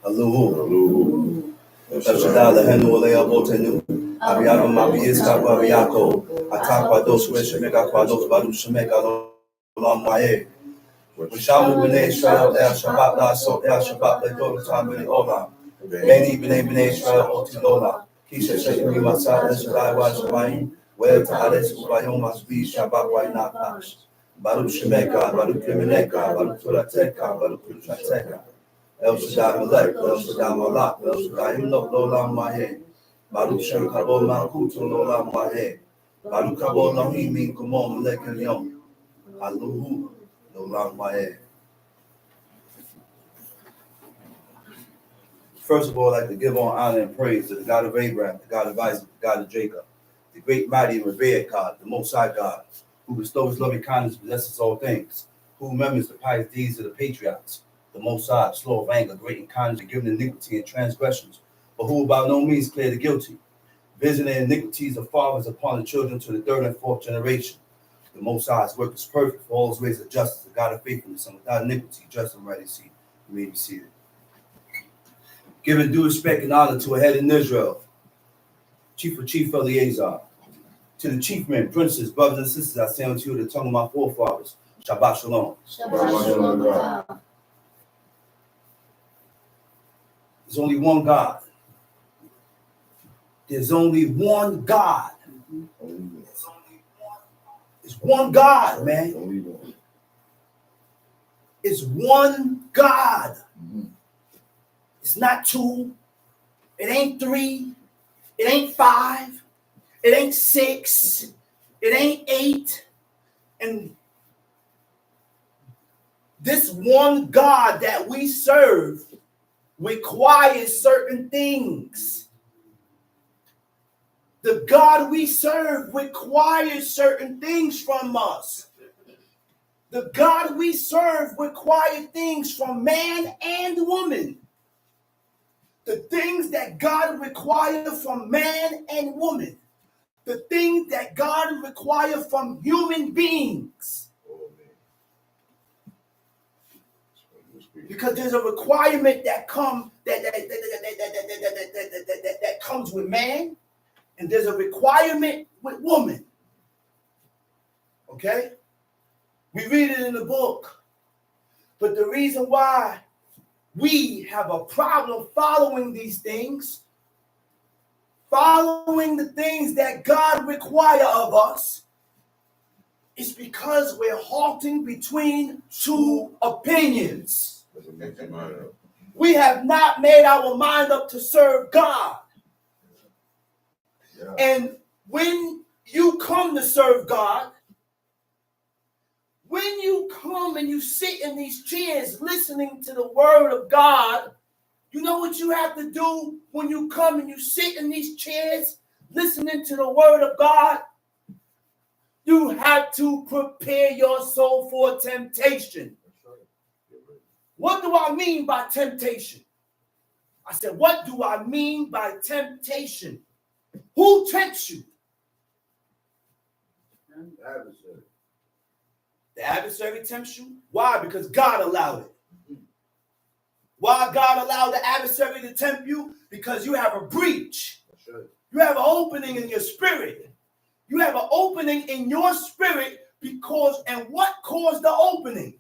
Aluhu. Tashadala Henu Olea Botenu. Abiago Mapias Kawabiako. Atakwados Weshemeka Kwados Badu Shemeka Lamaye. Wishamu Bene Israel El Shabbat La So El Shabbat Le Dolo Tabini Ola. Beni Bene Israel Otilola. Kisha Shekimi Masad Shadai Wa Shamayim. Where Tahades Ubayom must be Shabbat Wa Nakash. Baru Shemeka, Baru Krimineka, Baru Turateka, Baru Kuchateka. El Shaddai Malek, El Shaddai Malak, El Shaddai Imlok Lolam Mahe. Baru Shem Kabo Malkutu Lolam Mahe. Baru Kabo Lohim Kumon Malek Elyon. Aluhu Lolam Mahe. First of all, I'd like to give on honor and praise to the God of Abraham, the God of Isaac, the God of Jacob, the great, mighty, and revered God, the Most High God, who bestows loving kindness, possesses all things, who remembers the pious deeds of the patriarchs, the Most High, slow of anger, great in kindness, forgiving iniquity and transgressions, but who by no means clear the guilty, visiting iniquities of fathers upon the children to the third and fourth generation. The Most High's work is perfect for all his ways of justice, the God of faithfulness, and without iniquity, just and right and seated. You may be seated. Giving due respect and honor to a head in Israel, Chief Eleazar, to the chief men, princes, brothers and sisters, I say unto you the tongue of my forefathers, Shabbat Shalom. Shabbat Shalom. There's only one God. There's only one God. It's one God, man. It's one God. It's not two. It ain't three. It ain't five. It ain't six. It ain't eight. And this one God that we serve requires certain things. The God we serve requires certain things from us. The God we serve requires things from man and woman. The things that God requires from man and woman. The things that God requires from human beings. Because there's a requirement that comes that comes with man, and there's a requirement with woman. Okay? We read it in the book. But the reason why we have a problem following these things, following the things that God requires of us, is because we're halting between two opinions. We have not made our mind up to serve God. Yeah. And when you come to serve God, when you come and you sit in these chairs listening to the word of God, you know what you have to do when you come and you sit in these chairs listening to the word of God? You have to prepare your soul for temptation. What do I mean by temptation? I said, what do I mean by temptation? Who tempts you? The adversary. The adversary tempts you? Why? Because God allowed it. Why God allowed the adversary to tempt you? Because you have a breach. You have an opening in your spirit. You have an opening in your spirit because, and what caused the opening?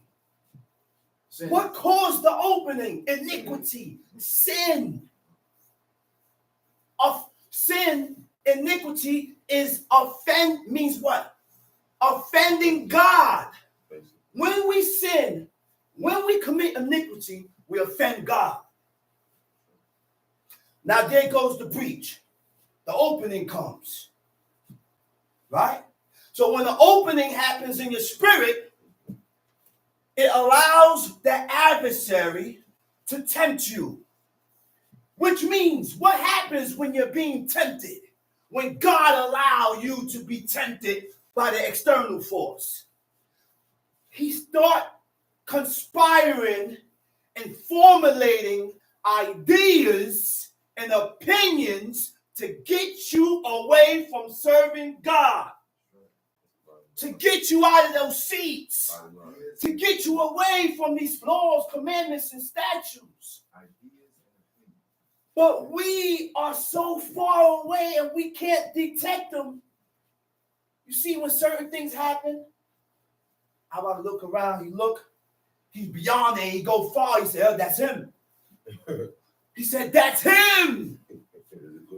Sin. What caused the opening? Iniquity, sin. Of sin, iniquity means what? Offending God. When we sin, when we commit iniquity, we offend God. Now there goes the breach. The opening comes. Right? So when the opening happens in your spirit, it allows the adversary to tempt you. Which means, what happens when you're being tempted? When God allows you to be tempted by the external force? He starts conspiring and formulating ideas and opinions to get you away from serving God. To get you out of those seats. To get you away from these laws, commandments, and statutes. But we are so far away and we can't detect them. You see, when certain things happen, I about to look around, he's beyond there, he go far, he said, oh, that's him. He said, that's him.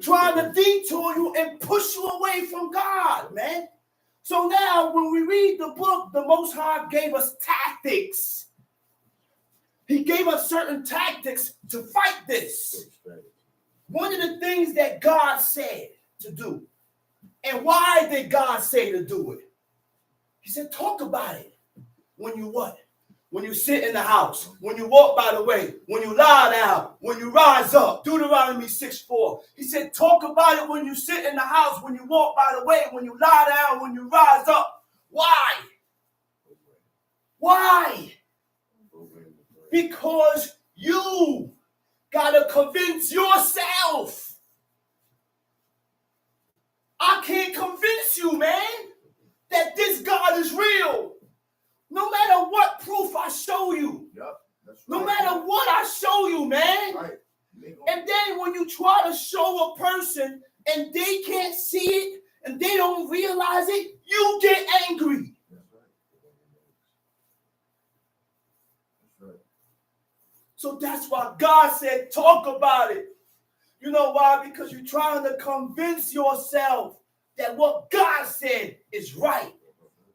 Trying to detour you and push you away from God, man. So now when we read the book, the Most High gave us tactics. He gave us certain tactics to fight this. One of the things that God said to do, and why did God say to do it? He said, talk about it. When you what? When you sit in the house, when you walk by the way, when you lie down, when you rise up. Deuteronomy 6:4. He said, talk about it when you sit in the house, when you walk by the way, when you lie down, when you rise up. Why? Why? Because you got to convince yourself. I can't convince you, man, that this God is real. No matter what proof I show you. No matter what I show you, man. And then when you try to show a person and they can't see it and they don't realize it, you get angry. So that's why God said, talk about it. You know why? Because you're trying to convince yourself that what God said is right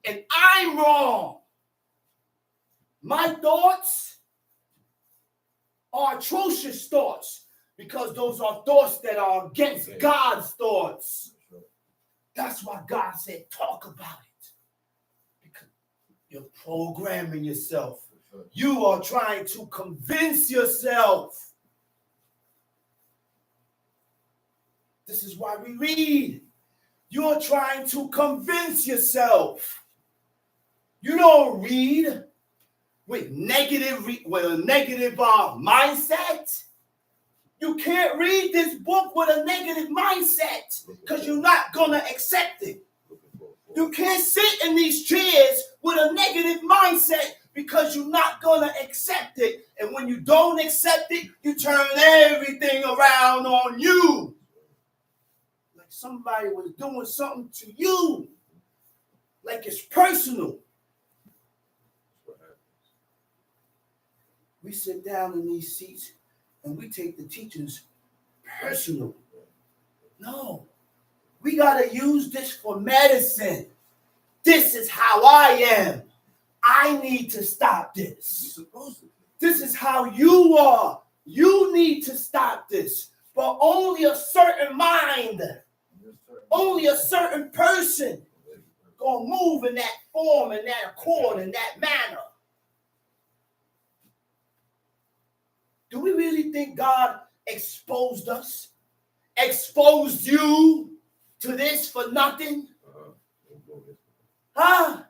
and I'm wrong. My thoughts are atrocious thoughts because those are thoughts that are against God's thoughts. That's why God said, talk about it. Because you're programming yourself. You are trying to convince yourself. This is why we read. You're trying to convince yourself. You don't read with a negative mindset. You can't read this book with a negative mindset because you're not going to accept it. You can't sit in these chairs with a negative mindset because you're not going to accept it. And when you don't accept it, you turn everything around on you. Like somebody was doing something to you. Like it's personal. We sit down in these seats and we take the teachings personal. No. We got to use this for medicine. This is how I am. I need to stop this. This is how you are. You need to stop this. But only a certain mind, only a certain person gonna move in that form, in that accord, in that manner. Do we really think God exposed us? Exposed you to this for nothing? Huh?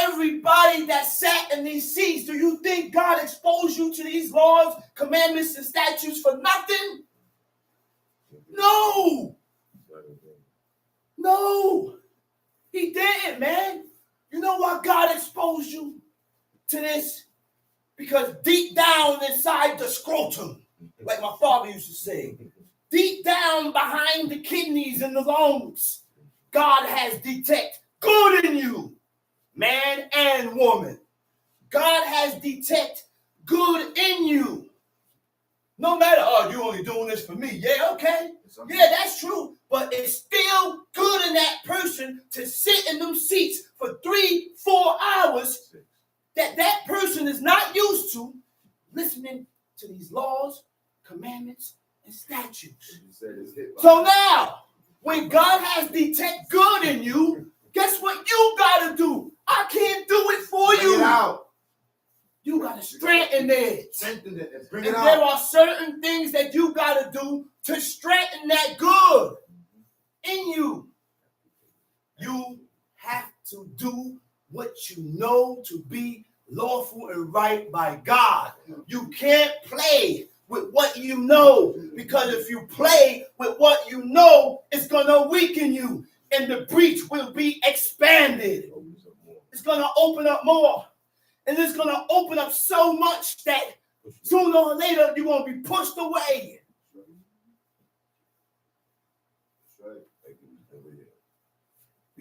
Everybody that sat in these seats, do you think God exposed you to these laws, commandments, and statutes for nothing? No. No. He didn't, man. You know why God exposed you to this? Because deep down inside the scrotum, like my father used to say, deep down behind the kidneys and the lungs, God has detected good in you, man and woman. God has detected good in you. No matter, oh, you only doing this for me. Yeah, okay. Yeah, that's true. But it's still good in that person to sit in them seats for 3-4 hours that person is not used to listening to these laws, commandments, and statutes. So now, when God has detected good in you, guess what you got to do? I can't do it for you. You got to strengthen it. And there are certain things that you got to do to strengthen that good in you. You have to do what you know to be lawful and right by God. You can't play with what you know, because if you play with what you know, it's going to weaken you and the breach will be expanded. It's going to open up more. And it's going to open up so much that sooner or later you're going to be pushed away.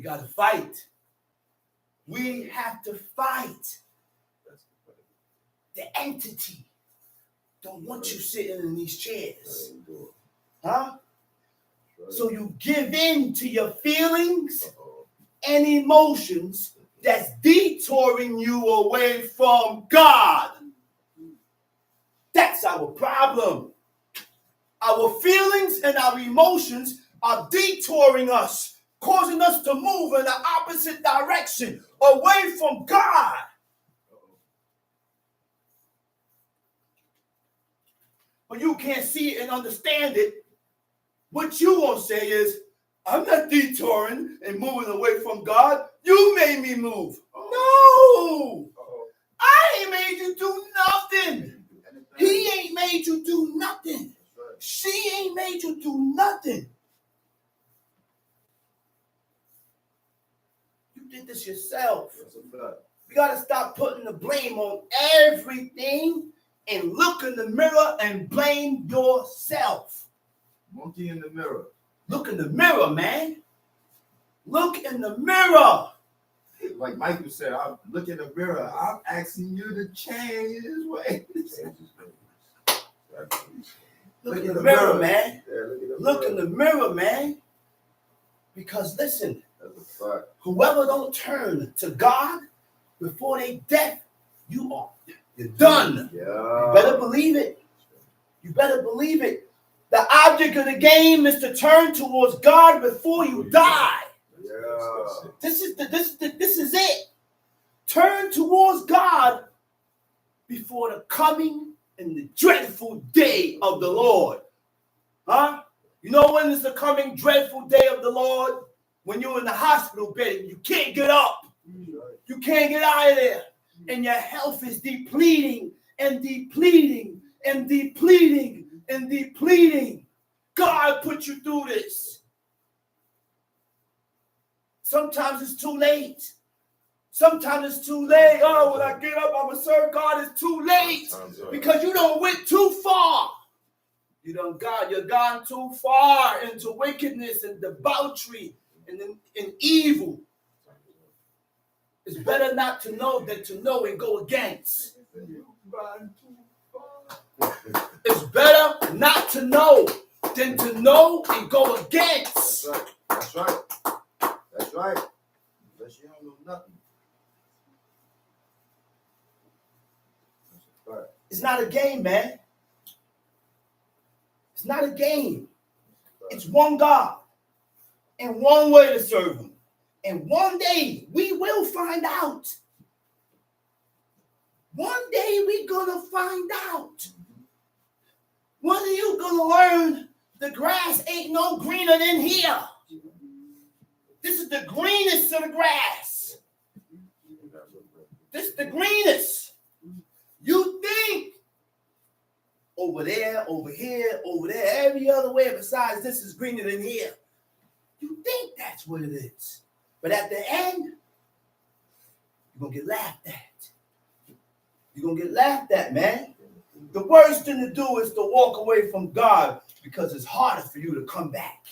We got to fight. We have to fight. The entity don't want you sitting in these chairs. Huh? So you give in to your feelings and emotions that's detouring you away from God. That's our problem. Our feelings and our emotions are detouring us, causing us to move in the opposite direction, away from God. But you can't see it and understand it. What you won't say is, I'm not detouring and moving away from God. You made me move. No! I ain't made you do nothing. He ain't made you do nothing. She ain't made you do nothing. You did this yourself. You got to stop putting the blame on everything and look in the mirror and blame yourself. Monkey in the mirror. Look in the mirror, man. Look in the mirror. Like Michael said, I look in the mirror. I'm asking you to change his ways. Look in the mirror, man. Yeah, Look in the mirror, man. Because listen, That's a fact. whoever don't turn to God before they death, you're done. Yeah. You better believe it. You better believe it. The object of the game is to turn towards God before you die. Yeah. This is it. Turn towards God before the coming and the dreadful day of the Lord. Huh? You know when is the coming dreadful day of the Lord? When you're in the hospital bed and you can't get up. You can't get out of there. And your health is depleting and depleting and depleting and depleting. God put you through this. Sometimes it's too late. Sometimes it's too late. Oh, when I get up, I'm going to serve God. It's too late. Because you don't went too far. You've gone too far into wickedness and debauchery and evil. It's better not to know than to know and go against. It's better not to know than to know and go against. That's right. That's right. Unless you don't know nothing. That's a fact. It's not a game, man. It's not a game. It's one God and one way to serve him. And one day we will find out. One day we're going to find out. When are you going to learn the grass ain't no greener than here? This is the greenest of the grass. This is the greenest. You think over there, over here, over there, every other way besides this is greener than here. You think that's what it is. But at the end, you're going to get laughed at. You're going to get laughed at, man. The worst thing to do is to walk away from God because it's harder for you to come back.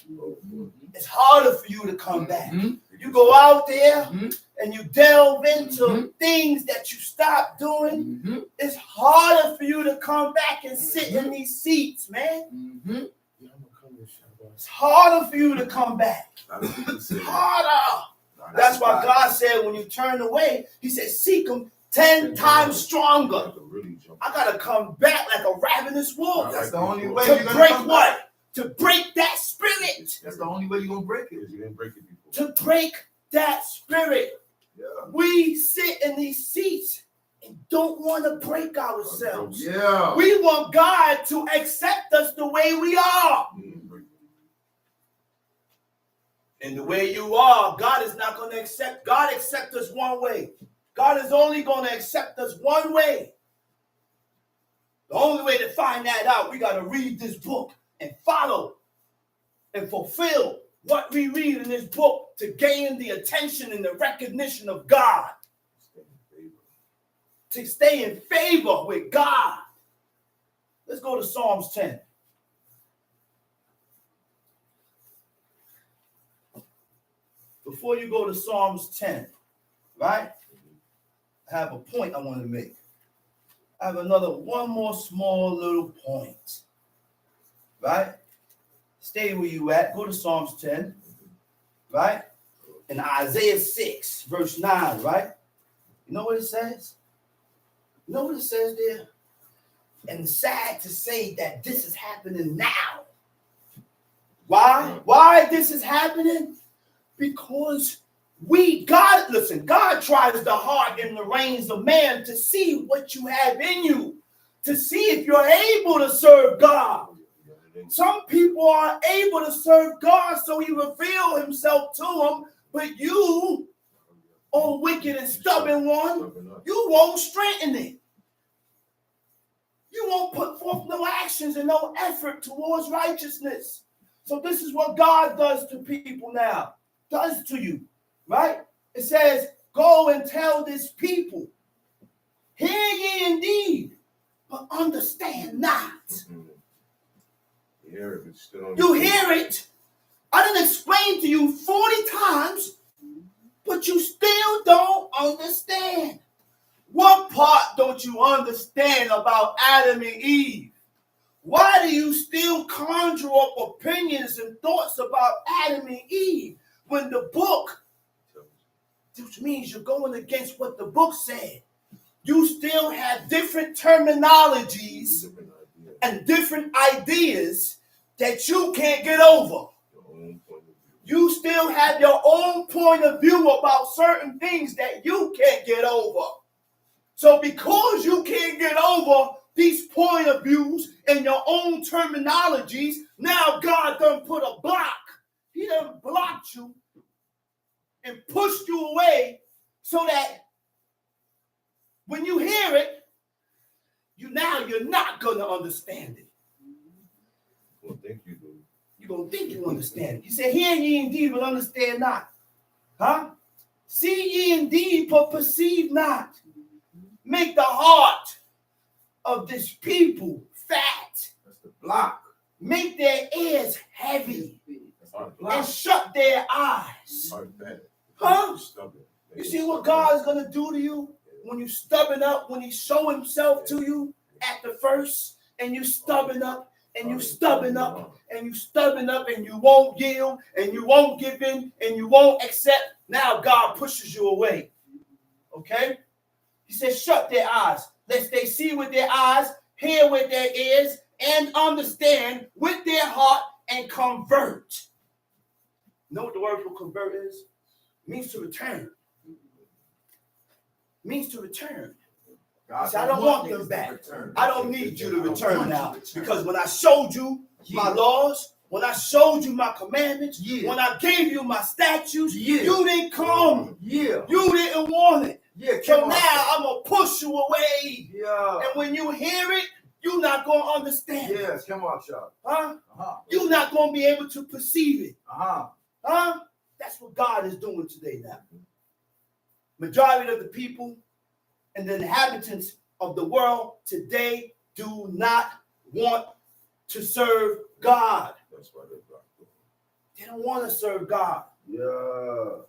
It's harder for you to come back. You go out there and you delve into things that you stopped doing. It's harder for you to come back and sit in these seats, man. It's harder for you to come back. It's harder. That's why God said when you turn away, he said, seek him 10 times stronger. I got to come back like a ravenous wolf. That's the only way To you're going break to what? To break that spirit. That's the only way you're going to break it. You didn't break it before. To break that spirit. Yeah. We sit in these seats and don't want to break ourselves. Yeah. We want God to accept us the way we are. And the way you are, God is not going to accept. God accepts us one way. God is only going to accept us one way. The only way to find that out, we got to read this book and follow and fulfill what we read in this book to gain the attention and the recognition of God. To stay in favor with God. Let's go to Psalms 10. before you go to Psalms 10, right? I have a point I want to make. I have one more small little point, right? Stay where you at. Go to Psalms 10, right? In Isaiah 6, verse 9, right? You know what it says? You know what it says there? And sad to say that this is happening now. Why? Why this is happening? Because God tries the heart and the reins of man to see what you have in you, to see if you're able to serve God. Some people are able to serve God, so he reveals himself to them, but you, oh wicked and stubborn one, you won't strengthen it. You won't put forth no actions and no effort towards righteousness. So this is what God does to people now, does to you, right? It says, go and tell this people, hear ye indeed, but understand not. You hear it. I didn't explain to you 40 times, but you still don't understand. What part don't you understand about Adam and Eve? Why do you still conjure up opinions and thoughts about Adam and Eve when the book, which means you're going against what the book said? You still have different terminologies and different ideas that you can't get over. You still have your own point of view about certain things that you can't get over. So because you can't get over these point of views and your own terminologies, now God done put a block. He done blocked you and pushed you away so that when you hear it, you're not going to understand it. Well, think you do. You're going to think you understand it. You say, hear ye indeed, but understand not. Huh? See ye indeed, but perceive not. Make the heart of this people fat. That's the block. Make their ears heavy. And shut their eyes. Huh? You see what God is going to do to you when you stubborn up, when he show himself to you at the first, and you stubborn up, and you stubborn up, and you stubborn up, and you won't yield, and you won't give in, and you won't accept. Now God pushes you away. Okay? He says, shut their eyes, lest they see with their eyes, hear with their ears, and understand with their heart, and convert. You know what the word for convert is? It means to return. It means to return. See, I don't want them back. I don't need you to return now. Because when I showed you my laws, when I showed you my commandments, when I gave you my statutes, you didn't come. You didn't want it. So now I'm going to push you away. And when you hear it, you're not going to understand it. Yes, come on, Chuck. Huh? You're not going to be able to perceive it. Huh? That's what God is doing today now. Majority of the people and the inhabitants of the world today do not want to serve God. That's why they're blocked. They don't want to serve God. Yeah.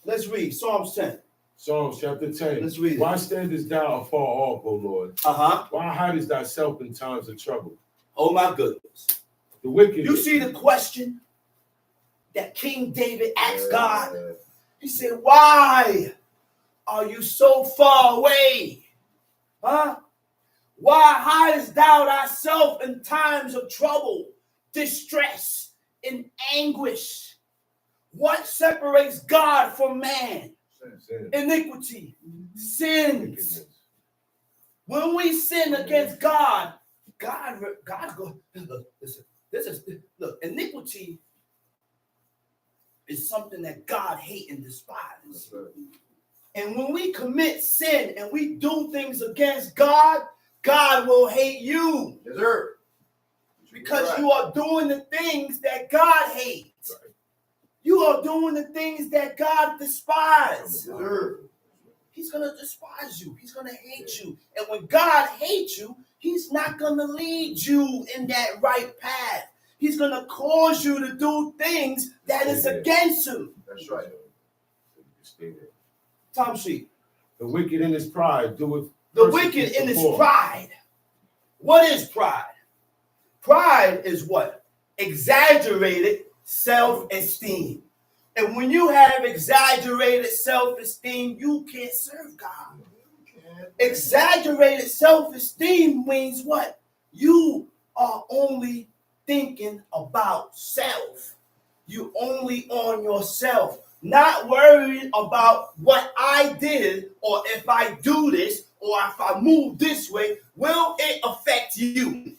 Let's read Psalms 10. Psalms chapter 10. Let's read it. Why standest thou afar off, O Lord? Why hidest thyself in times of trouble? Oh my goodness. The wicked. You see the question that King David asked God? He said, why are you so far away? Huh? Why hidest thou thyself in times of trouble, distress, and anguish? What separates God from man? Sin. Iniquity, sins. When we sin against God goes, look, iniquity is something that God hates and despises. And when we commit sin and we do things against God, God will hate you. Yes, sir. Because you are doing the things that God hates. Right. You are doing the things that God despises. Yes, sir. He's going to despise you. He's going to hate you. And when God hates you, he's not going to lead you in that right path. He's going to cause you to do things that is against him. That's right. Stay there. Tom Sheep. The wicked in his pride doeth. The wicked in his pride. What is pride? Pride is what? Exaggerated self-esteem. And when you have exaggerated self-esteem, you can't serve God. Exaggerated self-esteem means what? You are only thinking about self. You only on yourself, not worried about what I did, or if I do this, or if I move this way, will it affect you?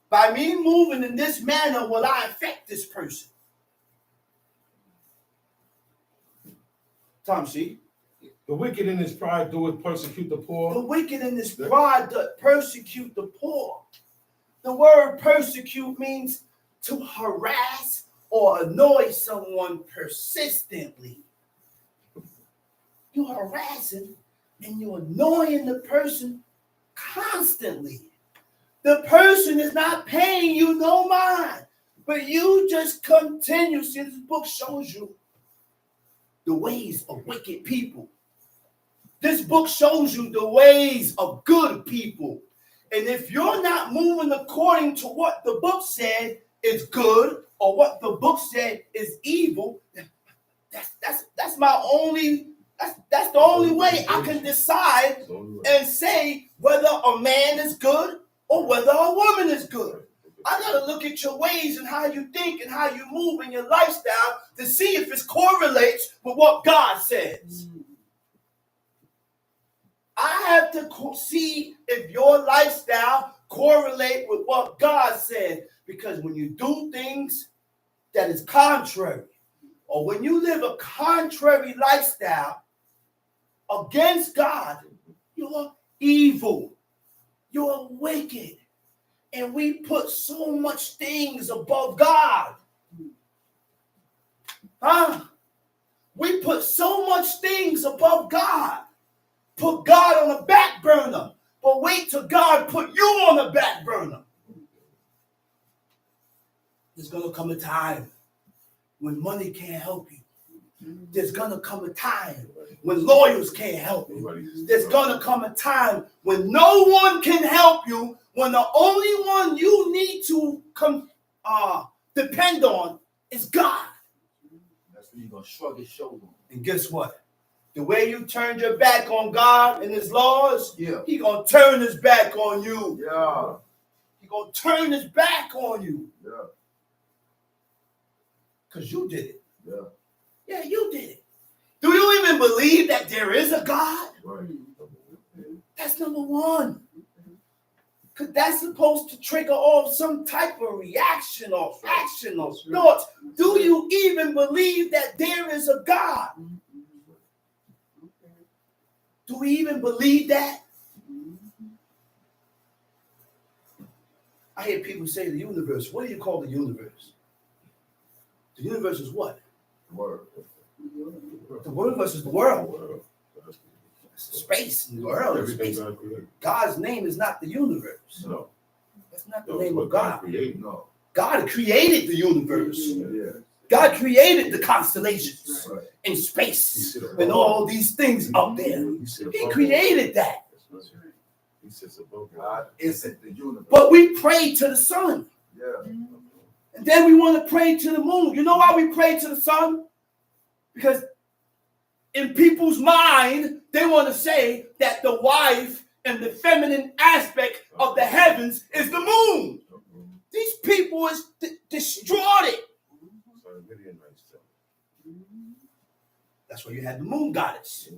By me moving in this manner, will I affect this person? Tom Sheep. The wicked in his pride doeth persecute the The poor. wicked in this pride doth persecute the poor. The word persecute means to harass or annoy someone persistently. You're harassing and you're annoying the person constantly. The person is not paying you no mind, but you just continue. See, this book shows you the ways of wicked people. This book shows you the ways of good people. And if you're not moving according to what the book said is good, or what the book said is evil, that's my only, that's the only way I can decide and say whether a man is good or whether a woman is good. I gotta look at your ways and how you think and how you move in your lifestyle to see if it correlates with what God says. I have to see if your lifestyle correlate with what God said. Because when you do things that is contrary, or when you live a contrary lifestyle against God, you're evil. You're wicked. And we put so much things above God. We put so much things above God. Put God on the back burner. But wait till God put you on the back burner. There's going to come a time when money can't help you. There's going to come a time when lawyers can't help you. There's going to come a time when no one can help you, when the only one you need to depend on is God. That's when you're going to shrug his shoulder. And guess what? The way you turned your back on God and his laws, Yeah. He going to turn his back on you. Yeah. He going to turn his back on you. Yeah. Because you did it. Yeah. Yeah, you did it. Do you even believe that there is a God? Right. That's number one. Because that's supposed to trigger off some type of reaction or action or thoughts. Do you even believe that there is a God? Do we even believe that? I hear people say the universe. What do you call the universe? The universe is what? Word. The universe is the world. It's space and the world is space. God's name is not the universe. No. That's not the name of God. No. God created the universe. Yeah. God created the constellations Right. in space and all these things up there. He created that. He sits above God isn't the universe. But we pray to the sun. Yeah. And then we want to pray to the moon. You know why we pray to the sun? Because in people's mind, they want to say that the wife and the feminine aspect of the heavens is the moon. These people is destroyed it. That's why you had the moon goddess.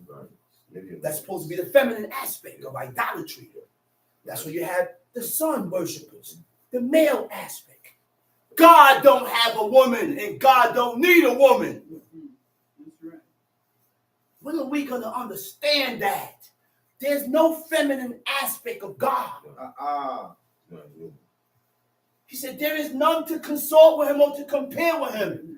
That's supposed to be the feminine aspect of idolatry. That's why you had the sun worshipers, the male aspect. God don't have a woman and God don't need a woman. When are we going to understand that? There's no feminine aspect of God. He said there is none to consort with him or to compare with him.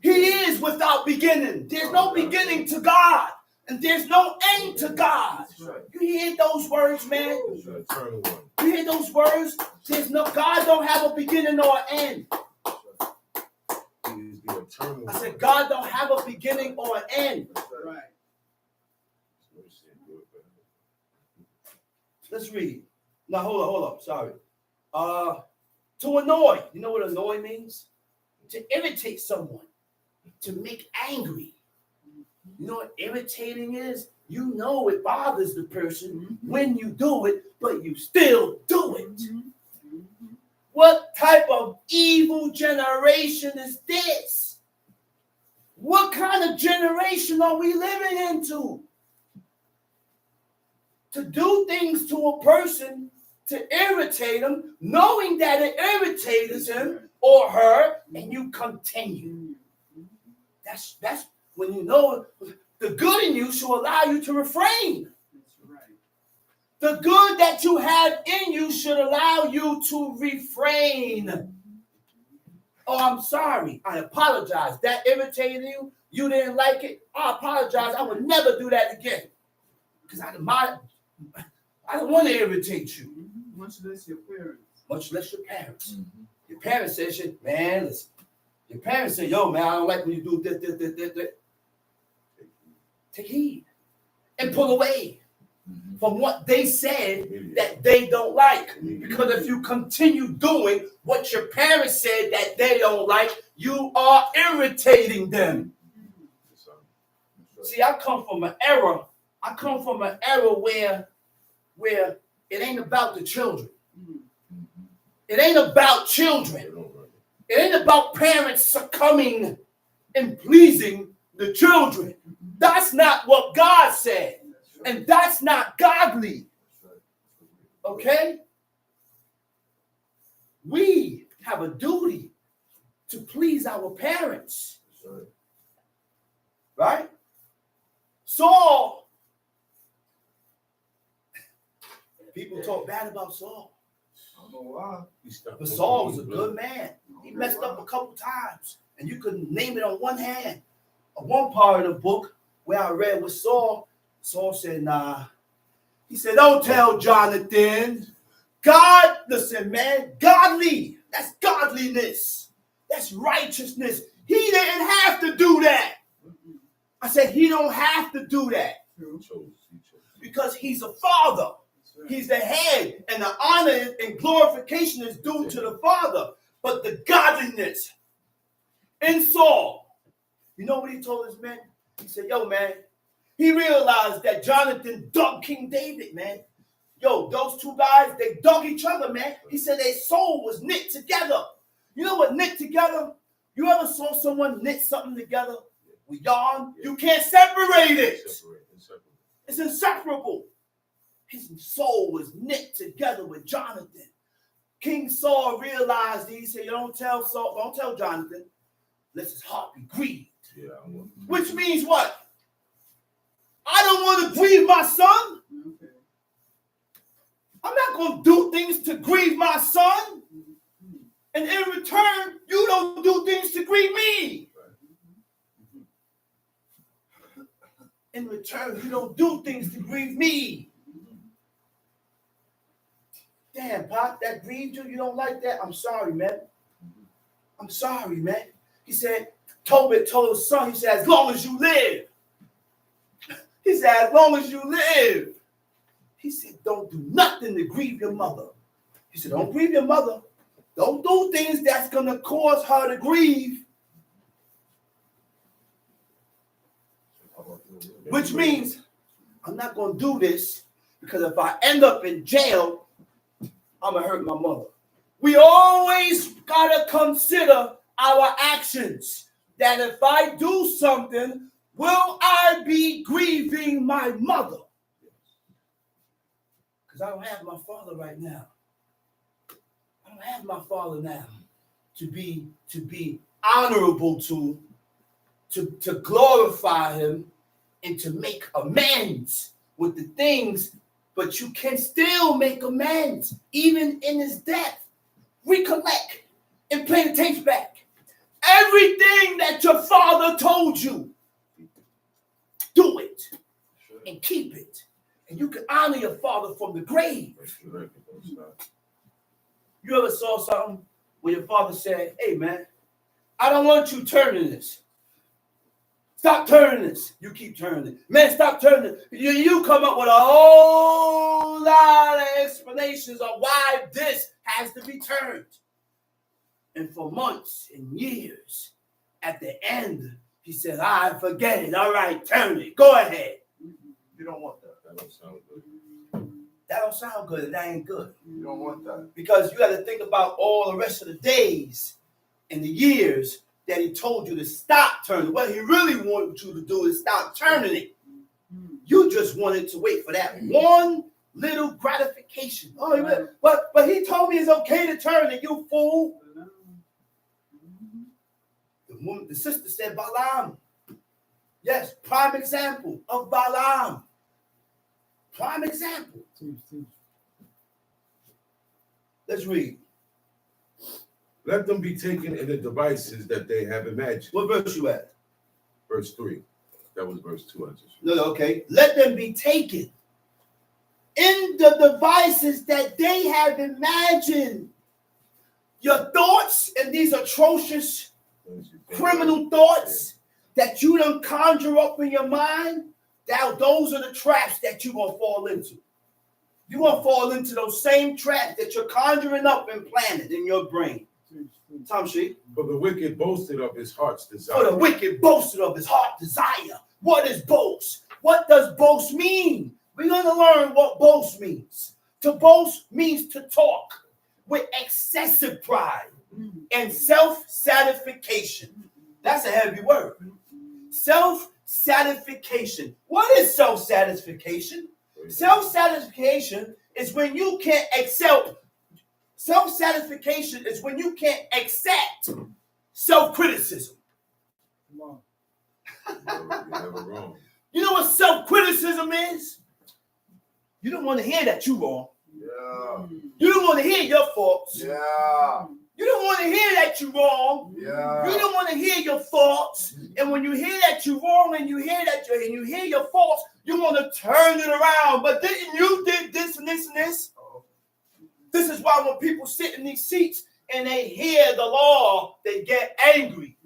He is without beginning. There's no beginning to God. And there's no end to God. You hear those words, man? You hear those words? There's no God don't have a beginning or an end. He is the eternal. I said, God don't have a beginning or an end. Right. Let's read. Now, hold up. Sorry. To annoy. You know what annoy means? To irritate someone. To make angry. You know what irritating is? You know it bothers the person when you do it, but you still do it. What type of evil generation is this? What kind of generation are we living into? To do things to a person to irritate them, knowing that it irritates him or her, and you continue. That's when you know the good in you should allow you to refrain. The good that you have in you should allow you to refrain. Oh, I'm sorry. I apologize. That irritated you. You didn't like it. I apologize. I would never do that again. Because I don't want to irritate you. Much less your parents. Much less your parents. Your parents say shit, man, listen. Your parents say, yo, man, I don't like when you do this. Take heed. And pull away from what they said that they don't like. Because if you continue doing what your parents said that they don't like, you are irritating them. See, I come from an era where it ain't about the children. It ain't about children. It ain't about parents succumbing and pleasing the children. That's not what God said. And that's not godly. Okay? We have a duty to please our parents. Right? Saul. People talk bad about Saul. I don't know why. But Saul was a good man. He messed up a couple times. And you could name it on one hand. One part of the book where I read with Saul said, nah. He said, don't tell Jonathan. God, listen, man, godly. That's godliness. That's righteousness. He didn't have to do that. I said, he don't have to do that. Because he's a father. He's the head. And the honor and glorification is due to the father. But the godliness in Saul, you know what he told his men? He said, yo, man, he realized that Jonathan dug King David, man. Yo, those two guys, they dug each other, man. He said their soul was knit together. You know what knit together? You ever saw someone knit something together with yarn? You can't separate it. It's inseparable. His soul was knit together with Jonathan. King Saul realized, he said, don't tell Jonathan, lest his heart be grieved. Which means what? I don't want to grieve my son. I'm not going to do things to grieve my son. And in return, you don't do things to grieve me. In return, you don't do things to grieve me. Damn, Pop, that grieved you? You don't like that? I'm sorry, man. I'm sorry, man. He said, Tobit told his son, he said, as long as you live. He said, as long as you live. He said, don't do nothing to grieve your mother. He said, don't grieve your mother. Don't do things that's going to cause her to grieve. Which means, I'm not going to do this because if I end up in jail, I'm going to hurt my mother. We always got to consider our actions. That if I do something, will I be grieving my mother? Because I don't have my father right now. I don't have my father now to be honorable to glorify him and to make amends with the things, but you can still make amends even in his death. Recollect and play the tapes back. Everything that your father told you, do it and keep it. And you can honor your father from the grave. You ever saw something where your father said, hey, man, I don't want you turning this. Stop turning this. You keep turning it. Man, stop turning it. You come up with a whole lot of explanations of why this has to be turned. And for months and years, at the end, he said, I forget it. All right, turn it. Go ahead. You don't want that. That don't sound good. That don't sound good, and that ain't good. You don't want that. Because you got to think about all the rest of the days and the years that he told you to stop turning. What he really wanted you to do is stop turning it. You just wanted to wait for that one little gratification. Oh, but he told me it's okay to turn it, you fool. The sister said Balaam. Yes, prime example of Balaam. Prime example. Let's read. Let them be taken in the devices that they have imagined. What verse you at? Verse 3. That was verse 2. I just No, okay. Let them be taken in the devices that they have imagined. Your thoughts and these atrocious criminal thoughts that you done conjure up in your mind, those are the traps that you're going to fall into. You're going to fall into those same traps that you're conjuring up and planted in your brain. Tom Sheep. For the wicked boasted of his heart's desire. For the wicked boasted of his heart desire. What is boast? What does boast mean? We're going to learn what boast means. To boast means to talk with excessive pride and self-satisfaction. That's a heavy word. Self-satisfaction. What is self-satisfaction? Self-satisfaction is when you can't accept. Self-satisfaction is when you can't accept self-criticism. You're never wrong. You know what self-criticism is? You don't want to hear that you're wrong. Yeah. You don't want to hear your faults. Yeah. You don't want to hear that you're wrong. Yeah. You don't want to hear your faults. And when you hear that you're wrong and you hear your faults, you want to turn it around. But didn't you did this and this and this? This is why when people sit in these seats and they hear the law, they get angry.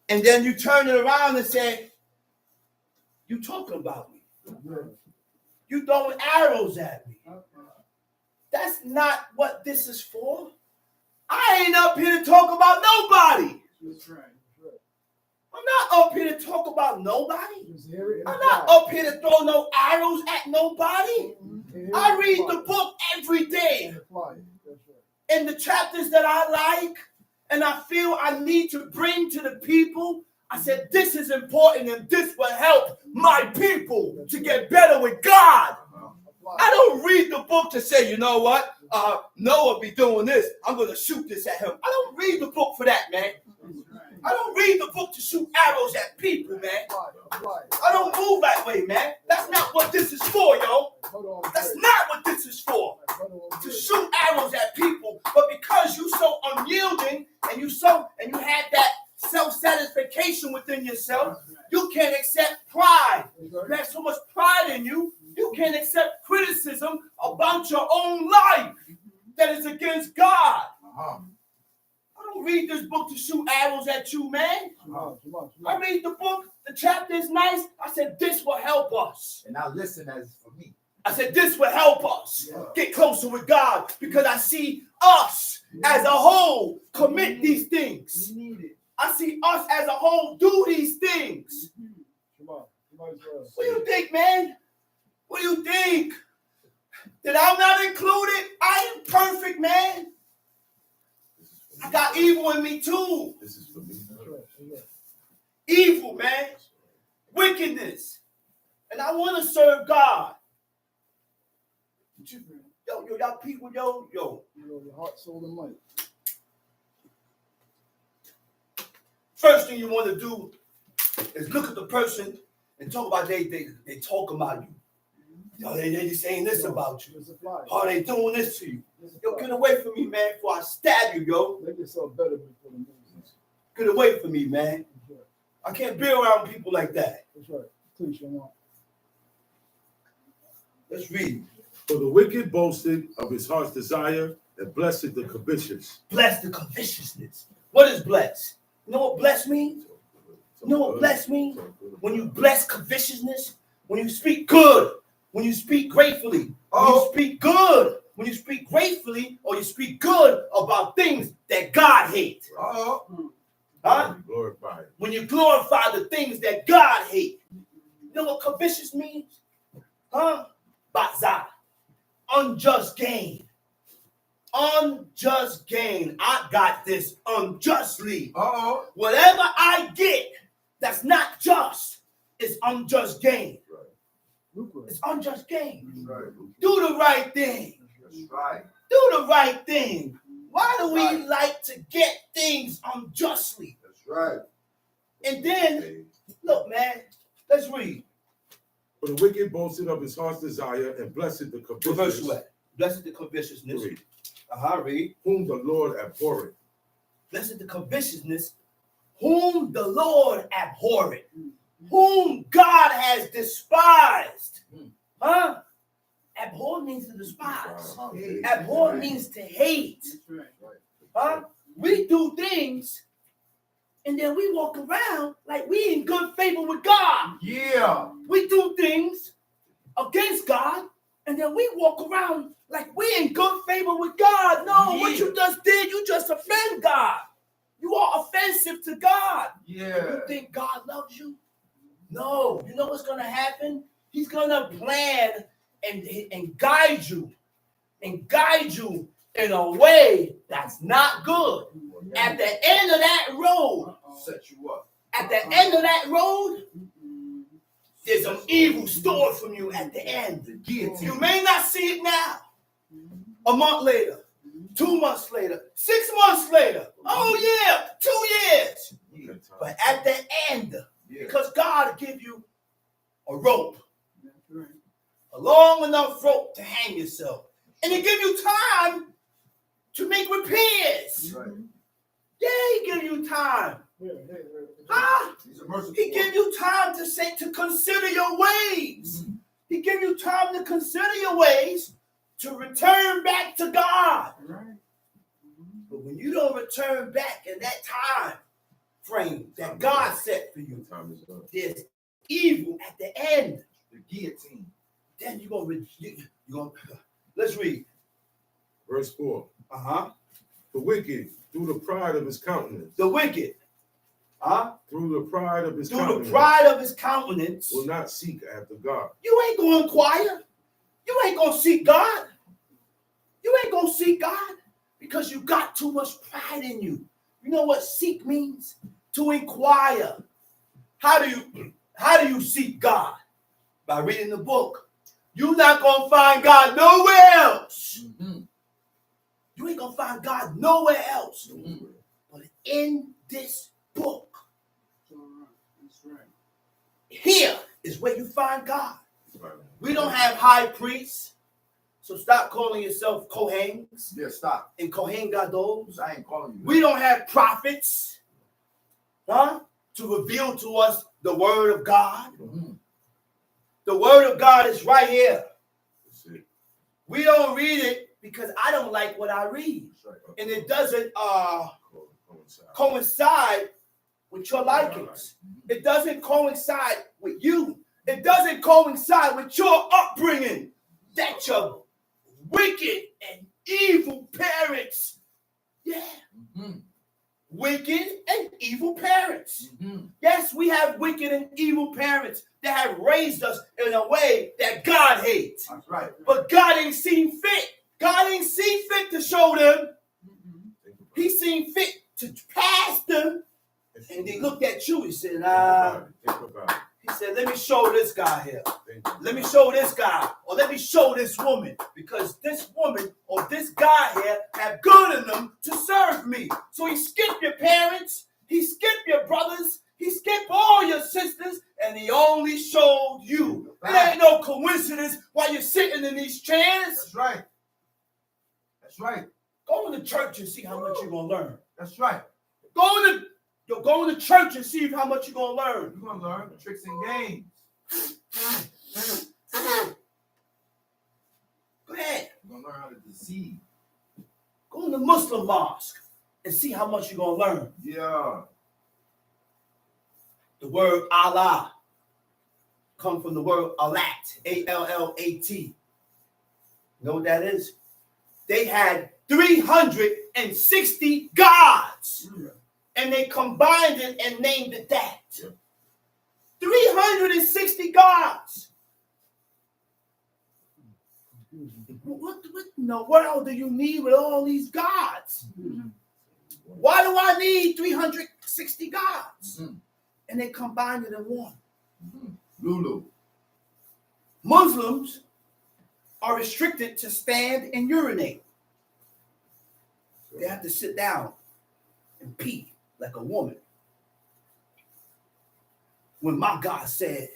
And then you turn it around and say, you talking about me. You throwing arrows at me. That's not what this is for. I ain't up here to talk about nobody. I'm not up here to talk about nobody. I'm not up here to throw no arrows at nobody. I read the book every day. In the chapters that I like and I feel I need to bring to the people, I said, this is important and this will help my people to get better with God. I don't read the book to say, you know what? Noah be doing this. I'm going to shoot this at him. I don't read the book for that, man. I don't read the book to shoot arrows at people, man. I don't move that way, man. That's not what this is for, yo. That's not what this is for. To shoot arrows at people. But because you so unyielding and you had that self-satisfaction within yourself, you can't accept pride. You have so much pride in you, you can't accept criticism about your own life that is against God. I don't read this book to shoot arrows at you, man. I read the book, the chapter is nice. I said, this will help us. And now listen as for me. I said, this will help us get closer with God because I see us as a whole commit these things. I see us as a whole do these things. What do you think, man? What do you think? That I'm not included? I ain't perfect, man. I got evil in me too. This is for me. Evil, man. Wickedness. And I want to serve God. Yo, y'all people, yo. Your heart, soul, and mind. First thing you want to do is look at the person and talk about they talk about you. Yo, they saying this about you. Oh, they doing this to you. Yo, get away from me, man, before I stab you, yo. Make yourself better before the movies. Get away from me, man. I can't be around people like that. That's right. Please, you know. Let's read. For the wicked boasted of his heart's desire, and blessed the covetous. Bless the covetousness. What is bless? You know what bless means? You know what bless means? When you bless covetousness, when you speak good, when you speak gratefully, when you speak good, when you speak gratefully, or you speak good about things that God hates. Huh? Glorified. When you glorify the things that God hates. You know what covetous means? Huh? Bazar. Unjust gain. Unjust gain. I got this unjustly. Whatever I get that's not just is unjust gain. It's unjust gain. Do the right thing. Do the right thing. Why do we like to get things unjustly? And then, look, man, let's read. For the wicked boasted of his heart's desire, and blessed the What verse you covetous. at? Blessed the covetousness. Read. Read. Whom the Lord abhorreth. Blessed the covetousness, whom the Lord abhorreth, whom God has despised. Huh? Abhor means to despise. Abhor means to hate. Huh? We do things and then we walk around like we in good favor with God. Yeah. We do things against God and then we walk around like we in good favor with God. No, what you just did, you just offend God. You are offensive to God. Yeah. You think God loves you? No. You know what's going to happen? He's going to plan and guide you in a way that's not good. At the end of that road, Set you up. at the end of that road, there's an evil stored from you at the end. You may not see it now. A month later, 2 months later, 6 months later, oh yeah, 2 years. But at the end, because God give you a rope, a long enough rope to hang yourself, and He give you time to make repairs. Yeah, He give you time. Huh? He give you time to consider your ways. He give you time to consider your ways to return back to God. But when you don't return back in that time frame that God set for you, there's evil at the end. The guillotine. Then you're gonna let's read. Verse 4. The wicked, through the pride of his countenance. The wicked, Through the pride of his through countenance. the pride of his countenance, Will not seek after God. you ain't gonna inquire. You ain't gonna seek God. You ain't gonna seek God because you got too much pride in you. You know what seek means? To inquire. How do you seek God? By reading the book. You're not gonna find God nowhere else. You ain't gonna find God nowhere else. But in this book, here is where you find God. We don't have high priests, so stop calling yourself Kohens Yeah, stop. and Kohen Gadols. I ain't calling you. We don't have prophets, to reveal to us the word of God. The word of God is right here. We don't read it because I don't like what I read, and it doesn't coincide with your likings. It doesn't coincide with you. It doesn't coincide with your upbringing. That your wicked and evil parents. Yeah. Wicked and evil parents. Yes, we have wicked and evil parents that have raised us in a way that God hates. That's right. But God ain't seen fit. God ain't seen fit to show them. He seen fit to pass them. And he looked at you. He said, he said, let me show this guy here. Let me show this guy. Or let me show this woman. Because this woman or this guy here have good in them to serve me. So he skipped your parents. He skipped your brothers. He skipped all your sisters. And he only showed you. It ain't no coincidence why you're sitting in these chairs. That's right. That's right. Go to church and see how much you're going to learn. That's right. Go to church and see how much you're going to learn. You're going to learn the tricks and games. see. Go in the Muslim mosque and see how much you're going to learn. Yeah. The word Allah comes from the word Allat, A-L-L-A-T. You know what that is? They had 360 gods, and they combined it and named it that. 360 gods. What in the world do you need with all these gods? Why do I need 360 gods? And they combined it in one. Lulu. Muslims are restricted to stand and urinate. They have to sit down and pee like a woman. When my God said,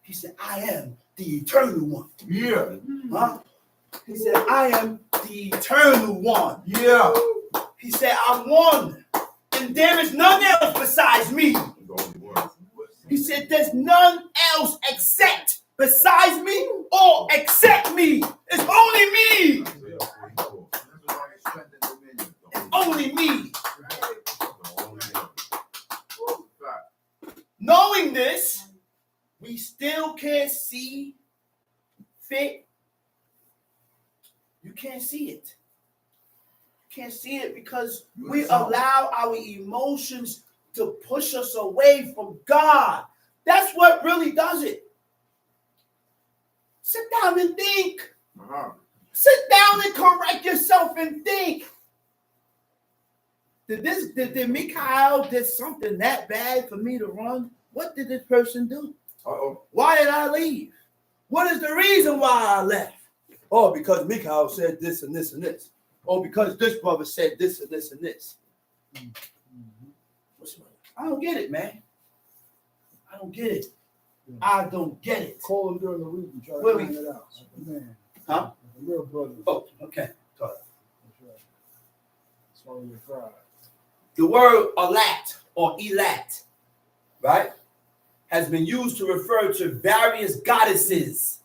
he said, I am the eternal one. Yeah. Huh? He said, I am the eternal one. Yeah. He said, I'm one, and there is none else besides me. The only one. He said, there's none else except besides me or except me. It's only me. Isaiah 44. That's why they strengthen dominion. It's only me. The only one. Knowing this, we still can't see fit. You can't see it. You can't see it because we allow our emotions to push us away from God. That's what really does it. Sit down and think. Sit down and correct yourself and think. Did Mikhail did something that bad for me to run? What did this person do? Why did I leave? What is the reason why I left? Oh, because Mikhail said this and this and this. Oh, because this brother said this and this and this. I don't get it, man. I don't get it. I don't get it. Call him during the week and try Where to we- find it out. Man. Huh? Like a real brother. Oh, okay. That's right. Swallow your pride. The word Alat or Elat, right, has been used to refer to various goddesses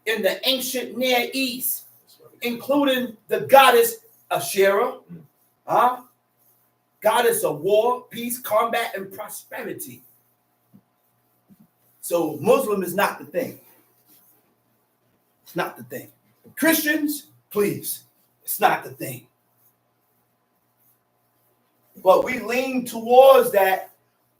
in the ancient Near East, including the goddess Asherah, goddess of war, peace, combat, and prosperity. So Muslim is not the thing. It's not the thing. Christians, please, it's not the thing. But we lean towards that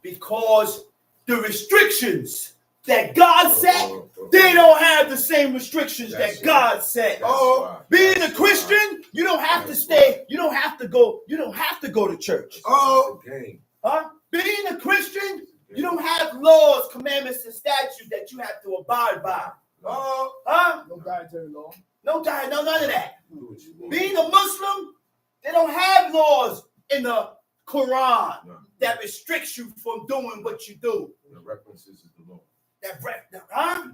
because the restrictions that God set, they don't have the same restrictions that God set. Oh, Being a Christian, you don't have to stay, you don't have to go to church. game. Huh? Being a Christian, you don't have laws, commandments, and statutes that you have to abide by. Huh? No dietary law. No diet, no none of that. Do what you want. Being a Muslim, they don't have laws in the Quran No. that restricts you from doing what you do. The references is the law. Huh?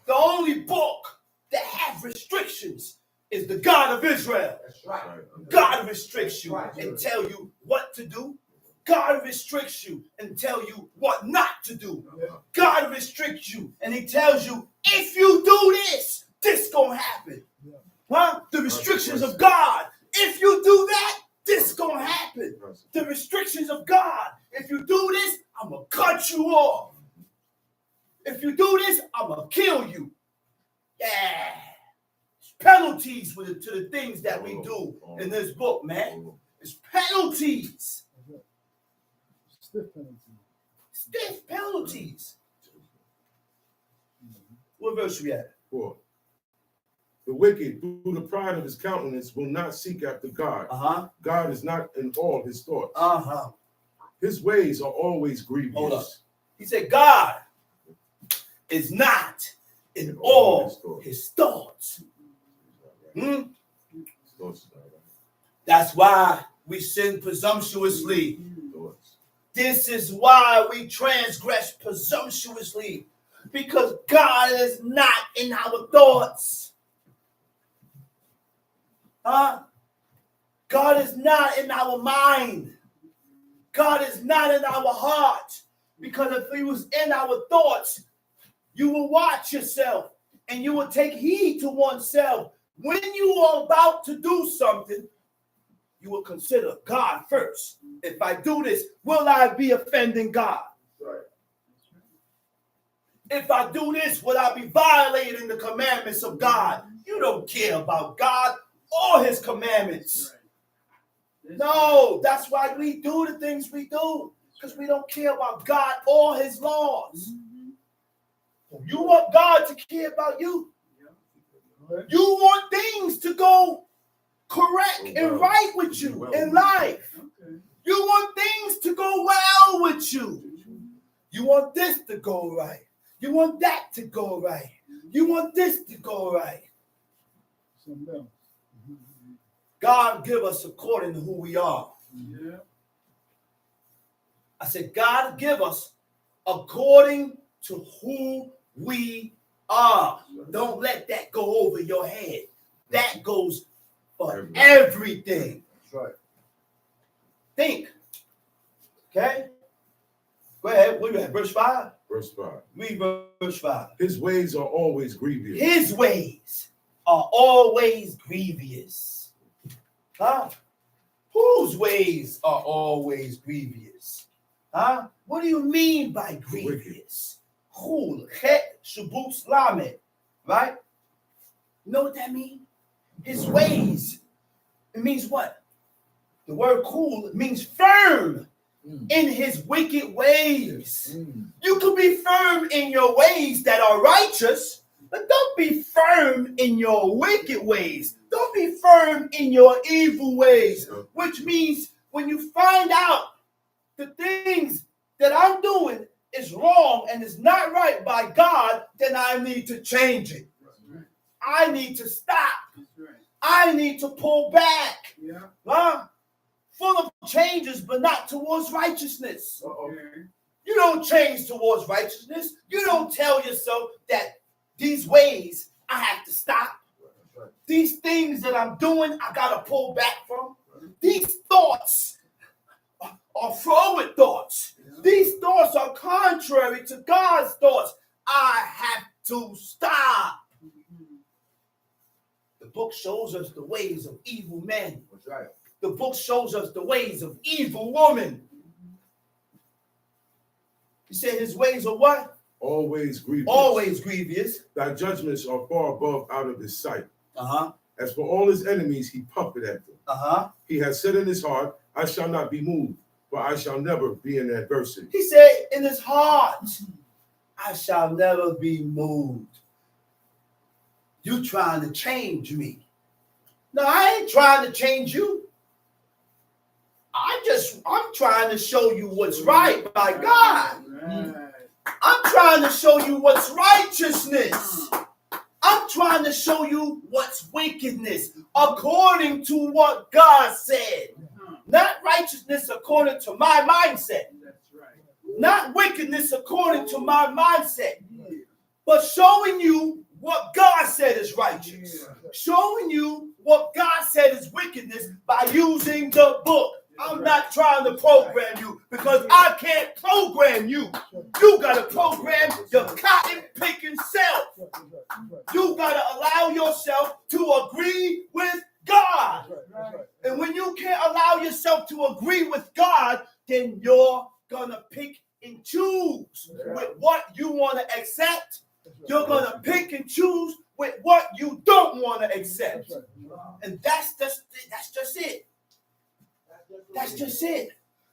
The only book that has restrictions is the God of Israel. That's right. God restricts you and tell you what to do. God restricts you and tell you what not to do. God restricts you and he tells you, if you do this, this gonna happen. Huh? The restrictions of God. If you do that, this gonna happen. The restrictions of God. If you do this, I'm gonna cut you off. If you do this, I'm gonna kill you. Yeah. Penalties to the things that we do in this book, man. It's penalties. Stiff penalty. Stiff penalties. What verse we at? 4. The wicked, through the pride of his countenance, will not seek after God. Uh-huh. God is not in all his thoughts. Uh-huh. His ways are always grievous. Hold up. He said, God is not in all his thoughts. Hmm? His thoughts is not right. That's why we sin presumptuously. Thoughts. This is why we transgress presumptuously. Because God is not in our thoughts. Huh? God is not in our mind. God is not in our heart. Because if he was in our thoughts, you will watch yourself and you will take heed to oneself when you are about to do something, you will consider God first. If I do this, will I be offending God? Right. If I do this, will I be violating the commandments of God? You don't care about God or his commandments. No, that's why we do the things we do, because we don't care about God or his laws. You want God to care about you. You want things to go correct and right with you in life. You want things to go well with you. You want this to go right. You want that to go right. You want this to go right. God give us according to who we are. Yeah. I said, God give us according to who we are. Don't let that go over your head. That goes for everything. That's right. Think. Okay? Go ahead. What do you have? Verse 5? Verse 5. Read verse 5. His ways are always grievous. His ways are always grievous. Huh? Whose ways are always grievous? Huh? What do you mean by grievous? Chul, chet, shabut, lamed. Right? You know what that means? His ways. It means what? The word chul means firm in his wicked ways. You could be firm in your ways that are righteous, but don't be firm in your wicked ways. Don't be firm in your evil ways, which means when you find out the things that I'm doing is wrong and is not right by God, then I need to change it. I need to stop. I need to pull back. Yeah. Huh? Full of changes, but not towards righteousness. Uh-oh. You don't change towards righteousness. You don't tell yourself that these ways I have to stop. That's right. These things that I'm doing, I got to pull back from. These thoughts are forward thoughts. These thoughts are contrary to God's thoughts. I have to stop. The book shows us the ways of evil men. That's right. The book shows us the ways of evil women. He said his ways are what? Always grievous. Always grievous. Thy judgments are far above out of his sight. Uh-huh. As for all his enemies, he puffeth at them. Uh-huh. He has said in his heart, I shall not be moved, for I shall never be in adversity. He said in his heart, I shall never be moved. You trying to change me. No, I ain't trying to change you. I'm trying to show you what's right by God. Right. I'm trying to show you what's righteousness. I'm trying to show you what's wickedness according to what God said. Not righteousness according to my mindset. That's right. Not wickedness according to my mindset. But showing you what God said is righteous. Showing you what God said is wickedness by using the book. I'm not trying to program you because I can't program you. You got to program your cotton picking self. You got to allow yourself to agree with God. And when you can't allow yourself to agree with God, then you're going to pick and choose with what you want to accept. You're going to pick and choose with what you don't want to accept. And that's just it. That's just it.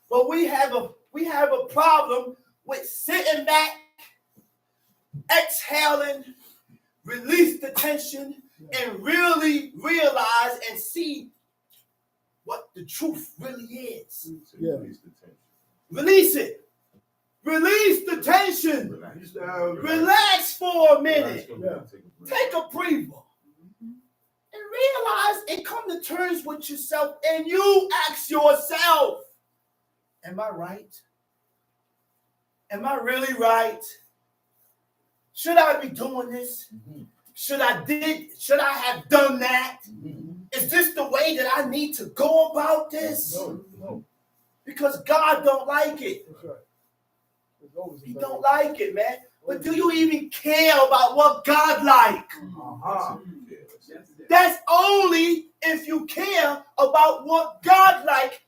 But we have a problem with sitting back, exhaling, release the tension, and really realize and see what the truth really is. Yeah. Release the tension. Release it. Release the tension. Relax. Relax for a minute. Relax. Take a breather. And realize and come to terms with yourself, and you ask yourself, am I right? Am I really right? Should I be doing this? Should I have done that? Is this the way that I need to go about this? No. Because God don't like it. That's right. There's always a He better don't way. like it, man. But do you even care about what God like? Uh-huh. Yes. That's only if you care about what God like.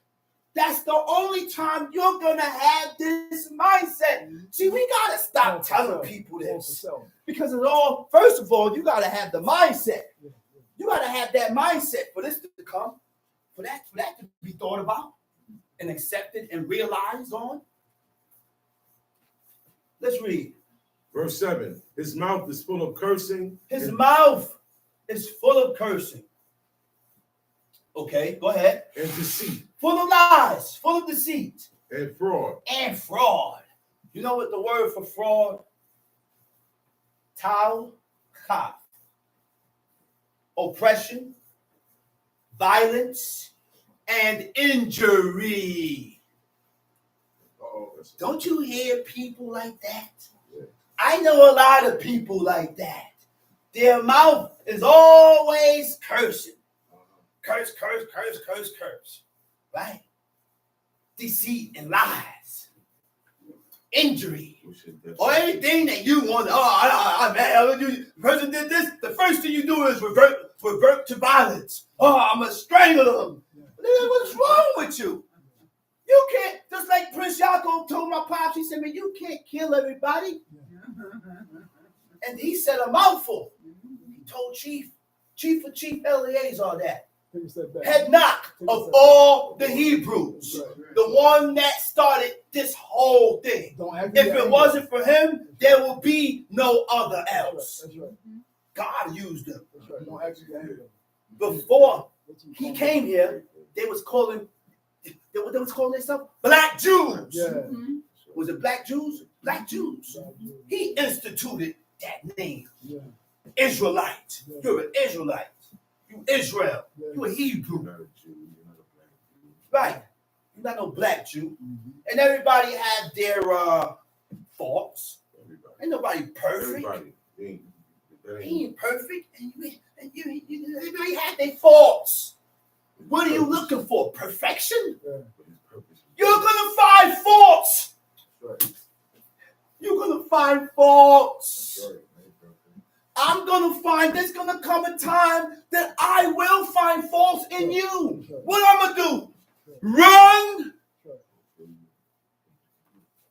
That's the only time you're gonna have this mindset. See, we gotta stop telling people this because it's all. First of all, you gotta have the mindset. You gotta have that mindset for this to come, for that to be thought about and accepted and realized on. Let's read. Verse 7. His mouth is full of cursing. His mouth is full of cursing. Okay, go ahead. And deceit. Full of lies, full of deceit. And fraud. And fraud. You know what the word for fraud? Tau, ka. Oppression, violence, and injury. Don't you hear people like that? Yeah. I know a lot of people like that. Their mouth is always cursing. Curse, curse, curse, curse, curse. Right? Deceit and lies. Injury. Or anything that you want. The person did this. The first thing you do is revert to violence. Oh, I'm going to strangle them. What's wrong with you? You can't, just like Prince Yaakov told my pops, he said, man, you can't kill everybody. And he said a mouthful. He told Chief Eleazar that. Head knock of all the Hebrews. The one that started this whole thing. If it wasn't for him, there will be no other else. God used him. Before he came here, they was calling themselves Black Jews. Was it Black Jews? Black Jews. He instituted that name. Israelite. You're an Israelite. You Israel. You a Hebrew. Right. You're not no Black Jew. And everybody had their faults. Ain't nobody perfect. He ain't perfect. And everybody had their faults. What are you looking for? Perfection? You're going to find faults. You're going to find faults. I'm going to find, there's going to come a time that I will find faults in you. What I'm going to do? Run?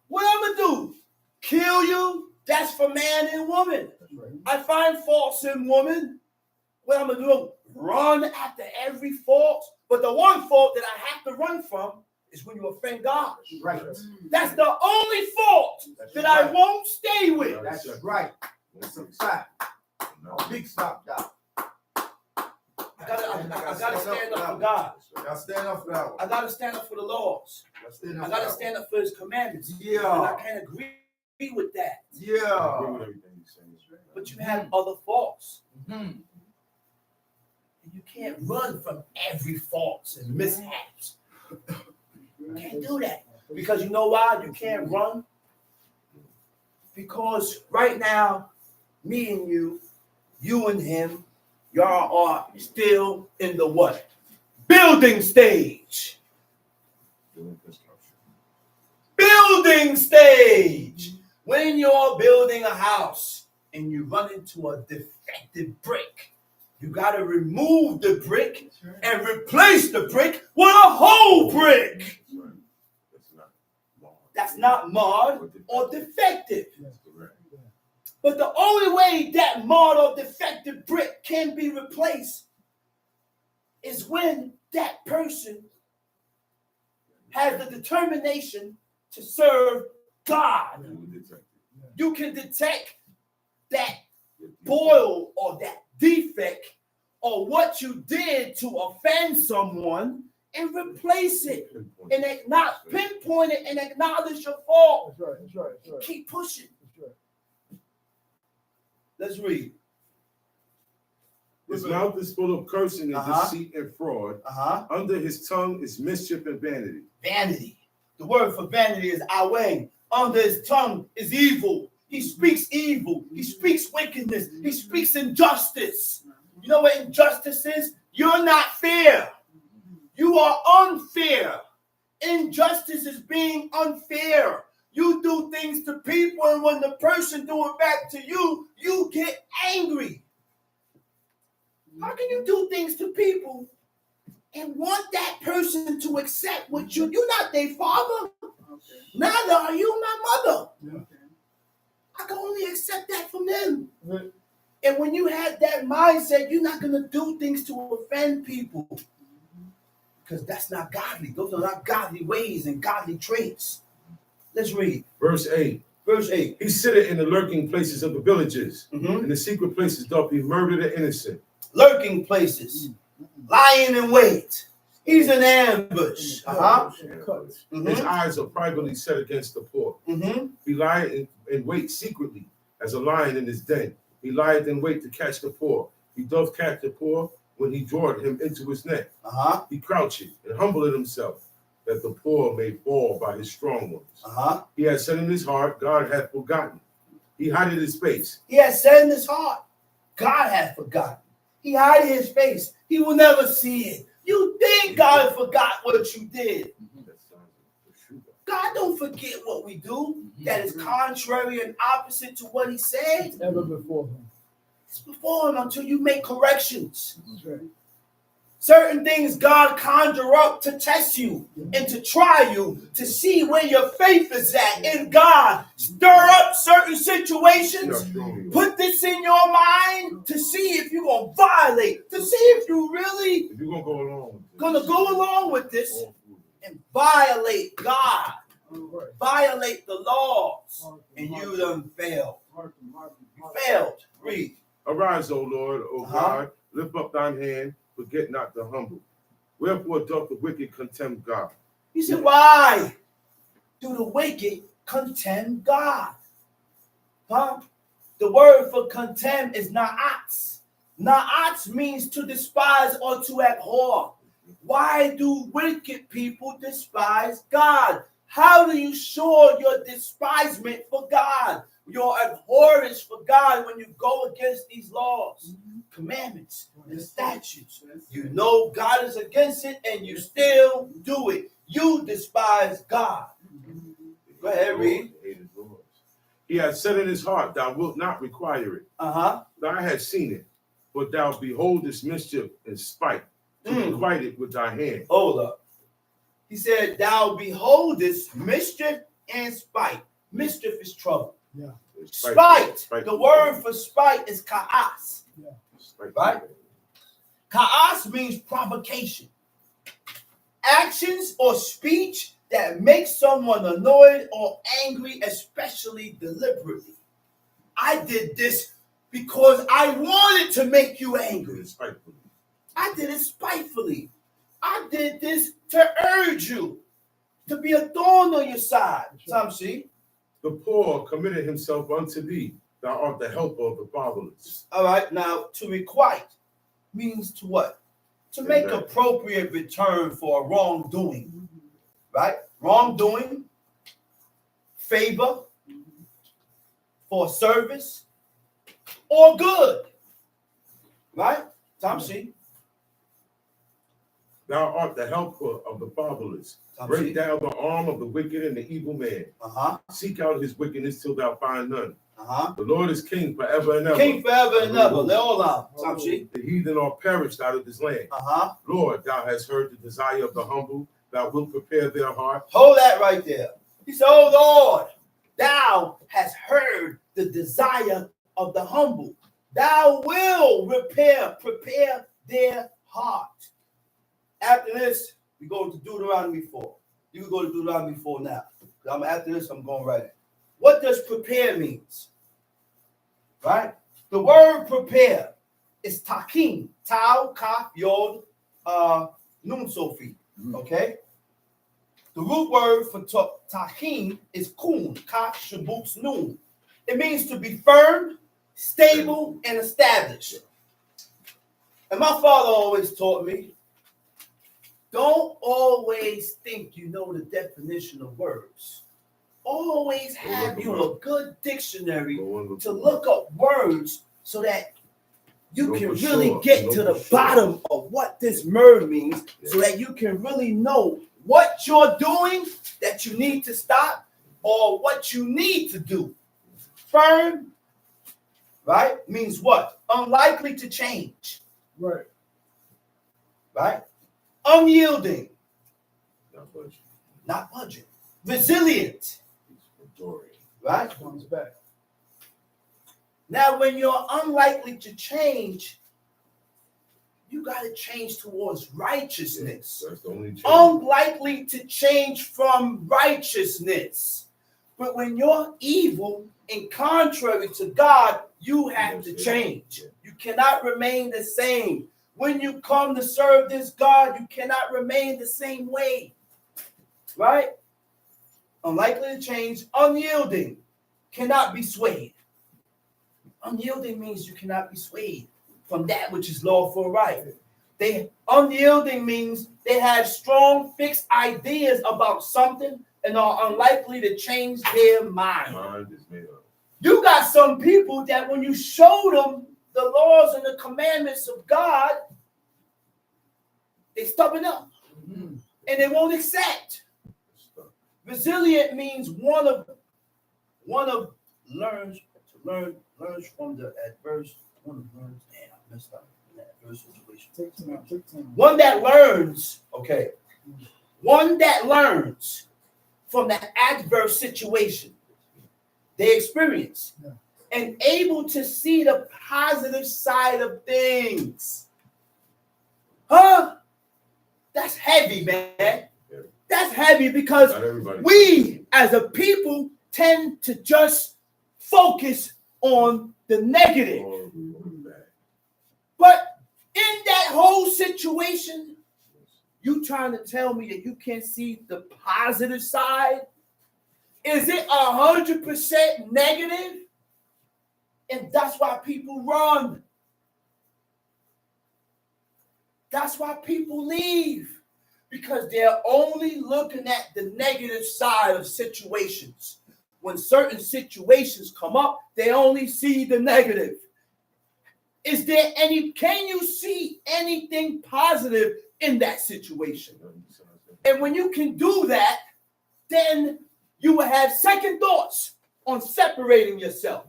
What I'm going to do? Kill you? That's for man and woman. I find faults in woman. What I'm going to do? Run after every fault. But the one fault that I have to run from is when you offend God. Right. That's the only fault that I won't stay with. That's right. That's a fact. A big stop, Doc. I gotta stand up for God. Y'all stand up for that one. I gotta stand up for the laws. I gotta stand up for His commandments. And I can't agree with that. Yeah. But you have other faults. You can't run from every fault and mishaps. You can't do that. Because you know why you can't run? Because right now, me and you and him, y'all are still in the what? Building stage. Building stage. When you're building a house and you run into a defective brick, you got to remove the brick and replace the brick with a whole brick. That's not marred or defective. But the only way that marred or defective brick can be replaced is when that person has the determination to serve God. You can detect that boil or that defect or what you did to offend someone and replace it and not pinpoint it and acknowledge your fault. That's right. Keep pushing. Let's read. His mouth is full of cursing and deceit and fraud. Under his tongue is mischief and vanity. Vanity. The word for vanity is away. Under his tongue is evil. He speaks evil. He speaks wickedness. He speaks injustice. You know what injustice is? You're not fair. You are unfair. Injustice is being unfair. You do things to people, and when the person do it back to you, you get angry. How can you do things to people and want that person to accept what you're not their father? Neither are you my mother. I can only accept that from them. Right. And when you have that mindset, you're not going to do things to offend people. Because that's not godly. Those are not godly ways and godly traits. Let's read. Verse 8. Verse 8. He sitteth in the lurking places of the villages. Mhm. In the secret places doth he murder the innocent. Lurking places. Lying in wait. He's an ambush. Uh-huh. His Mhm. eyes are privately set against the poor. Mhm. He lieth in wait secretly, as a lion in his den. He lieth in wait to catch the poor. He doth catch the poor when he draweth him into his net. Uh-huh. He croucheth and humbleth himself, that the poor may fall by his strong ones. Uh-huh. He has said in his heart, God hath forgotten. He hideth his face. He has said in his heart, God has forgotten. He hid his face. He will never see it. You think God forgot what you did. God don't forget what we do that is contrary and opposite to what he said. Ever before him. It's before him until you make corrections. That's right. Certain things God conjure up to test you and to try you to see where your faith is at in God. Stir up certain situations. Put this in your mind to see if you're going to violate, to see if you really If you're gonna go along with this, going to go along with this all through it. and violate God, All right. violate the laws, and you done failed. You failed. Read. Arise, O Lord, O Uh-huh. God, lift up thine hand, forget not the humble. Wherefore doth the wicked contemn God? He said, why do the wicked contemn God? Huh? The word for contemn is na'atz. Na'atz means to despise or to abhor. Why do wicked people despise God? How do you show your despisement for God, your abhorrence for God when you go against these laws, commandments, and statutes? You know God is against it and you still do it. You despise God. Go ahead, read. He hath said in his heart, thou wilt not require it. Uh-huh. Thou hast seen it, but thou beholdest mischief and spite, to requite it with thy hand. Hold up. He said, thou beholdest mischief and spite. Mischief is trouble. Spite. The word for spite is ka'as. Right? Ka'as means provocation. Actions or speech that makes someone annoyed or angry, especially deliberately. I did this because I wanted to make you angry. Spitefully. I did it spitefully. I did this to urge you, to be a thorn on your side. Samshi. The poor committed himself unto thee. Thou art the helper of the fatherless. All right, now to requite means to what? To make appropriate return for a wrongdoing. Right? Wrongdoing, favor, for service, or good. Right? Samshi. Thou art the helper of the fatherless. Break down the arm of the wicked and the evil man. Uh-huh. Seek out his wickedness till thou find none. Uh-huh. The Lord is king forever and ever. King forever and ever. Leolam. Samshi. The heathen are perished out of his land. Uh-huh. Lord, thou hast heard the desire of the humble. Thou wilt prepare their heart. Hold that right there. He said, oh Lord, thou hast heard the desire of the humble. Thou will prepare their heart. After this, we go to Deuteronomy 4. You can go to Deuteronomy 4 now. After this, I'm going right in. What does prepare means? Right? The word prepare is takim. Tau, kaf, yod, nun, sofi. Okay? The root word for takim is kun, kaf, shabuts, nun. It means to be firm, stable, and established. And my father always taught me, don't always think you know the definition of words. Always have you a good dictionary to look up words so that you can really get to the bottom of what this word means, so that you can really know what you're doing that you need to stop or what you need to do. Firm, right, means what? Unlikely to change. Right. right? Unyielding, Not budget. not budget. Resilient, It's majority. right? Comes back. Now, when you're unlikely to change, you got to change towards righteousness. That's the only change. Unlikely to change from righteousness. But when you're evil and contrary to God, you have to change. You cannot remain the same. When you come to serve this God, you cannot remain the same way. Right? Unlikely to change, unyielding, cannot be swayed. Unyielding means you cannot be swayed from that which is lawful right. Unyielding means they have strong fixed ideas about something and are unlikely to change their mind. Mind is made up. You got some people that when you show them the laws and the commandments of God, they stubborn up and they won't accept. Resilient means one of learns from the adverse. One learns. Damn, I messed up in that adverse situation. Take time. Take time. One that learns. Okay. One that learns from the adverse situation they experience and able to see the positive side of things. Huh? That's heavy, man. That's heavy because Not everybody. we as a people tend to just focus on the negative. Or bad. But in that whole situation, you trying to tell me that you can't see the positive side? Is it 100% negative? And that's why people run. That's why people leave. Because they're only looking at the negative side of situations. When certain situations come up, they only see the negative. Can you see anything positive in that situation? And when you can do that, then you will have second thoughts on separating yourself.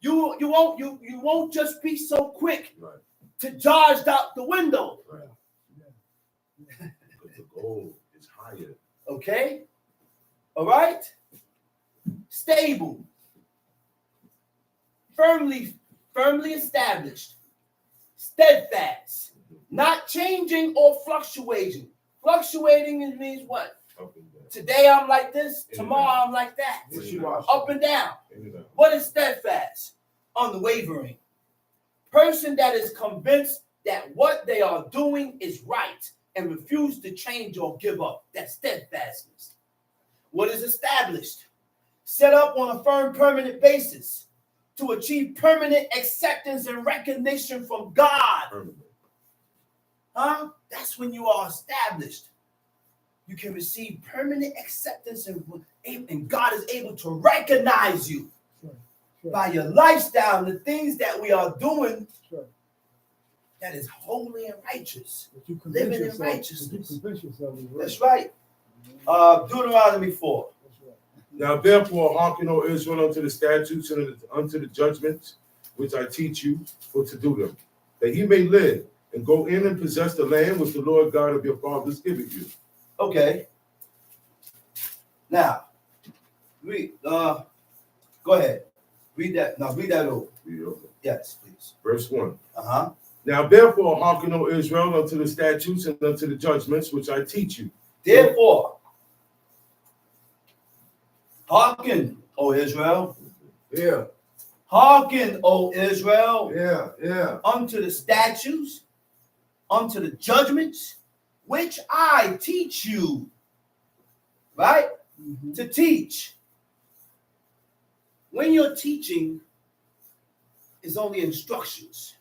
You won't just be so quick to dodge out the window. Right. Because the goal is higher. Okay? All right? Stable. Firmly established. Steadfast. Not changing or fluctuating. Fluctuating means what? Up and down. Today I'm like this, tomorrow I'm like that. Wishy-washy. Up and down. In and out. What is steadfast? Unwavering. Person that is convinced that what they are doing is right and refuse to change or give up. That's steadfastness. What is established? Set up on a firm, permanent basis to achieve permanent acceptance and recognition from God. Permanent. Huh? That's when you are established. You can receive permanent acceptance and God is able to recognize you Sure. by your lifestyle, the things that we are doing Sure. that is holy and righteous. But you Living in convince yourself. righteousness. You convince yourself. It's right. That's right. Deuteronomy 4. That's right. Now therefore hearken, O Israel, unto the statutes and unto the judgments which I teach you for to do them, that ye may live and go in and possess the land which the Lord God of your fathers giveth you. Okay. Now, read. Go ahead. Read that. Now read that over. Read it over. Yes, please. Verse 1. Uh-huh. Now therefore hearken, O Israel, unto the statutes and unto the judgments which I teach you. Therefore, hearken, O Israel. Yeah, Hearken, O Israel, yeah. unto the statutes, unto the judgments, which I teach you. Right? Mhm. To teach. When you're teaching, is only instructions.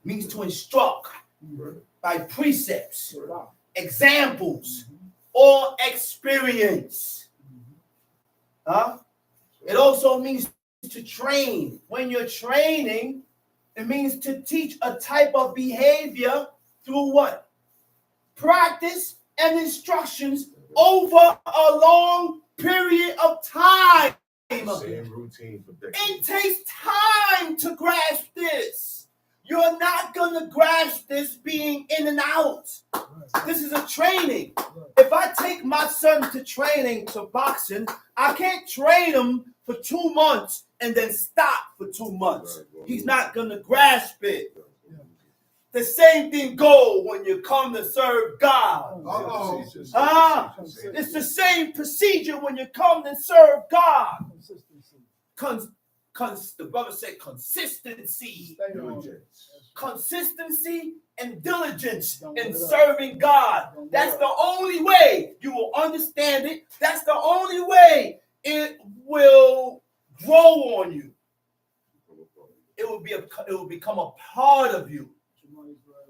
Means to instruct Right. by precepts, Sort it out. examples, or experience. Huh? It also means to train. When you're training, it means to teach a type of behavior through what? Practice and instructions over a long period of time. Same routine for decades. It takes time to grasp this. You're not going to grasp this being in and out. This is a training. If I take my son to training to boxing, I can't train him for 2 months and then stop for 2 months. He's not going to grasp it. The same thing goes when you come to serve God. It's the same procedure when you come to serve God. The brother said consistency. Consistency and diligence in serving God. That's the only way you will understand it. That's the only way it will grow on you. It will become a part of you.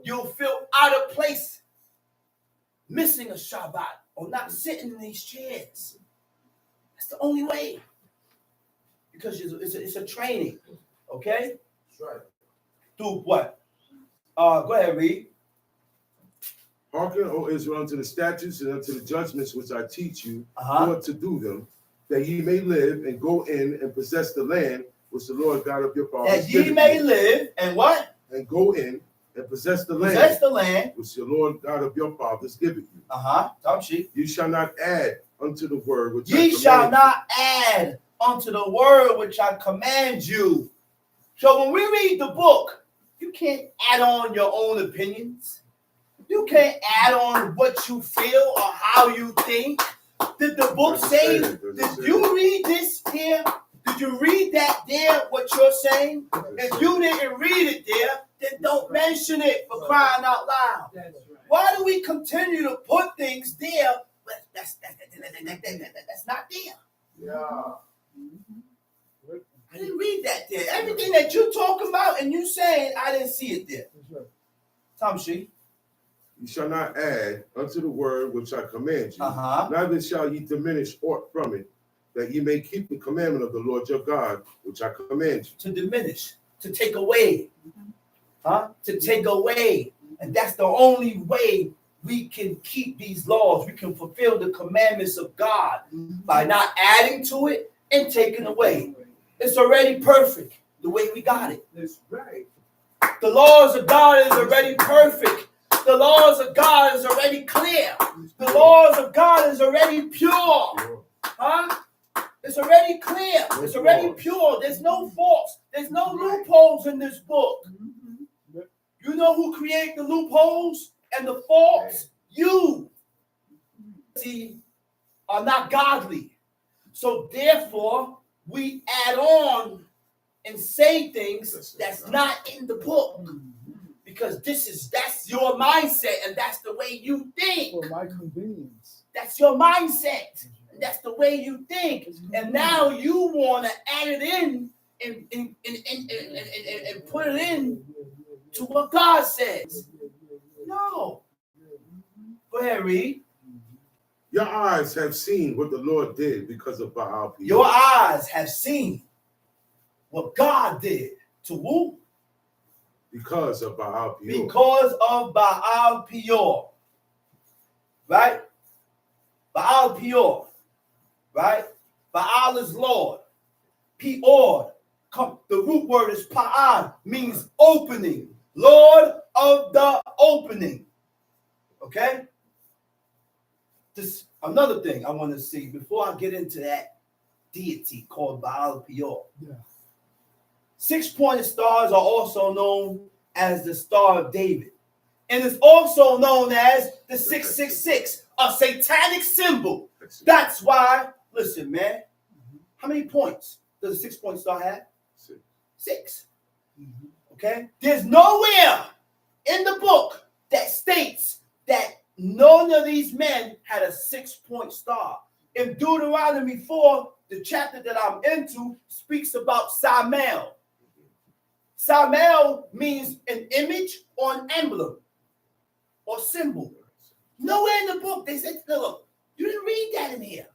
You'll feel out of place, missing a Shabbat or not sitting in these chairs. That's the only way. Because it's a training, okay? That's right. Through what? Go ahead, read. Hearken, O Israel, unto the statutes and unto the judgments which I teach you, for to do them, that ye may live and go in and possess the land which the Lord God of your fathers That ye may live and what? And go in and possess the land. Possess the land which the Lord God of your fathers giveth you. Talk sheep. You shall not add unto the word which Ye shall not add unto the word which I command you. So when we read the book, you can't add on your own opinions. You can't add on what you feel or how you think. Did the book say, did you read this here? Did you read that there, what you're saying? If you didn't read it there, then don't mention it, for crying out loud. Why do we continue to put things there? But that's not there. Yeah. I didn't read that there. Everything that you're talking about and you saying, I didn't see it there. Tom She. You shall not add unto the word which I command you, neither shall ye diminish aught from it, that ye may keep the commandment of the Lord your God, which I command you. To diminish, to take away. To take away. And that's the only way we can keep these laws. We can fulfill the commandments of God by not adding to it and taking away. It's already perfect the way we got it. That's right. The laws of God is already perfect. The laws of God is already clear. The laws of God is already pure. It's already clear. It's already pure. There's no faults. There's no loopholes in this book. You know who created the loopholes and the faults? You. See, are not godly. So therefore, we add on and say things that's not in the book. Because that's your mindset and that's the way you think. For my convenience. That's your mindset. And that's the way you think. And now you want to add it in and put it in to what God says. No. Go ahead, read. Your eyes have seen what the Lord did because of Baal Peor. Your eyes have seen what God did to who? Because of Baal Peor. Because of Baal Peor. Right? Baal Peor. Right? Baal is Lord. Peor. The root word is Pa'al, means opening. Lord of the opening. Okay? This another thing I want to see before I get into that deity called Baal Peor. Yeah. 6-pointed stars are also known as the Star of David. And it's also known as the 666, a satanic symbol. That's why, listen, man, how many points does a 6-point star have? 6. Okay? There's nowhere in the book that states that none of these men had a 6-point star. In Deuteronomy 4, the chapter that I'm into speaks about Samael. Samael means an image or an emblem or symbol. Nowhere in the book they said, look, you didn't read that in here.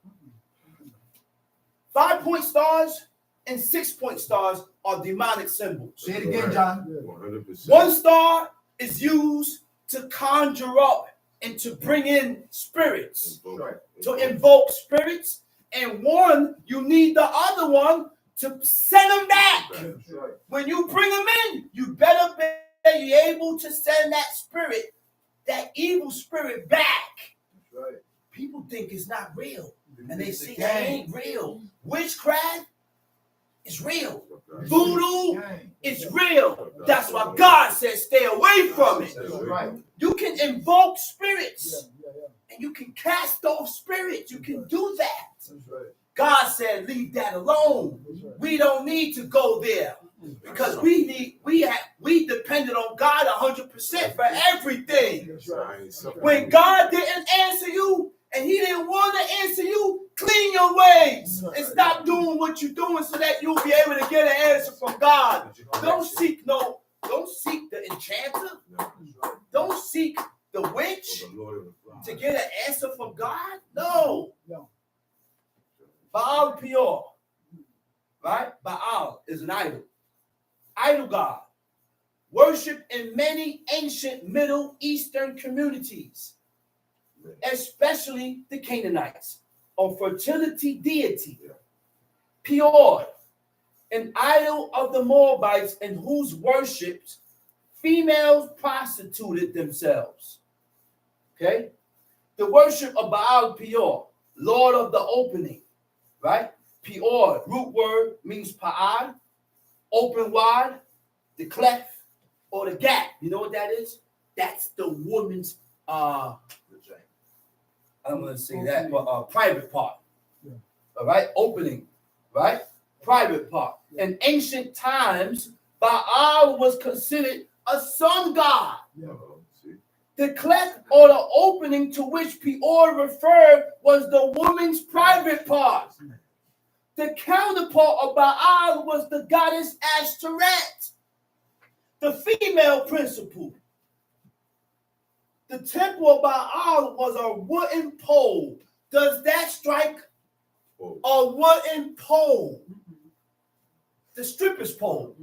5-point stars and 6-point stars are demonic symbols. Say it again, John. 100%. One star is used to conjure up and to bring in spirits, to invoke spirits, and one, you need the other one to send them back. That's right. When you bring them in, you better you're able to send that spirit, that evil spirit back, That's right. people think it's not real. And they It's see the that game. ain't real. Witchcraft is real. Right. Voodoo Game. is real. That's why God says stay away from it. That's right. You can invoke Yeah, spirits yeah, yeah. and you can cast off spirits. You can do that. That's right. God said leave that alone. That's right. We don't need to go there because we depended on God 100% for everything. That's right. That's right. When God didn't answer you and he didn't want to answer you, clean your ways and stop doing what you're doing so that you'll be able to get an answer from God. Don't seek the enchanter. Don't seek the witch to get an answer from God. No. No. Baal Peor, right? Baal is an idol god, worshipped in many ancient Middle Eastern communities, especially the Canaanites, a fertility deity. Peor, an idol of the Moabites in whose worships females prostituted themselves. Okay? The worship of Baal Peor, Lord of the opening, right? Peor, root word means pa'ad, open wide, the cleft or the gap. You know what that is? That's the woman's I'm gonna say that, but private part. Yeah. All right, opening, right? Private part. In ancient times, Baal was considered a sun god. The cleft or the opening to which Peor referred was the woman's private part. The counterpart of Baal was the goddess Ashtoreth, the female principle. The temple of Baal was a wooden pole. Does that strike a wooden pole? The stripper's pole.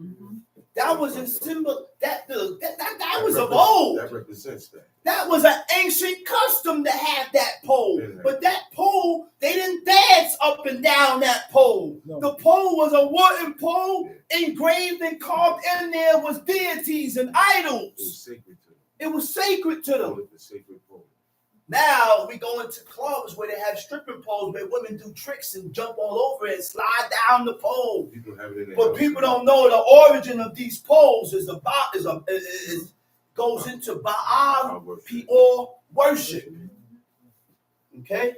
That was a symbol that was of old. That represents that. That was an ancient custom to have that pole. But that pole, they didn't dance up and down that pole. No. The pole was a wooden pole, engraved and carved in there was deities and It was idols. sacred to them. It was sacred to them. The sacred pole. Now we go into clubs where they have stripping poles where women do tricks and jump all over it and slide down the pole. People have it in their But house. people don't know the origin of these poles goes into Baal Peor worship. Okay?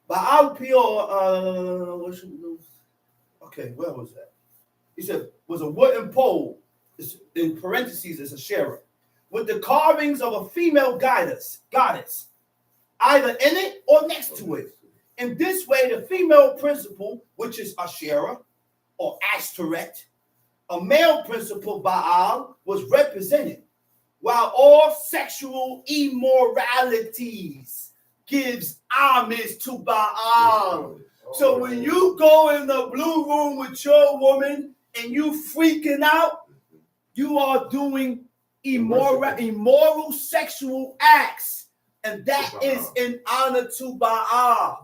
Baal Peor worship. Okay, where was that? He said was a wooden pole. It's, in parentheses, it's a Asherah, with the carvings of a female goddess, either in it or next to it. In this way, the female principle, which is Asherah or Ashtoreth, a male principle Baal, was represented, while all sexual immoralities gives homage to Baal. So when you go in the blue room with your woman and you freaking out, you are doing immoral sexual acts, and that is in honor to Baal.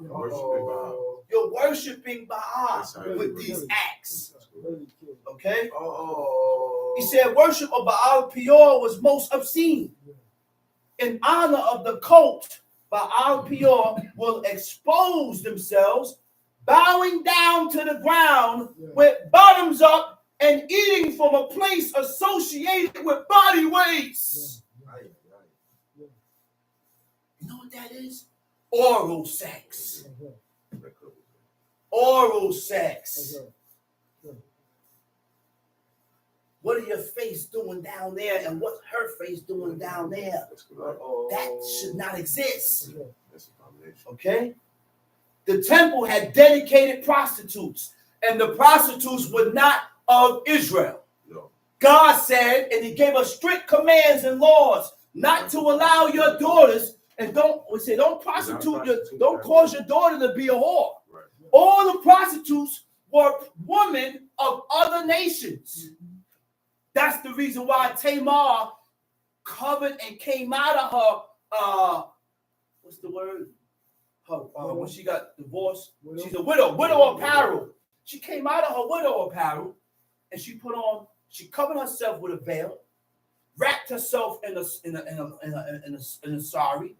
You're worshiping Baal with these acts. Okay? He said worship of Baal Peor was most obscene. In honor of the cult, Baal Peor will expose themselves, bowing down to the ground with bottoms up and eating from a place associated with body weights. You know what that is? Oral sex. Oral sex. What are your face doing down there and what's her face doing down there? That should not exist. Okay? The temple had dedicated prostitutes, and the prostitutes were not of Israel. No. God said, and he gave us strict commands and laws not to allow your daughters, and don't prostitute, don't cause your daughter to be a whore. Right. All the prostitutes were women of other nations. That's the reason why Tamar covered and came out of her, what's the word? When she got divorced, she's a widow apparel. She came out of her widow apparel and she covered herself with a veil wrapped herself in a sari,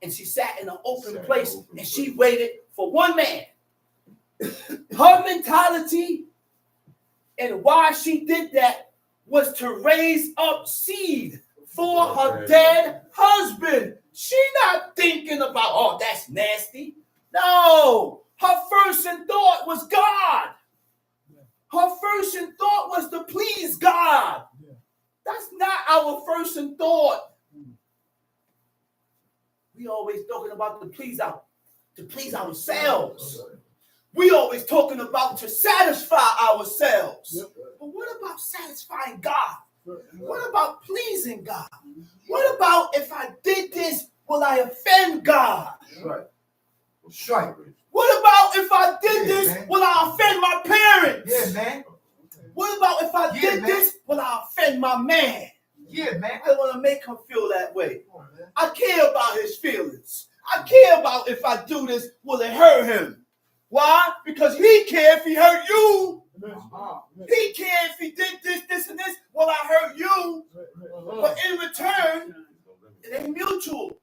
and she sat in an open place, and she waited for one man. Her mentality and why she did that was to raise up seed for her dead husband. She not thinking about, oh, that's nasty. No, her first thought was God. Her first thought was to please God. That's not our first thought. We always talking about to please ourselves. We always talking about to satisfy ourselves. But what about satisfying God? What about pleasing God? What about if I did this, will I offend God? That's right. What about if I did this, will I offend my parents? Yeah, man. What about if I did this, will I offend my man? Yeah, man. I want to make him feel that way. I care about his feelings. I care about if I do this, will it hurt him? Why? Because he care if he hurt you. He care if he did this, and this, will I hurt you? But in return, it ain't mutual.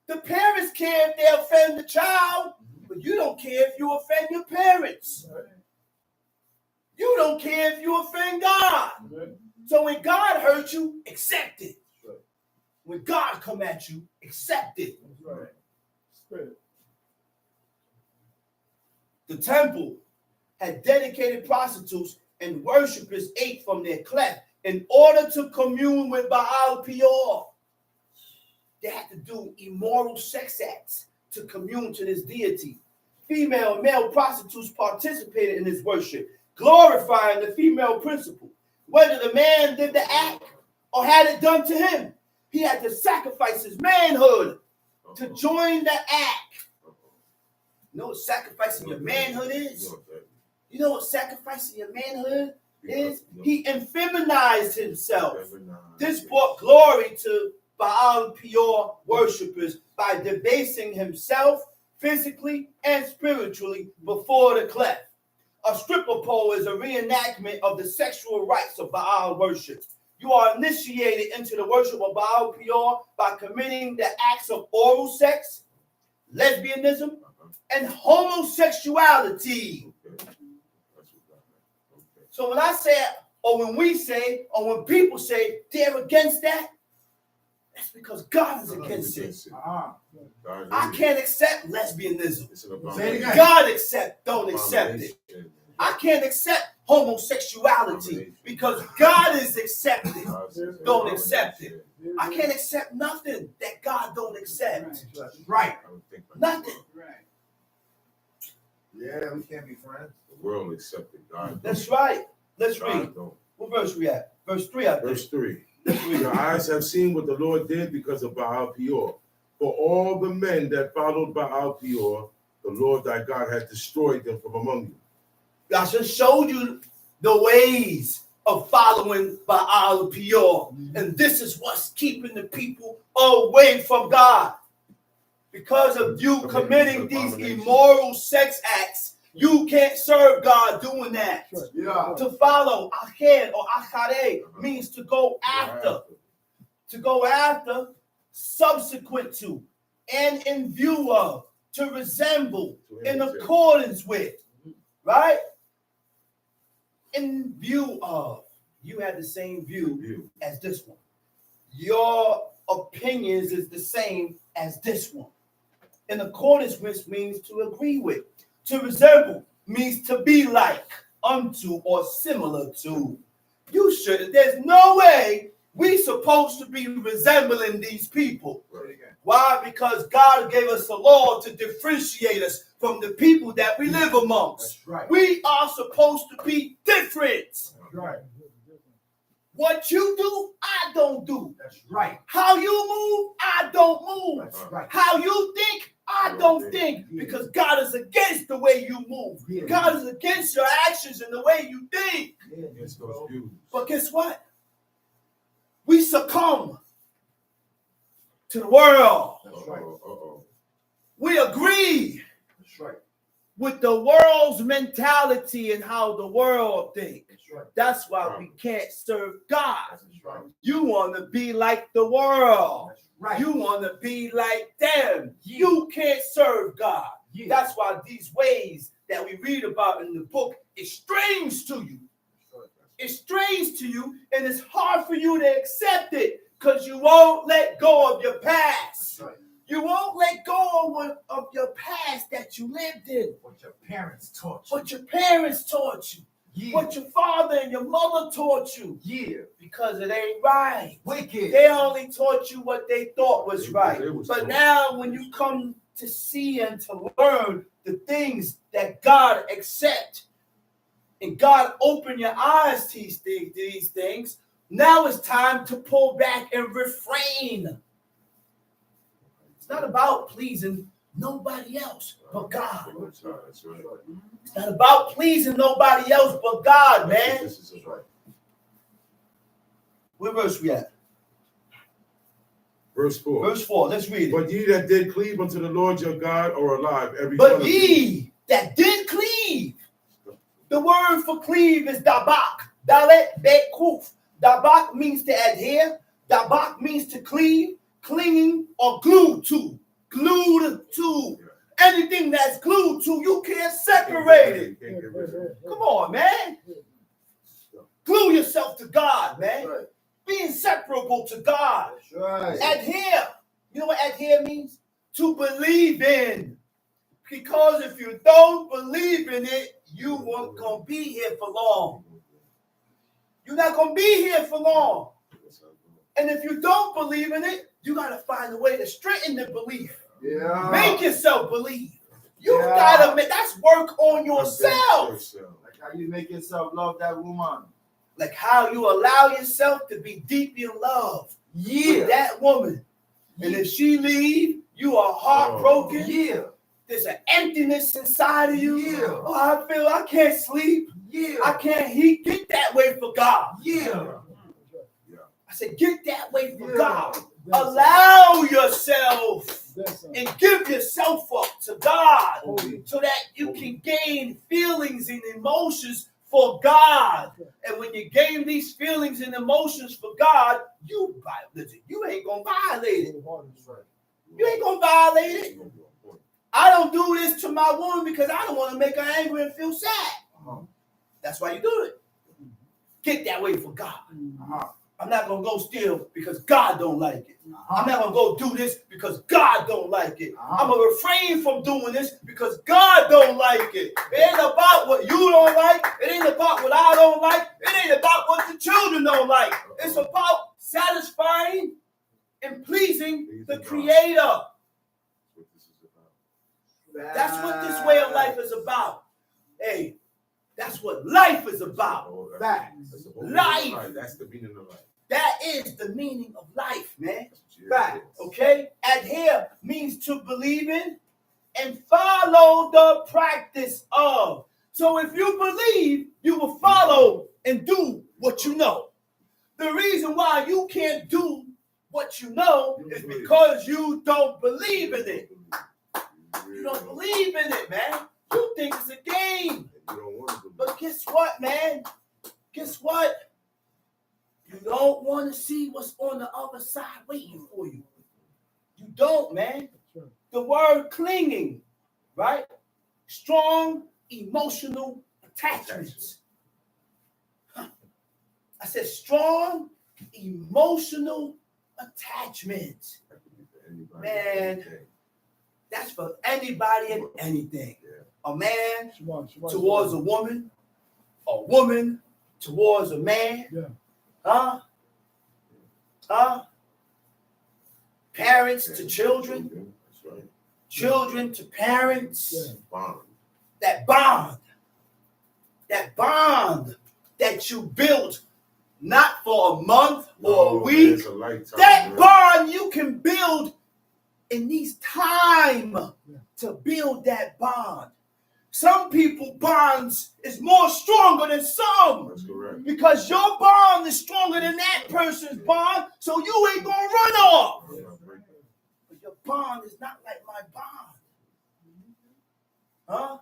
The parents care if they offend the child, but you don't care if you offend your parents. You don't care if you offend God. So when God hurt you, accept it. When God come at you, accept it. The temple had dedicated prostitutes and worshipers ate from their cleft in order to commune with Baal Peor. They had to do immoral sex acts to commune to this deity. Female and male prostitutes participated in this worship, glorifying the female principle. Whether the man did the act or had it done to him, he had to sacrifice his manhood to join the act. You know what sacrificing your manhood is? You know what sacrificing your manhood is? He effeminized himself. This brought glory to Baal Peor worshippers by debasing himself physically and spiritually before the cleft. A stripper pole is a reenactment of the sexual rites of Baal worship. You are initiated into the worship of Baal Peor by committing the acts of oral sex, lesbianism, and homosexuality. So when I say, or when we say, or when people say they're against that, that's because God is against it. I can't accept lesbianism. God don't accept it. I can't accept homosexuality because God is accepted. Don't accept it. I can't accept nothing that God don't accept. Right. Nothing. Yeah, we can't be friends. The world accepted God. That's right. Let's read. God don't. What verse we at? Verse 3, I think. Verse 3. Your eyes have seen what the Lord did because of Baal Peor. For all the men that followed Baal Peor, the Lord thy God had destroyed them from among you. I just showed you the ways of following Baal Peor. And this is what's keeping the people away from God. Because of you committing these immoral sex acts, you can't serve God doing that. Yeah. To follow, akhed or akhare, means to go after. To go after, subsequent to, and in view of, to resemble, in accordance with, right? In view of, you had the same view as this one. Your opinions is the same as this one. In accordance with means to agree with. To resemble means to be like, unto, or similar to. You should. There's no way we supposed to be resembling these people. Why? Because God gave us a law to differentiate us from the people that we live amongst. Right. We are supposed to be different. Right. What you do, I don't do. That's right. How you move, I don't move. That's right. How you think, I don't think. Because God is against the way you move. Yeah. God is against your actions and the way you think. Against those views. But guess what? We succumb to the world. That's right. Uh-oh. We agree. That's right. with the world's mentality and how the world thinks. That's right. That's why we can't serve God. That's right. You want to be like the world. That's right. You want to be like them. Yeah. You can't serve God. Yeah. That's why these ways that we read about in the book is strange to you. It's strange to you, and it's hard for you to accept it because you won't let go of your past. That's right. You won't let go of your past that you lived in. What your parents taught you. What your parents taught you. Yeah. What your father and your mother taught you. Yeah. Because it ain't right. Wicked. They only taught you what they thought was right. It was But taught. now when you come to see and to learn the things that God accepts, and God open your eyes to these things, now it's time to pull back and refrain. It's not about pleasing nobody else but God. That's right. That's right. It's not about pleasing nobody else but God, man. This is right. What verse we at? Verse 4. Verse 4. Let's read it. But ye that did cleave unto the Lord your God are alive, every one But of you. ye that did cleave. The word for cleave is dabak. Dalet bet kuf. Dabak means to adhere. Dabak means to cleave, clinging, or glued to. Glued to. Anything that's glued to, you can't separate it. You can't get rid of it. Come on, man. Glue yourself to God, That's man. right. Be inseparable to God. That's right. Adhere. You know what adhere means? To believe in. Because if you don't believe in it, you weren't going to be here for long. You're not going to be here for long. And if you don't believe in it, you got to find a way to strengthen the belief. Yeah. Make yourself believe. You Yeah. got to make, that's work on yourself. Like how you make yourself love that woman. Like how you allow yourself to be deep in love with that woman. And if she leave, you are heartbroken. Yeah. There's an emptiness inside of you. Yeah. Oh, I feel I can't sleep. Yeah. I can't eat. Get that way for God. Yeah. I said, get that way for Yeah. God. Allow yourself and give yourself up to God so that you can gain feelings and emotions for God. And when you gain these feelings and emotions for God, you ain't gonna violate it. You ain't gonna violate it. I don't do this to my woman because I don't want to make her angry and feel sad. Uh-huh. That's why you do it. Get that way for God. Uh-huh. I'm not gonna go steal because God don't like it. Uh-huh. I'm not gonna go do this because God don't like it. Uh-huh. I'm gonna refrain from doing this because God don't like it. It ain't about what you don't like. It ain't about what I don't like. It ain't about what the children don't like. It's about satisfying and pleasing the Creator. That's what this way of life is about. Hey, that's what life is about. Life. That's the meaning of life. That is the meaning of life, man. Facts. Okay? Adhere means to believe in and follow the practice of. So if you believe, you will follow and do what you know. The reason why you can't do what you know is because you don't believe in it. You don't believe in it, man. You think it's a game. You don't want to believe. But guess what, man? Guess what? You don't want to see what's on the other side waiting for you. You don't, man. The word clinging, right? Strong emotional attachments. I said strong emotional attachments. Man. That's for anybody and anything. A man towards a woman towards a man. Yeah. Parents to children, That's right. children to parents. Yeah. Bond. That bond that you built not for a month or a week. It's a lifetime, That man. bond you can build. It needs time to build that bond. Some people bonds is more stronger than some That's correct. because your bond is stronger than that person's bond, so you ain't gonna run off. But your bond is not like my bond. Huh?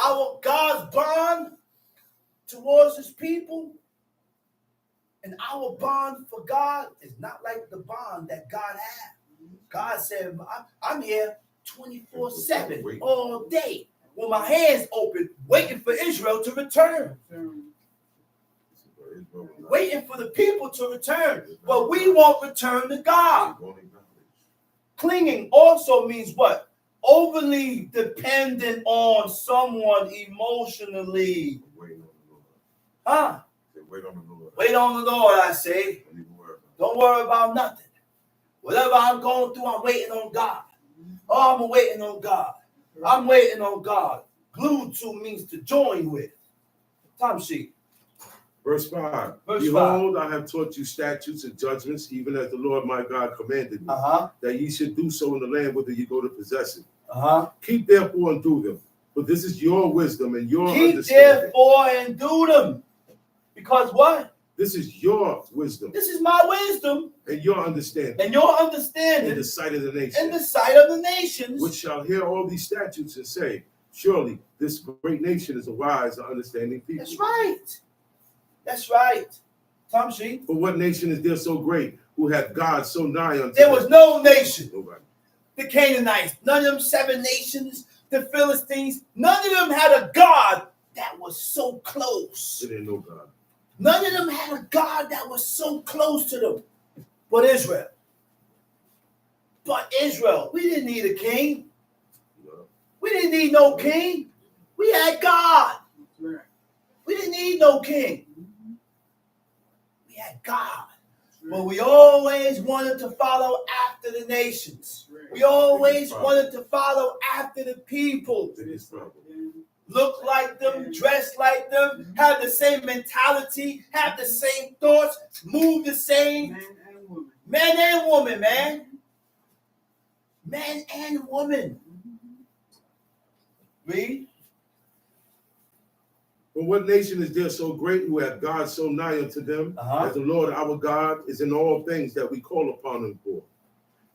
our God's bond towards his people and our bond for God is not like the bond that God had. God said, I'm here 24/7 all day with my hands open, waiting for Israel to return. Waiting for the people to return. But we won't return to God. Clinging also means what? Overly dependent on someone emotionally. Huh? Wait on the Lord. Wait on the Lord, I say. Don't worry about nothing. Whatever I'm going through, I'm waiting on God. Oh, I'm waiting on God. I'm waiting on God. Glued to means to join with. Time sheet. Verse 5. Verse Behold, I have taught you statutes and judgments, even as the Lord my God commanded me, that ye should do so in the land whither ye go to possess it. Keep therefore and do them, for this is your wisdom and your Keep understanding. therefore and do them. Because what? This is your wisdom This is my wisdom and your understanding and your in understanding the sight of the in nation, the sight of the nations. which shall hear all these statutes and say, surely this great nation is a wise and understanding people. That's right. That's right. Tom sheet. For what nation is there so great who hath God so nigh unto There them? was no nation. Nobody. The Canaanites, none of them 7 nations, the Philistines, none of them had a God that was so close. They didn't know God. None of them had a God that was so close to them. But Israel. But Israel, we didn't need a king. No. We didn't need no king. We had God. We didn't need no king. We had God. But we always wanted to follow after the nations. We always wanted to follow after the people. Biggest problem. Look like them, dress like them, have the same mentality, have the same thoughts, move the same. Man and woman, man. Man and woman. Read. For what nation is there so great who hath God so nigh unto them, as the Lord our God is in all things that we call upon him for?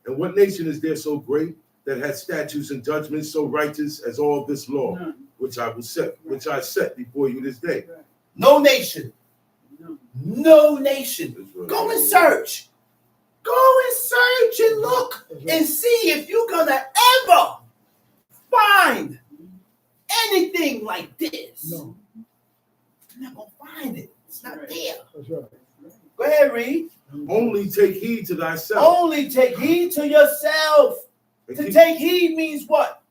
And what nation is there so great that hath statutes and judgments so righteous as all this law, which I set before you this day? No nation. No nation. Go and search. Go and search and look and see if you're gonna ever find anything like this. No. You're not gonna find it. It's not there. That's right. Go ahead, read. Only take heed to thyself. Only take heed to yourself. and To keep- take heed means what?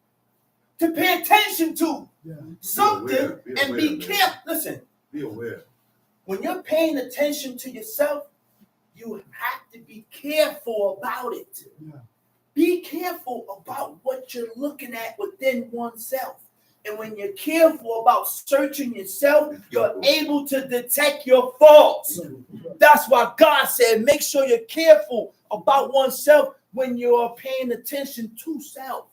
To pay attention to Yeah. something Be and aware, be man. careful. Listen, Be aware. when you're paying attention to yourself, you have to be careful about it. Yeah. Be careful about what you're looking at within oneself. And when you're careful about searching yourself, you're able to detect your faults. That's why God said, make sure you're careful about oneself when you're paying attention to self.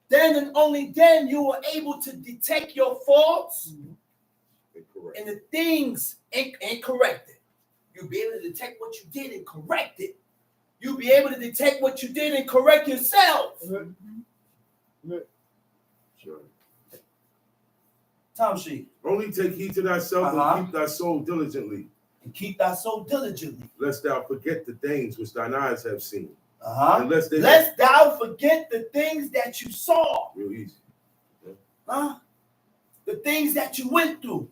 Then and only then you are able to detect your faults Incorrect. and the things and correct it. You'll be able to detect what you did and correct it. You'll be able to detect what you did and correct yourself. Sure. Tom sheet. Only take heed to thyself and keep thy soul diligently, And keep thy soul diligently. lest thou forget the things which thine eyes have seen. Lest Unless they thou forget the things that you saw. real easy. The things that you went through.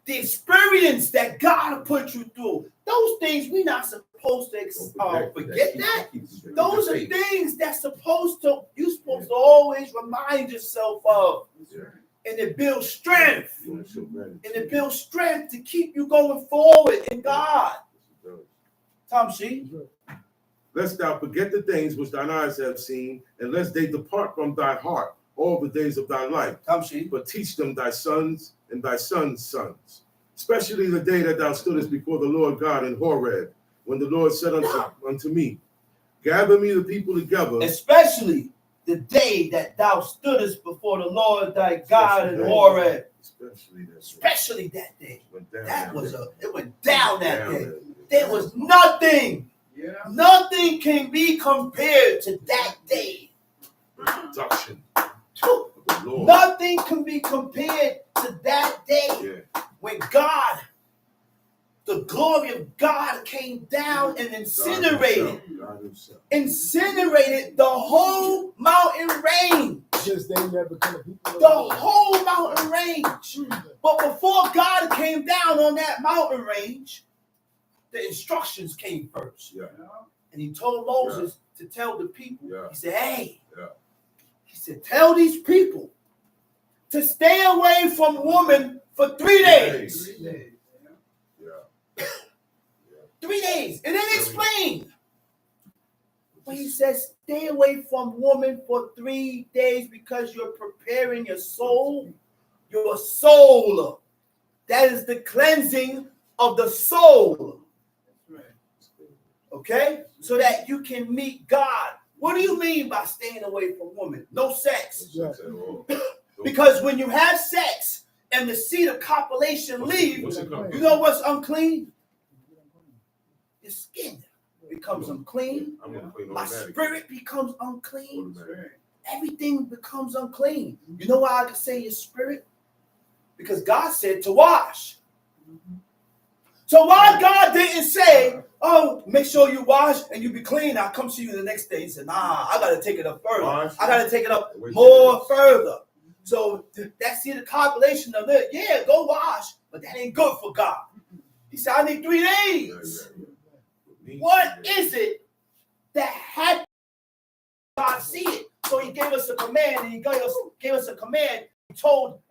The experience that God put you through. Those things we're not supposed to forget that. Those are things that's you're supposed to always remind yourself of. And it builds strength. And it builds strength to keep you going forward in God. Tom sheet. Lest thou forget the things which thine eyes have seen, and lest they depart from thy heart all the days of thy life. Tom sheet. But teach them thy sons and thy sons' sons, especially the day that thou stoodest before the Lord God in Horeb, when the Lord said unto me, gather me the people together. Especially the day that thou stoodest before the Lord thy God in Horeb. Especially that day. It went down that day. There was nothing. Yeah. Nothing can be compared to that day. Production. Whew. of the Lord. Nothing nothing can be compared to that day Yeah. when God, the glory of God came down and God himself. incinerated the whole mountain range. Just they never come to people. The whole mountain range. But before God came down on that mountain range, the instructions came first. Yeah. And he told Moses to tell the people. Yeah. He said, hey, Yeah. he said, tell these people to stay away from women for 3 days. Yeah. 3 days. And then explain. But he says, stay away from woman for 3 days because you're preparing your soul. Your soul. That is the cleansing of the soul. Okay? So that you can meet God. What do you mean by staying away from women? No sex. Because when you have sex and the seed of copulation leaves, you know what's unclean? Your skin becomes unclean. My spirit becomes unclean. Everything becomes unclean. You know why I can say your spirit? Because God said to wash. So why God didn't say, oh, make sure you wash and you be clean, I'll come see you the next day. He said, nah, I got to take it up further. I got to take it up more further. So that seed of copulation of it, yeah, go wash, but that ain't good for God. He said, I need 3 days. What is it that had God see it? So he gave us a command, and he gave us a command. He told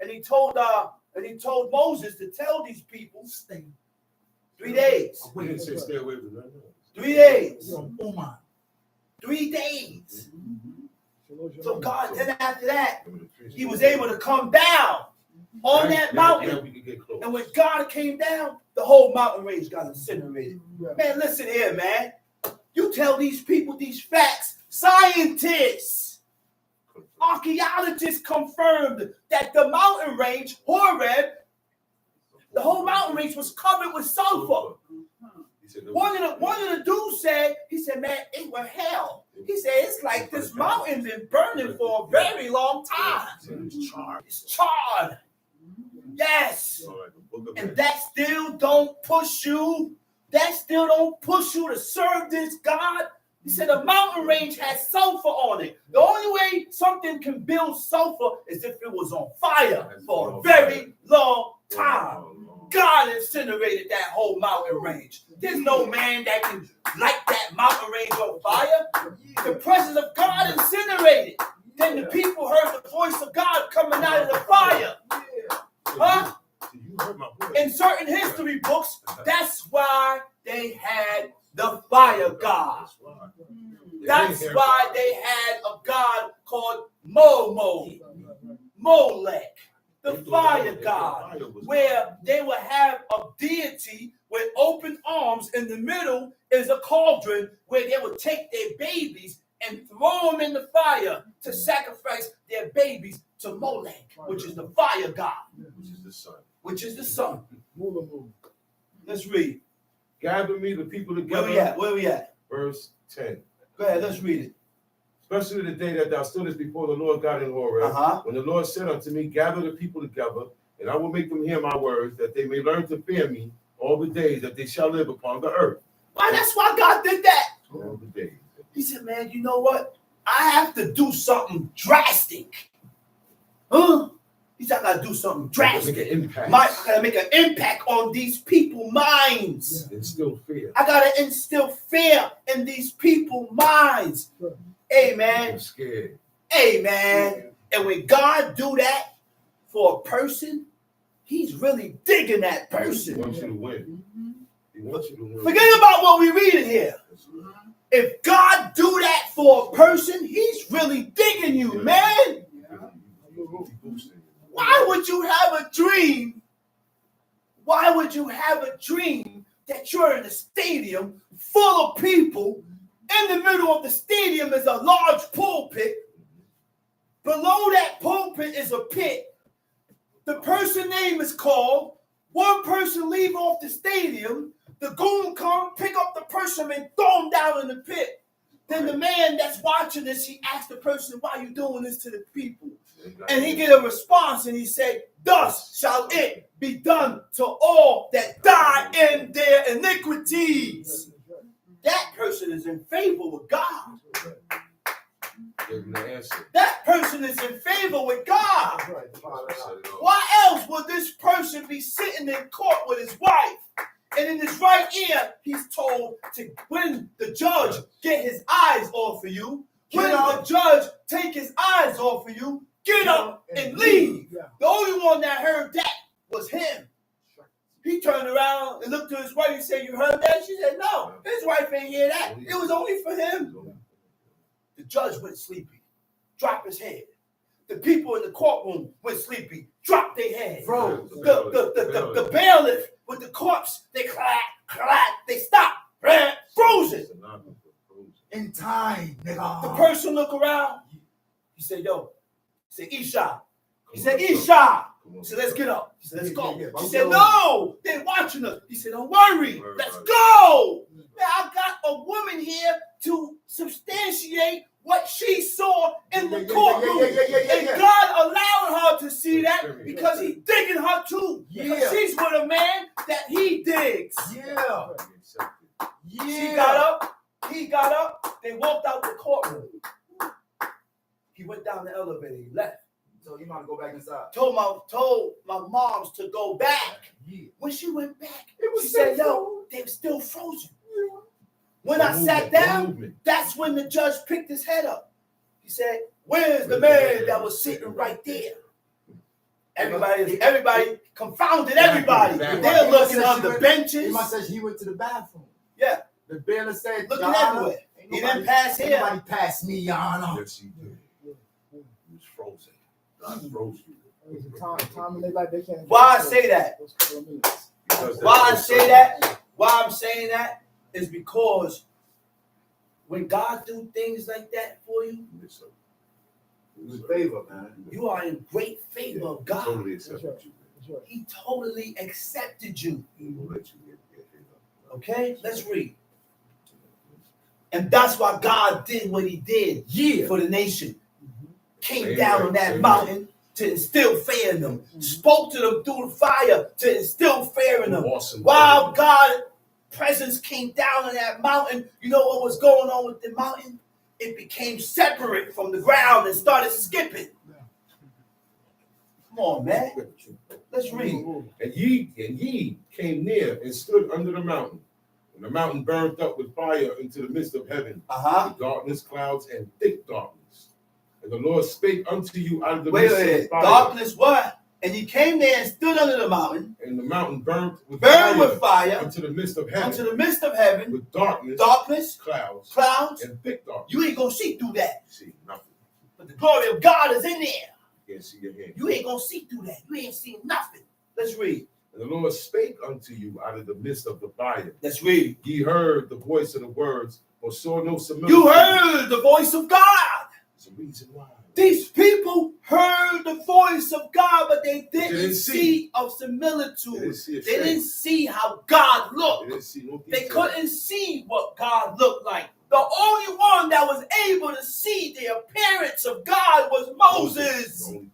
Moses to tell these people, stay 3 days. We didn't say stay away from that. 3 days. 3 days. So God, then after that, he was able to come down on that mountain. And when God came down, the whole mountain range got incinerated. Man, listen here, man. You tell these people these facts. Scientists, archaeologists confirmed that the mountain range, Horeb, the whole mountain range was covered with sulfur. One of the dudes said, he said, man, it was hell. He said, it's like this mountain been burning for a very long time. It's charred. Yes. And that still don't push you. That still don't push you to serve this God. He said the mountain range has sulfur on it. The only way something can build sulfur is if it was on fire for a very long time. God incinerated that whole mountain range. There's no man that can light that mountain range on fire. The presence of God incinerated. Then the people heard the voice of God coming out of the fire. Huh? In certain history books, that's why they had the fire god. That's why they had a god called Molech, the fire god, where they would have a deity with open arms. In the middle is a cauldron where they would take their babies and throw them in the fire to sacrifice their babies to Molech, which is the fire god, which is the sun. Let's read. Gather me the people together. Where we at? Verse 10. Go ahead, let's read it. Especially the day that thou stoodest before the Lord God in Horeb, when the Lord said unto me, gather the people together, and I will make them hear my words, that they may learn to fear me all the days that they shall live upon the earth. Why? That's why God did that. All the days. He said, man, you know what? I have to do something drastic. Huh? He said, I got to do something drastic. Make an impact. I got to make an impact on these people's minds. Instill fear. I got to instill fear in these people's minds. Amen. I'm scared. Amen. And when God do that for a person, he's really digging that person. He wants you to win. He wants you to win. Forget about what we read in here. If God do that for a person, he's really digging you, man. Why would you have a dream? Why would you have a dream that you're in a stadium full of people? In the middle of the stadium is a large pulpit. Below that pulpit is a pit. The person name is called. One person leave off the stadium. The goon come, pick up the person and throw him down in the pit. Then the man that's watching this, he asked the person, why are you doing this to the people? And he get a response and he said, thus shall it be done to all that die in their iniquities. That person is in favor with God. Gave him the answer. That person is in favor with God. That's right. Father, Why else would this person be sitting in court with his wife? And in his right ear, he's told to, when the judge get his eyes off of you, when the judge take his eyes off of you, get up and leave. Yeah. The only one that heard that was him. He turned around and looked to his wife and said, you heard that? She said, no, his wife ain't hear that. It was only for him. The judge went sleepy, dropped his head. The people in the courtroom went sleepy, dropped their head. Froze. The bailiff with the corpse, they clap, they stop, frozen. In time, nigga. The person look around. He said, yo. He said, Isha. He said, Isha. He said, let's get up. He said, let's go. She said, no, they're watching us. He said, don't worry, let's go. Now, I got a woman here to substantiate what she saw in the courtroom. And God allowed her to see that because he's digging her too. Because she's with a man that he digs. Yeah. She got up. He got up. They walked out the courtroom. He went down the elevator. He left. So you might go back inside. Told my moms to go back. Yeah. When she went back, It was she said, still yo, they were still frozen. When I sat down, that's when the judge picked his head up. He said, where's the man that was sitting right there? Everybody confounded everybody. They're looking on the He benches. must have said he went to the bathroom. Yeah, The bailiff said, looking Your Honor, everywhere. ain't He nobody- didn't pass ain't here. Nobody passed me, Your Honor. Yes, he did. He was frozen. God froze you. It was a time in their life they can't. Why I say that? Those couple of minutes. Because Why I that's say that? Why I'm saying that is because when God do things like that for you, It was favor, man. you are in great favor of God. Totally accepted you. That's right. He totally accepted you. He will let you get favor. Okay, let's read. And that's why God did what he did for the nation. Came Same down way, on that same mountain to instill fear in them. Spoke to them through the fire to instill fear in them. Awesome. While God's presence came down on that mountain, you know what was going on with the mountain? It became separate from the ground and started skipping. Come on, man. Let's read. And ye came near and stood under the mountain. And the mountain burned up with fire into the midst of heaven, with darkness, clouds, and thick darkness. And the Lord spake unto you out of the midst of Wait. fire. Darkness what? And he came there and stood under the mountain, And the mountain burned with fire, unto the midst of heaven, unto the midst of heaven, with darkness, darkness, clouds, clouds. and thick darkness. You ain't gonna see through that. See nothing. But the glory of God is in there. You can't see your hand. You ain't gonna see through that. You ain't seeing nothing. Let's read. And the Lord spake unto you out of the midst of the fire. Let's read. Ye heard the voice of the words, or saw no similitude. You heard the voice of God. There's a reason why. These people heard the voice of God, but they didn't didn't see of They similitude. didn't see a They didn't shade. see how God They looked. didn't see no They detail. couldn't see what God looked like. The only one that was able to see the appearance of God was Moses. Only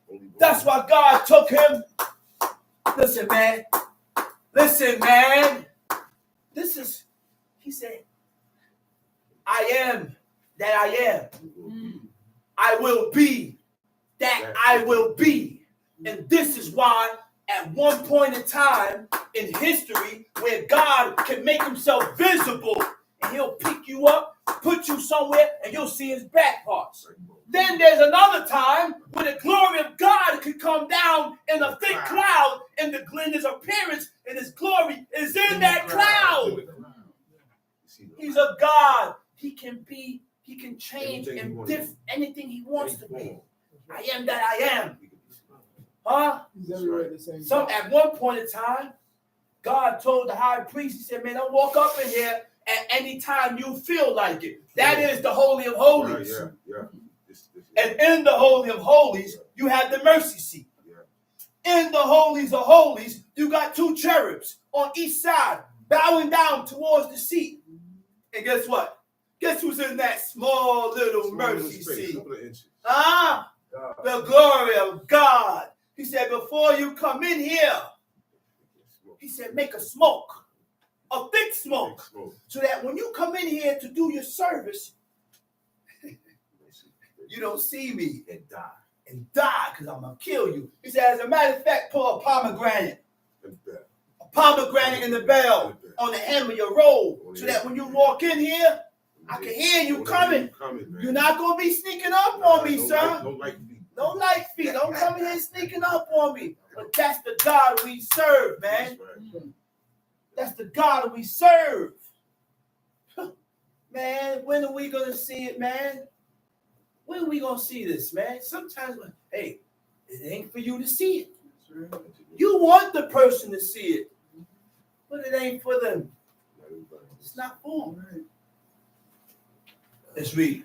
one. That's why God took him. Listen, man. Listen, man. He said, I am that I am. I will be that I will be. And this is why at one point in time in history where God can make himself visible and he'll pick you up, put you somewhere, and you'll see his back parts. Then there's another time when the glory of God could come down in a thick cloud and his appearance and his glory is in that cloud. He's a God. He can change and anything he wants to be. I am that I am. Huh? He's everywhere at the same So time. at one point in time, God told the high priest, he said, man, don't walk up in here at any time you feel like it. That is the Holy of Holies. Yeah. And in the Holy of Holies, you have the mercy seat. In the Holies of Holies, you got two cherubs on each side, bowing down towards the seat. And guess what? Guess who's in that small little Small mercy space, seat? couple of inches. Ah, the glory of God. He said, before you come in here, he said, make a smoke, a thick smoke, so that when you come in here to do your service, you don't see me and die because I'm going to kill you. He said, as a matter of fact, pull a pomegranate in the bell on the hem of your robe, so that when you walk in here, I can hear you coming. You're not going to be sneaking up on me, sir. No light feet. Don't come in here sneaking up on me. But that's the God we serve, man. That's the God we serve. Man, when are we going to see it, man? When are we going to see this, man? Sometimes, hey, it ain't for you to see it. You want the person to see it, but it ain't for them. It's not for them. Let's read.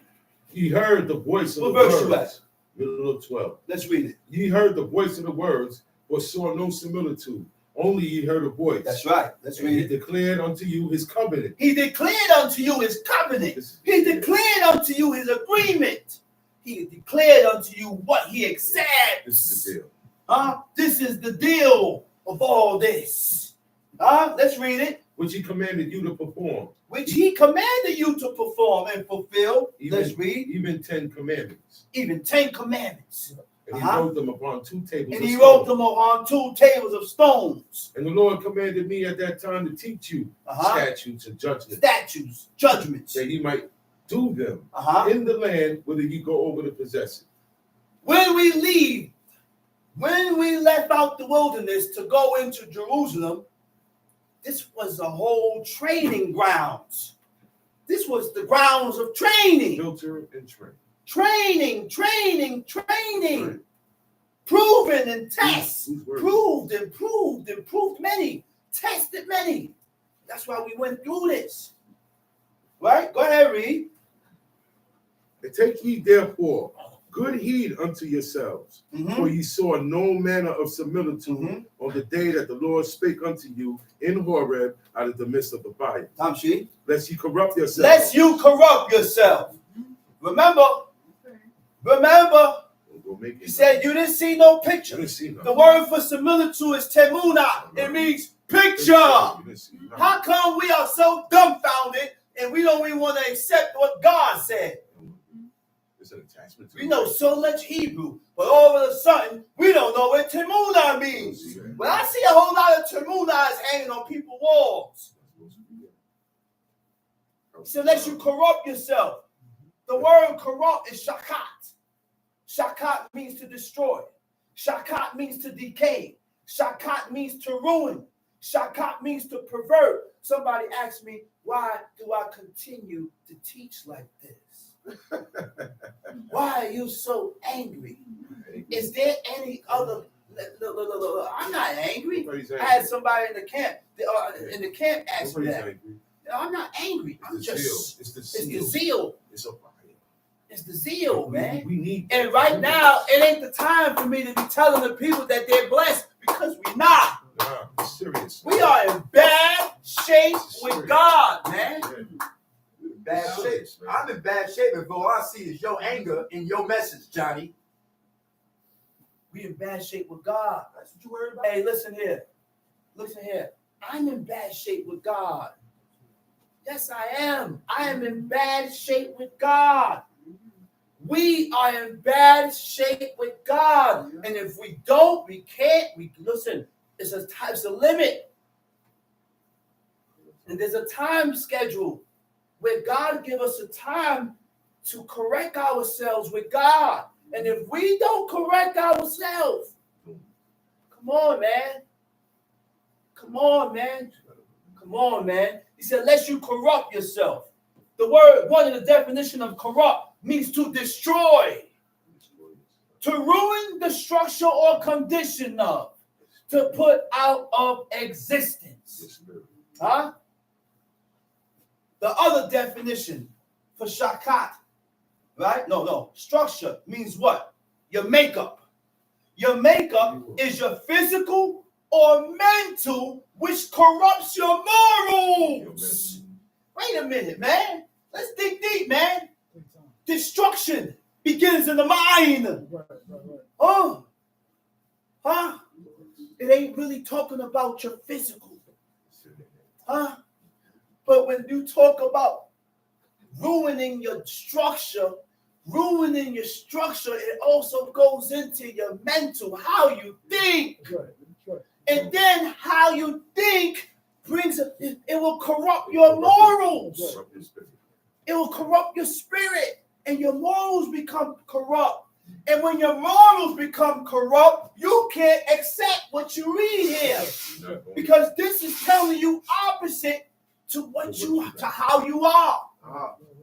He heard the voice of What the verse you words. Middle of 12. Let's read it. Ye heard the voice of the words, but saw no similitude. Only ye heard a voice. That's right. Let's And he read it. declared unto you his covenant. He declared unto you his covenant. He declared unto you his agreement. He declared unto you what he accepts. This is the deal. This is the deal of all this. Let's read it. Which he commanded you to perform. Which he commanded you to perform and fulfill. Let's read. Even 10 commandments. Even 10 commandments. And he wrote them upon 2 tables And of he stone. wrote them on 2 tables of stones. And the Lord commanded me at that time to teach you statutes and judgments, Statutes, judgments. that he might do them in the land whether ye go over to possess it. When we left out the wilderness to go into Jerusalem, this was the whole training grounds. This was the grounds of training. Filter and train. Training. Right. Proven and test. Whose word? Proved many. Tested many. That's why we went through this. Right? Go ahead, read. And take ye therefore good heed unto yourselves, for ye saw no manner of similitude on the day that the Lord spake unto you in Horeb out of the midst of the fire. Tamshi. Lest ye corrupt yourselves. Lest you corrupt yourself. Remember, he said you didn't see no picture. You didn't see nothing. The word for similitude is temuna. It means picture. You didn't see nothing. How come we are so dumbfounded and we don't even want to accept what God said? It's an attachment to We know so much Hebrew, but all of a sudden we don't know what temuna means. But I see a whole lot of temunas hanging on people's walls. So lest you corrupt yourself. The word corrupt is shakat. Shakat means to destroy. Shakat means to decay. Shakat means to ruin. Shakat means to pervert. Somebody asked me, why do I continue to teach like this? Why are you so angry? Is there any other? Look, I'm not angry. I had somebody in the camp. Ask me that. No, I'm not angry. I'm just. It's the zeal. It's a fire. It's the zeal, man. We need. And right now, it ain't the time for me to be telling the people that they're blessed because we're not. Nah, it's serious. We are in bad shape with God, man. Bad shape. I'm in bad shape, and all I see is your anger in your message, Johnny. We in bad shape with God. That's what you worried about. Hey, listen here. Listen here. I'm in bad shape with God. Yes, I am. I am in bad shape with God. We are in bad shape with God. And if we don't, we can't. Listen, it's a limit. And there's a time schedule where God give us a time to correct ourselves with God. And if we don't correct ourselves, come on, man. Come on, man. Come on, man. He said, lest you corrupt yourself. The word, one of the definition of corrupt means to destroy, to ruin the structure or condition of, to put out of existence. Huh? The other definition for shakat, right? No. Structure means what? Your makeup. Your makeup is your physical or mental, which corrupts your morals. Wait a minute, man. Let's dig deep, man. Take time. Destruction begins in the mind. Right. Oh, huh? It ain't really talking about your physical, huh? But when you talk about ruining your structure, it also goes into your mental, how you think. That's right. And then how you think it will corrupt your morals. It will corrupt your spirit, and your morals become corrupt. And when your morals become corrupt, you can't accept what you read here, because this is telling you opposite to how you are.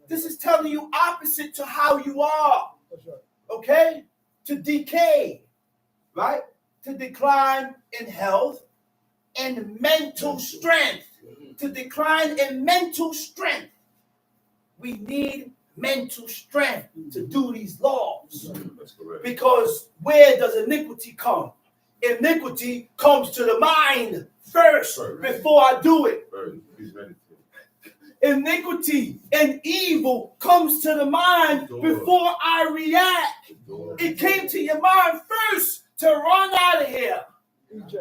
This is telling you opposite to how you are. That's right. Okay? To decay, right? To decline in health and mental strength. To decline in mental strength. We need mental strength to do these laws. That's correct. Because where does iniquity come? Iniquity comes to the mind first before I do it. Iniquity and evil comes to the mind before I react. It came to your mind first to run out of here.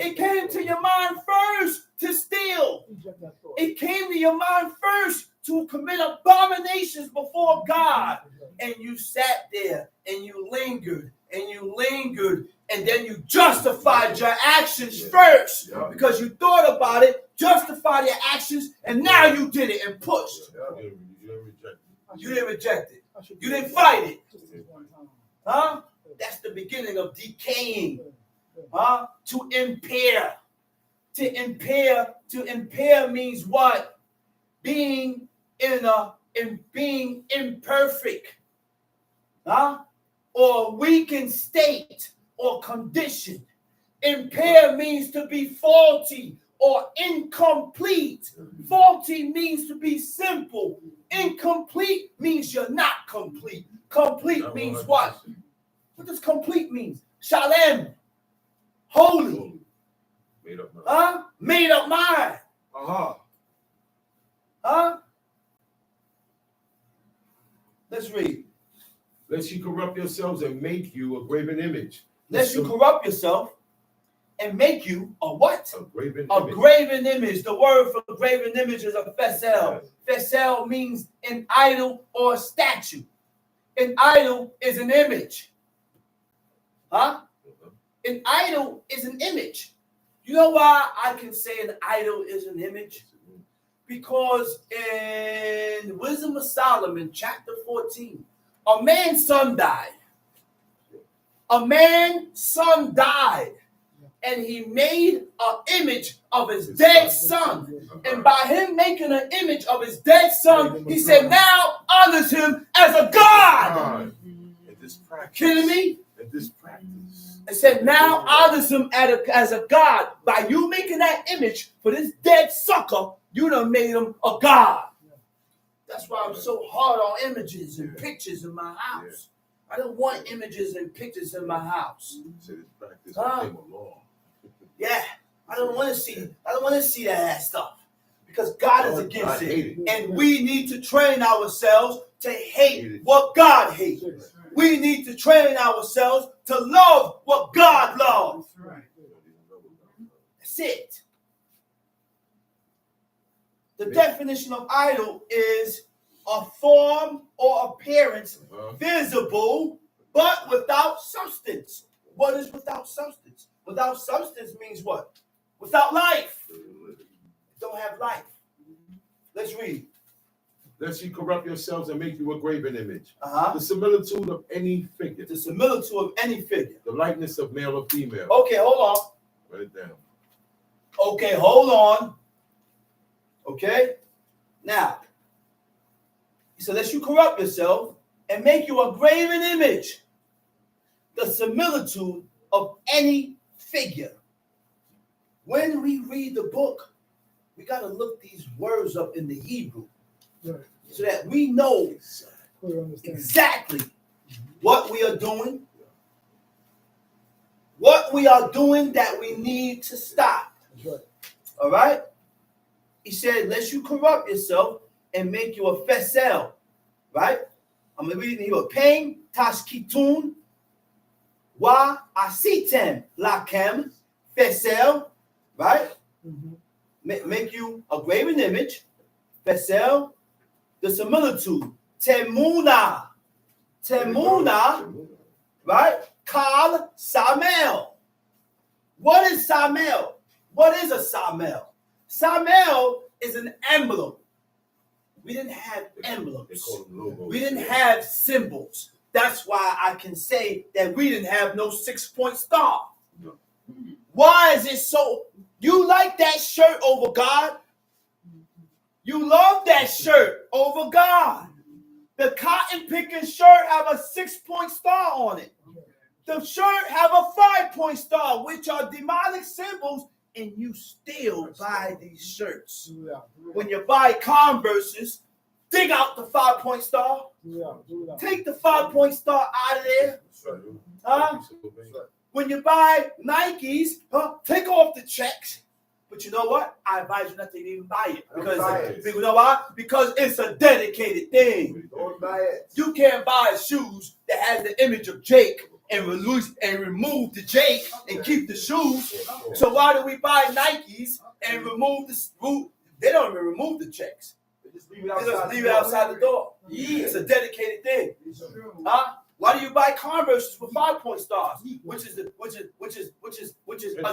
It came to your mind first to steal. It came to your mind first to commit abominations before God. And you sat there and you lingered and you lingered, and then you justified your actions first because you thought about it, justified your actions, and now you did it and pushed. You didn't reject it. You didn't fight it. Huh? That's the beginning of decaying. Huh? To impair. To impair means what? Being being imperfect. Huh? Or weakened state or condition. Impair means to be faulty or incomplete. Faulty means to be simple. Incomplete means you're not complete. Complete means what? What does complete mean? Shalem. Holy. Made up mind. Huh? Made up mind. Huh? Let's read. Lest you corrupt yourselves and make you a graven image. Lest you corrupt yourself and make you a what? A graven A image. graven image. The word for graven image is a fesel. Fesel means an idol or a statue. An idol is an image. Huh? An idol is an image. You know why I can say an idol is an image? Because in Wisdom of Solomon, chapter 14, a man's son died. A man's son died. And he made an image of his dead son. And by him making an image of his dead son, he said, now honors him as a god. Kidding me? This practice. And said, now honors him as a god. By you making that image for this dead sucker, you done made him a god. That's why I'm so hard on images and pictures in my house. I don't want images and pictures in my house. Yeah, I don't want to see that stuff. Because God is against it. And we need to train ourselves to hate what God hates. We need to train ourselves to love what God loves. That's it. The definition of idol is a form or appearance visible but without substance. What is without substance? Without substance means what? Without life. Don't have life. Let's read. Lest you corrupt yourselves and make you a graven image. Uh-huh. The similitude of any figure. The similitude of any figure. The likeness of male or female. Okay, hold on. Write it down. Okay, hold on. Okay? Now, he said, lest you corrupt yourself and make you a graven image. The similitude of any figure. When we read the book, we got to look these words up in the Hebrew. Right. So that we know exactly what we are doing, what we are doing that we need to stop. That's right. All right? He said, lest you corrupt yourself and make you a fesel. right? I'm going to read it here. Pain, tashkitun, wa asitem, lakem, fesel, right? Make you a graven image. Fesel, the similitude. Temuna, right? Kal Samel. What is Samel? What is a Samel? Samel is an emblem. We didn't have emblems. We didn't have symbols. That's why I can say that we didn't have no 6-point star. No. Why is it so? You like that shirt over God? You love that shirt over God. The cotton picking shirt have a 6-point star on it. The shirt have a 5-point star, which are demonic symbols, and you still buy these shirts. When you buy Converses, dig out the 5-point star. Take the 5-point star out of there. Huh? When you buy Nikes, take off the checks. But you know what? I advise you not to even buy it. Because you know why? Because it's a dedicated thing. Don't buy it. You can't buy shoes that has the image of Jake and remove the Jake and keep the shoes. So why do we buy Nikes and remove the root? They don't even remove the checks. They just leave It outside the door. Yeah, it's a dedicated thing. Huh? Why do you buy Converses with 5-point stars, which is a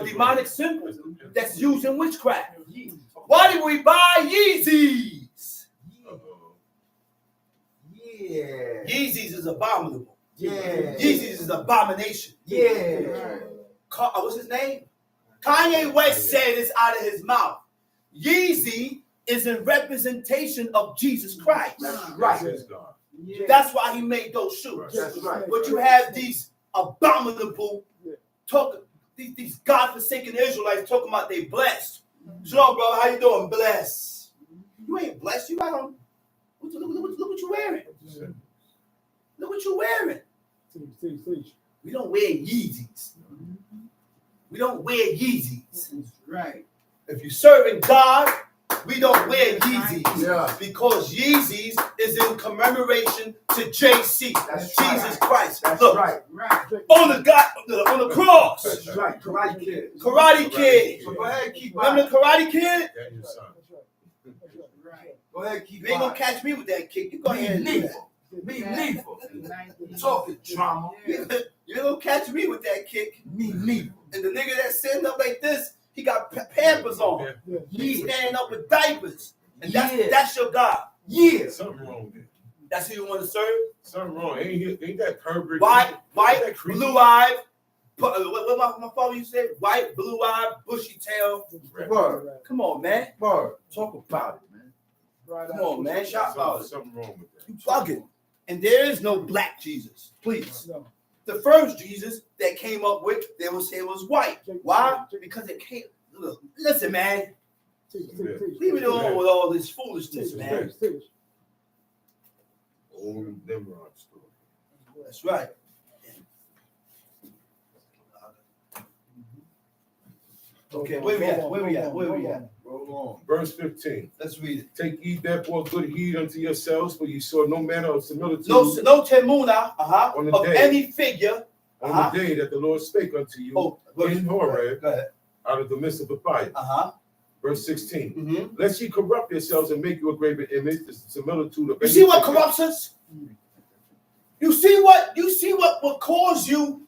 demonic symbol that's used in witchcraft? Why do we buy Yeezys? Yeah. Yeezys is abominable. Yeah. Yeezys is abomination. Yeah. What's his name? Kanye West said this out of his mouth. Yeezy is in representation of Jesus Christ. Right. That's why he made those shoes. That's right. But you have these abominable these godforsaken Israelites talking about they blessed. So, brother, how you doing? Blessed. You ain't blessed. You got on. Look what you wearing. Look what you wearing. We don't wear Yeezys. We don't wear Yeezys. Right. If you're serving God, we don't wear Yeezys. Yeah. Because Yeezys is in commemoration to JC, That's Jesus right. Christ. That's Look, right. Right. on the cross. That's right. Karate Kid. Karate Kid. So go ahead, keep Remember the Karate Kid? Right. Go ahead, keep You ain't gonna catch me with that kick. You go ahead and do that. Me neither. Talking drama. You ain't gonna catch me with that kick. Me neither. And the nigga that's sitting up like this, he got Pampers on. He's standing up with diapers. And that's your God. Yeah. Something wrong there. That's who you want to serve? Something wrong. Ain't that pervert? White, that creepy? blue-eyed. What my father used to say? White, blue-eyed, bushy tail. Word. Come on, man. Word. Talk about it, man. Come on, man. Shout about it. Something wrong with that. You bugging. And there is no black Jesus. Please. No. The first Jesus that came up with, they would say it was white. Why? Because it came. Look, listen, man. Leave it alone with all this foolishness, man. Old Nimrod story. That's right. Okay, where we at? Where we at? Where we at? Roll Verse 15. Let's read it. Take ye therefore good heed unto yourselves, for ye saw no manner of similitude No temuna On the of day. any figure. on the day that the Lord spake unto you in Horeb Go ahead. out of the midst of the fire. Verse 16. Mm-hmm. Lest ye corrupt yourselves and make you a graven image, the similitude of You any see what figure. corrupts us? You see what will cause you.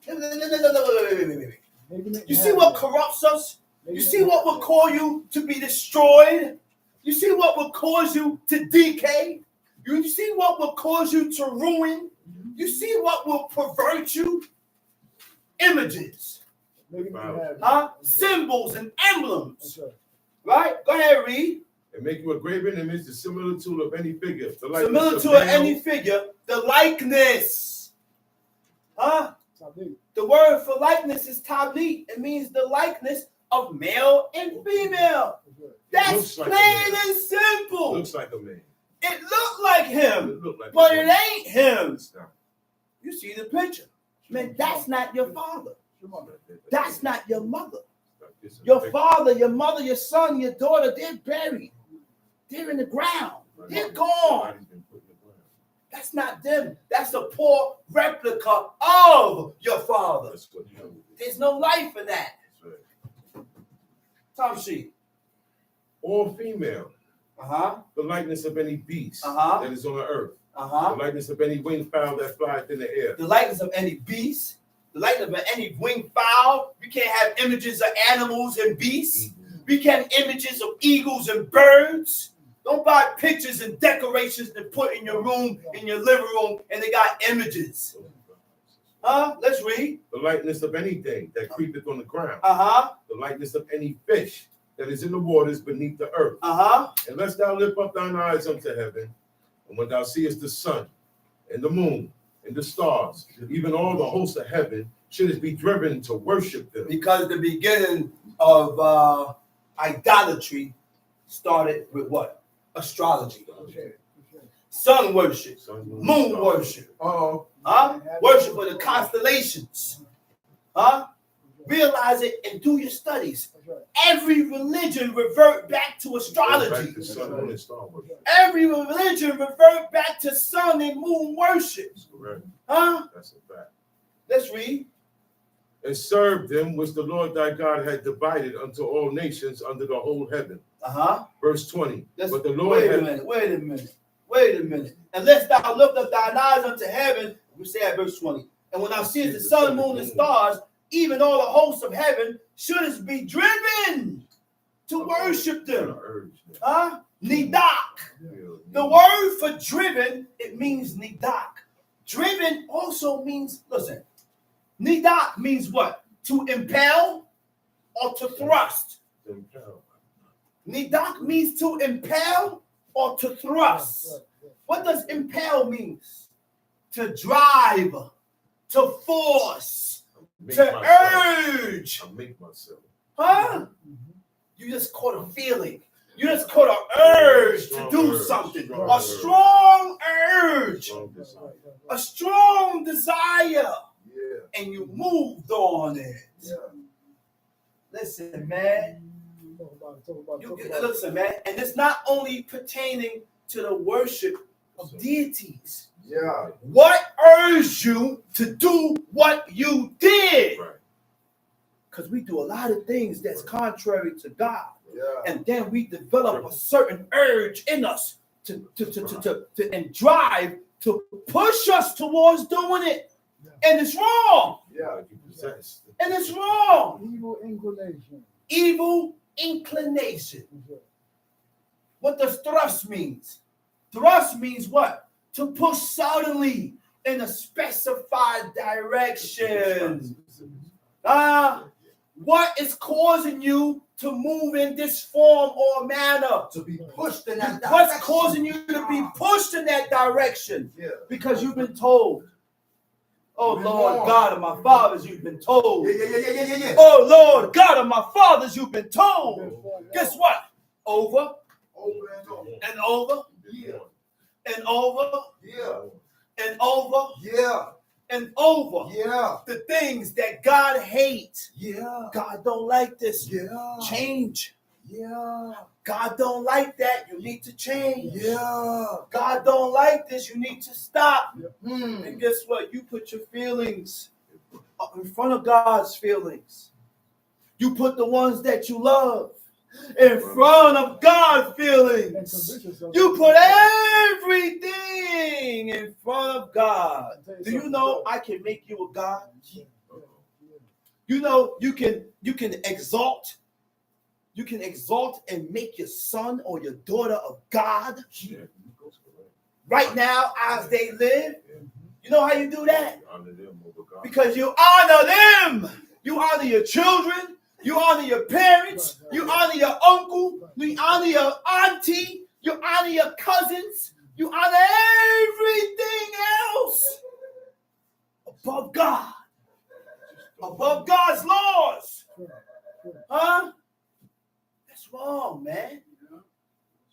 You see what corrupts us? You see what will cause you to be destroyed? You see what will cause you to decay? You see what will cause you to ruin? You see what will pervert you? Images, symbols and emblems. Right? Go ahead, read. And make you a graven image, the similitude of any figure. The likeness Similitude of of any figure, the likeness. The word for likeness is tablit. It means the likeness of male and female. That's Looks like a plain man. and simple. Looks like a man. It looked like him, It look like but a it man. ain't him. It's not. You see the picture. Man, that's not your father. That's not your mother. It's Your father, your mother, your son, your daughter, they're buried. They're in the ground. They're gone. Body's been put in the ground. That's not them. That's a poor replica of your father. That's what you know. There's no life in that. That's right. Tom Sheet. All female, Uh-huh. the likeness of any beast Uh-huh. that is on the earth, Uh-huh. the likeness of any winged fowl that flieth in the air. The likeness of any beast, the likeness of any winged fowl. We can't have images of animals and beasts. We can't have images of eagles and birds. Don't buy pictures and decorations to put in your room, in your living room, and they got images. Huh? Let's read. The likeness of anything that creepeth on the ground, Uh-huh. the likeness of any fish that is in the waters beneath the earth. Uh-huh. Unless thou lift up thine eyes unto heaven, and when thou seest the sun and the moon and the stars, even all the hosts of heaven, shouldst be driven to worship them. Because the beginning of idolatry started with what? Astrology. Sun worship. Sun, Moon stars. worship. Oh, Huh? Worship for the constellations. Huh? Realize it and do your studies. Every religion revert back to astrology. Back to sun, moon, and star worship. Every religion revert back to sun and moon worship. That's correct. Huh? That's a fact. Let's read. And serve them which the Lord thy God had divided unto all nations under the whole heaven. Uh-huh. Verse 20. Let's, But the Lord wait a had minute. Wait a minute. Unless thou lift up thine eyes unto heaven, we say at verse 20. And when thou seest the sun, moon, and stars, even all the hosts of heaven, shouldst be driven to worship them. Huh? Nidak. The word for driven, it means nidak. Driven also means, listen, nidak means what? To impel or to thrust. Nidak means to impel or to thrust. What does impel mean? To drive, to force, to urge. I make myself. Huh? You just caught a feeling. You just caught an urge to do something. A strong urge. A strong desire. yeah, And you moved on it. yeah. Listen, man. Listen, man. And it's not only pertaining to the worship of deities. Yeah, What urged you to do what you did? Right. Because we do a lot of things that's contrary to God. yeah. And then we develop a certain urge in us to and drive to push us towards doing it. And it's wrong. Yeah, Like you possess. And it's wrong. Evil inclination. Evil inclination. What does thrust means? Thrust means what? To push suddenly in a specified direction. What is causing you to move in this form or manner? to be pushed in that What's direction. causing you to be pushed in that direction? Yeah, Because you've been told. Oh You've been Lord warned. God of my fathers, you've been told. yeah. Oh Lord God of my fathers, you've been told. Guess what? Over Over and over. and over Yeah, and over yeah, and over yeah, and over. yeah, The things that God hates. yeah, God don't like this. yeah, Change. yeah, God don't like that. You need to change. yeah. God don't like this. You need to stop. Hmm. And guess what? You put your feelings up in front of God's feelings. You put the ones that you love in front of God's feelings. You put everything in front of God. Do you know I can make you a God? You know you can exalt. You can exalt and make your son or your daughter of God Yeah. right now as they live. You know how you do that? Honor them over God. Because you honor them. You honor your children. You honor your parents. You honor your uncle. You honor your auntie. You honor your cousins. You honor everything else above God. Above God's laws. Huh? That's wrong, man.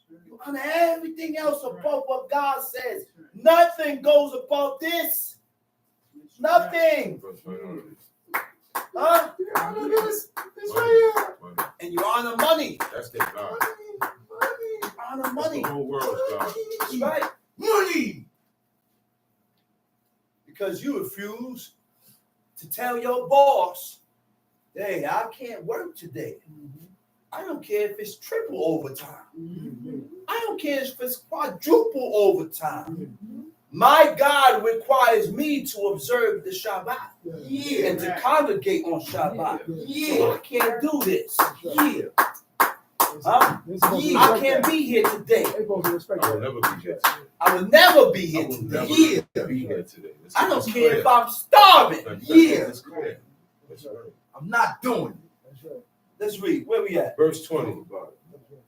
You honor everything else above what God says. Nothing goes above this. Nothing. Huh? Honor this right here. And you honor money. That's their God. You honor That's money. the whole world's God. That's right. Money. you refuse to tell your boss, hey, I can't work today. I don't care if it's triple overtime. I don't care if it's quadruple overtime. My God requires me to observe the Shabbat and to congregate on Shabbat. So I can't do this. Huh? I can't be here today. I will never be here today. I will never be I here will today. never be here today. I don't care if I'm starving. It's clear. That's right. I'm not doing it. Let's read. Where we at? Verse 20.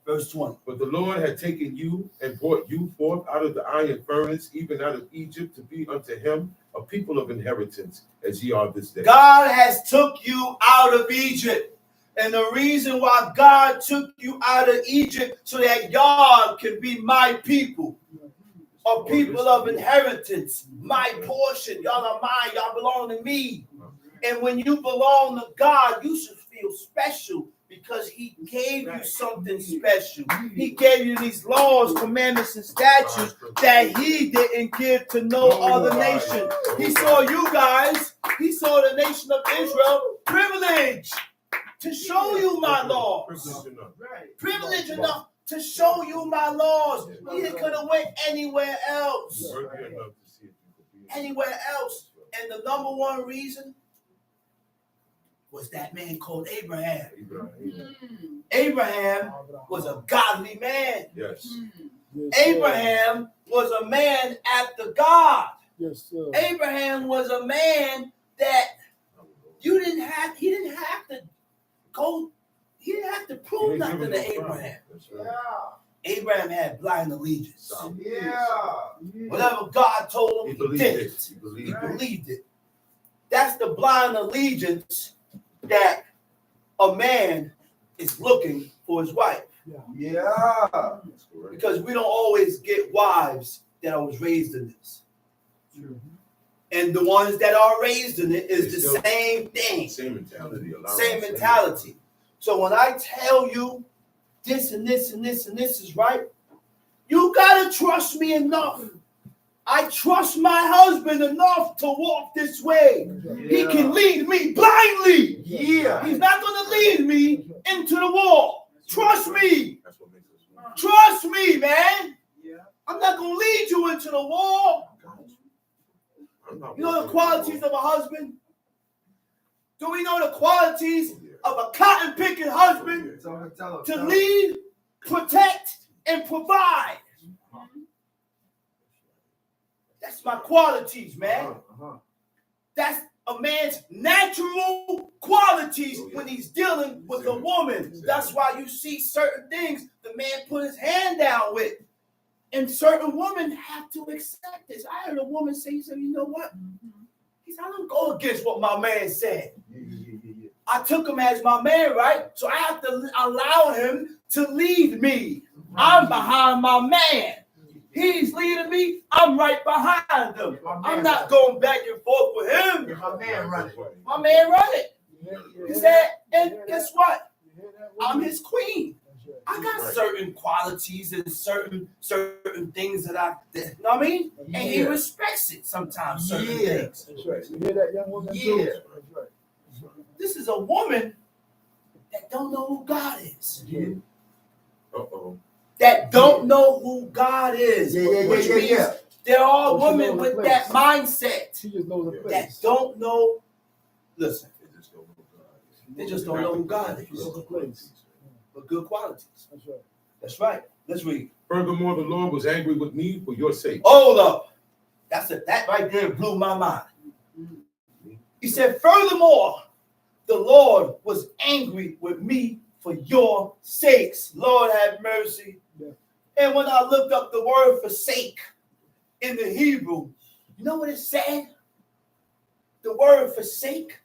Verse 20. But the Lord had taken you and brought you forth out of the iron furnace, even out of Egypt, to be unto him a people of inheritance, as ye are this day. God has took you out of Egypt. And the reason why God took you out of Egypt so that y'all can be my people, or people of inheritance, my portion. Y'all are mine. Y'all belong to me. And when you belong to God, you should feel special because he gave you something special. He gave you these laws, commandments, and statutes that he didn't give to no other nation. He saw you guys. He saw the nation of Israel privileged to show you my laws. Privilege enough to show you my laws. He could have went anywhere else. Anywhere else. And the number one reason was that man called Abraham. Abraham was a godly man. Yes. Abraham was a man after God. Yes, sir. Abraham was a man that he didn't have to go, he didn't have to prove nothing to Abraham. Abraham had blind allegiance. Whatever God told him, he did it. He believed it. That's the blind allegiance that a man is looking for his wife. Because we don't always get wives that was raised in this. And the ones that are raised in it is the same thing. Same mentality. Same mentality. So when I tell you this and this and this and this is right, you gotta trust me enough. I trust my husband enough to walk this way. He can lead me blindly. He's not gonna lead me into the wall. Trust me. Trust me, man. I'm not gonna lead you into the wall. You know the qualities of a husband? Do we know the qualities of a cotton picking husband? To lead, protect, and provide. That's my qualities, man. That's a man's natural qualities when he's dealing with a woman. That's why you see certain things the man put his hand down with. And certain women have to accept this. I heard a woman say, he said, you know what? He said, I don't go against what my man said. I took him as my man, right? So I have to allow him to lead me. I'm behind my man. He's leading me. I'm right behind him. I'm not going back and forth with him. My man run it. My man run it. He said, and guess what? I'm his queen. I got certain qualities and certain things that you know what I mean? And he respects it sometimes, certain things. That's right. You hear that, young woman? Yeah. That's right. This is a woman that don't know who God is. That don't know who God is. Which means there are women with that mindset She just knows the that place. don't know. Listen, they just don't know who God is. Knows the place. But good qualities. That's right. That's right. Let's read. Furthermore, the Lord was angry with me for your sake. Hold up. That right there blew my mind. He said, furthermore, the Lord was angry with me for your sakes. Lord have mercy. Yeah. And when I looked up the word forsake in the Hebrew, you know what it said? The word forsake,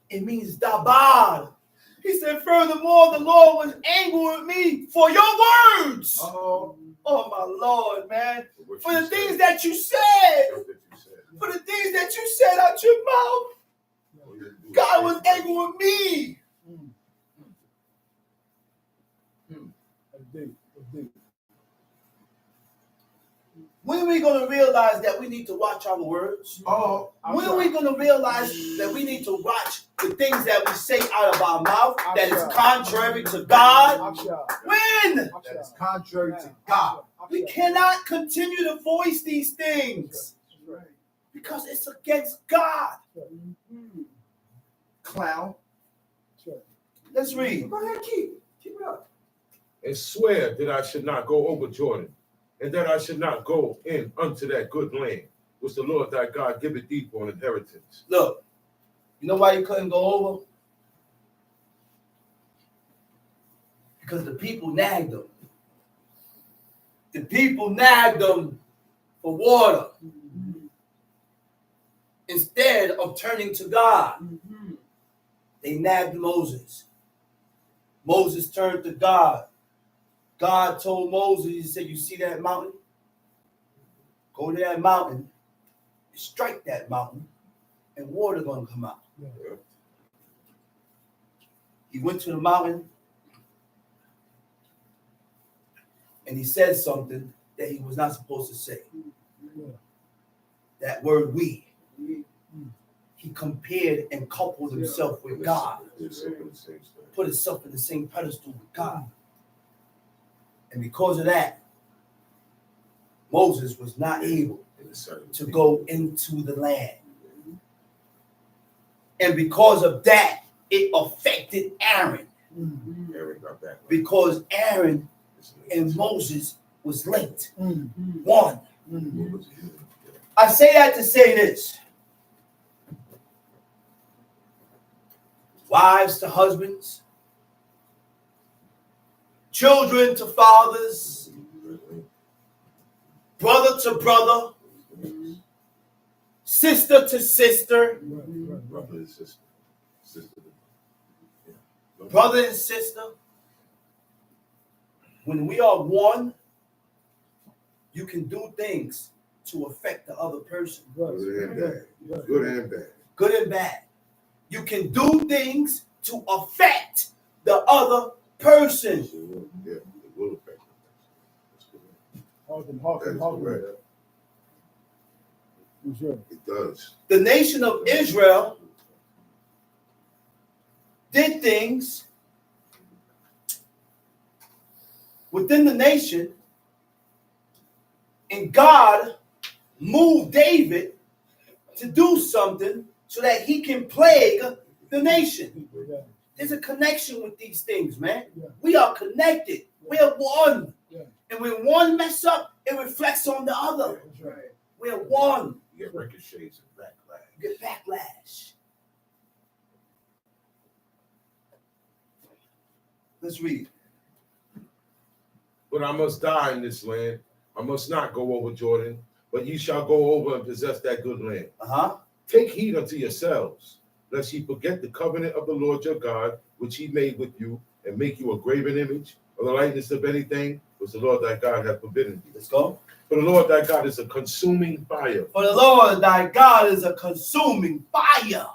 it means dabad. He said, furthermore, the Lord was angry with me for your words. Oh my Lord, man. For the things that you said. For the things that you said out your mouth. God was angry with me. That's deep. That's deep. When are we going to realize that we need to watch our words? Oh, When are we going to realize that we need to watch the things that we say out of our mouth that is contrary to God? When? that is contrary to God. We cannot continue to voice these things because it's against God. Clown. Let's read. Go ahead, keep it up. And swear that I should not go over Jordan, and that I should not go in unto that good land, which the Lord thy God giveth thee for an inheritance. Look, you know why you couldn't go over? Because the people nagged them. The people nagged them for water instead of turning to God. They nagged Moses. Moses turned to God. God told Moses, he said, you see that mountain? Go to that mountain, strike that mountain, and water gonna come out. He went to the mountain and he said something that he was not supposed to say. That word we. He compared and coupled himself with God. Put himself in the same pedestal with God. And because of that, Moses was not able to go into the land. And because of that, it affected Aaron. Because Aaron and Moses was linked. One. I say that to say this. Wives to husbands, children to fathers, brother to brother, sister to sister, Brother and sister. brother and sister. When we are one, you can do things to affect the other person. Good and bad. Good and bad. Good and bad. You can do things to affect the other person. Yeah, it will affect them. Hawking. It does. The nation of Israel did things within the nation, and God moved David to do something so that he can plague the nation. There's a connection with these things, man. We are connected. We are one. And when one mess up, it reflects on the other. We are one. You get ricochets and backlash. You get backlash. Let's read. But I must die in this land. I must not go over Jordan, but ye shall go over and possess that good land. Take heed unto yourselves, lest ye forget the covenant of the Lord your God, which he made with you, and make you a graven image, or the likeness of anything which the Lord thy God hath forbidden you. Let's go. For the Lord thy God is a consuming fire. For the Lord thy God is a consuming fire.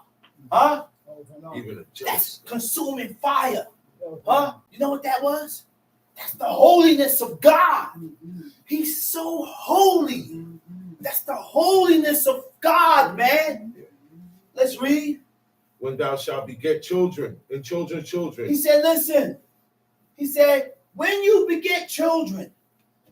Even a That's jealous. consuming fire. You know what that was? That's the holiness of God. He's so holy. That's the holiness of God, man. Let's read. When thou shalt beget children and children's children. He said, listen. He said, when you beget children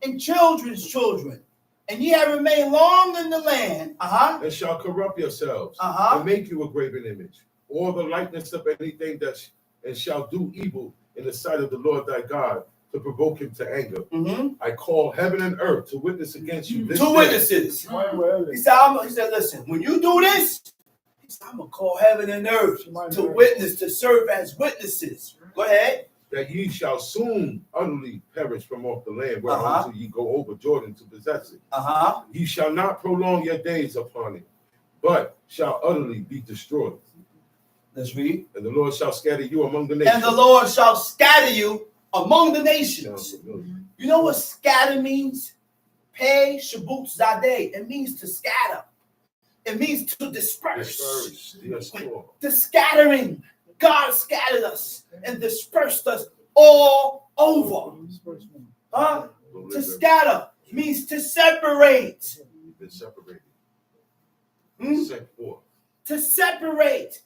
and children's children, and ye have remained long in the land, and shall corrupt yourselves, and make you a graven image, or the likeness of anything that and shall do evil in the sight of the Lord thy God, to provoke him to anger. I call heaven and earth to witness against you. This Two day. witnesses. He said, listen, when you do this, he said, I'm going to call heaven and earth to witness, to serve as witnesses. Go ahead. That ye shall soon utterly perish from off the land, whereunto ye go over Jordan to possess it. Ye shall not prolong your days upon it, but shall utterly be destroyed. Let's read. And the Lord shall scatter you among the nations. And the Lord shall scatter you among the nations. You know what scatter means? Pei Shabbat Zadeh. It means to scatter. It means to disperse. The scattering. God scattered us and dispersed us all over. To scatter. means to separate. You've been separated. Hmm? Set forth. To separate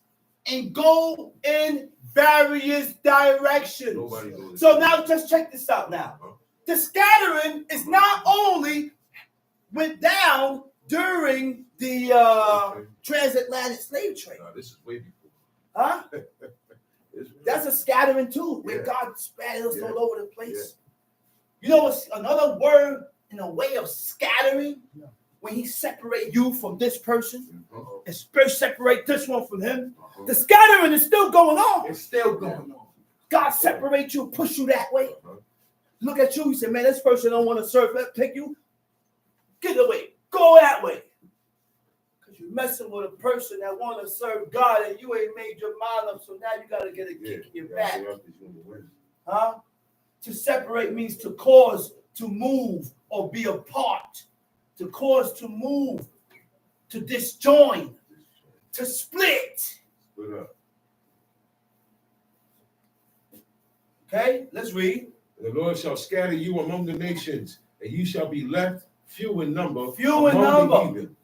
and go in various directions. Nobody knows. So now just check this out now. Huh? The scattering is not only went down during the transatlantic slave trade. Nah, this is way before. Huh? It's- That's a scattering too, where Yeah. God scattered us Yeah. all over the place. You know what's another word in a way of scattering? Yeah. When he separate you from this person Uh-huh. and separate this one from him. Uh-huh. The scattering is still going on. It's still going on. God separate you, push you that way. Uh-huh. Look at you, he said, man, this person don't want to serve. Let take you. Get away. Go that way. Because you're messing with a person that want to serve God and you ain't made your mind up. So now you got to get a kick in your back. Huh? To separate means to cause to move or be apart. To cause to move. To disjoin. To split. Split up. Okay, let's read. The Lord shall scatter you among the nations, and you shall be left few in number. Few in among the number. heathen.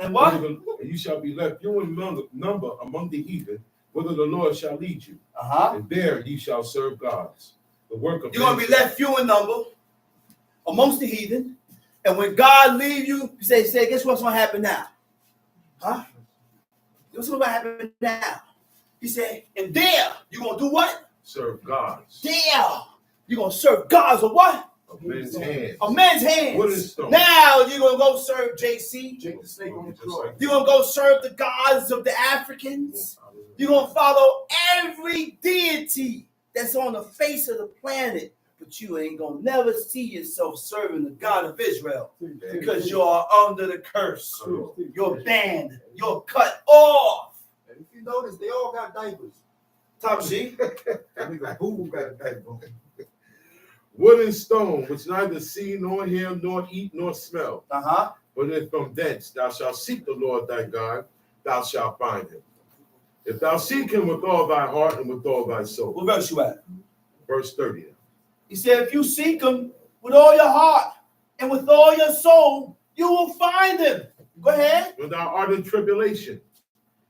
And what? And you shall be left few in number among the heathen, whither the Lord shall lead you. And there you shall serve gods. The work of You're going to be left few in number amongst the heathen. And when God leave you, you say, guess what's going to happen now? Huh? What's going to happen now? He said, and there, you're going to do what? serve gods. There, you're going to serve gods of what? Of men's hands. Of men's hands. What is stone? Now you're going to go serve JC. Jake the snake on the Just cross. like You're going to go serve the gods of the Africans. You're going to follow every deity that's on the face of the planet. But you ain't going to never see yourself serving the God of Israel because you are under the curse. You're banned. You're cut off. And if you notice, they all got diapers. Top G. That nigga Boo got a diaper. Wood and stone, which neither see nor hear nor eat nor smell, Uh-huh. but if from thence thou shalt seek the Lord thy God, thou shalt find him. If thou seek him with all thy heart and with all thy soul. What verse you at? Verse 30. He said, if you seek him with all your heart and with all your soul, you will find him. Go ahead. When thou art in tribulation,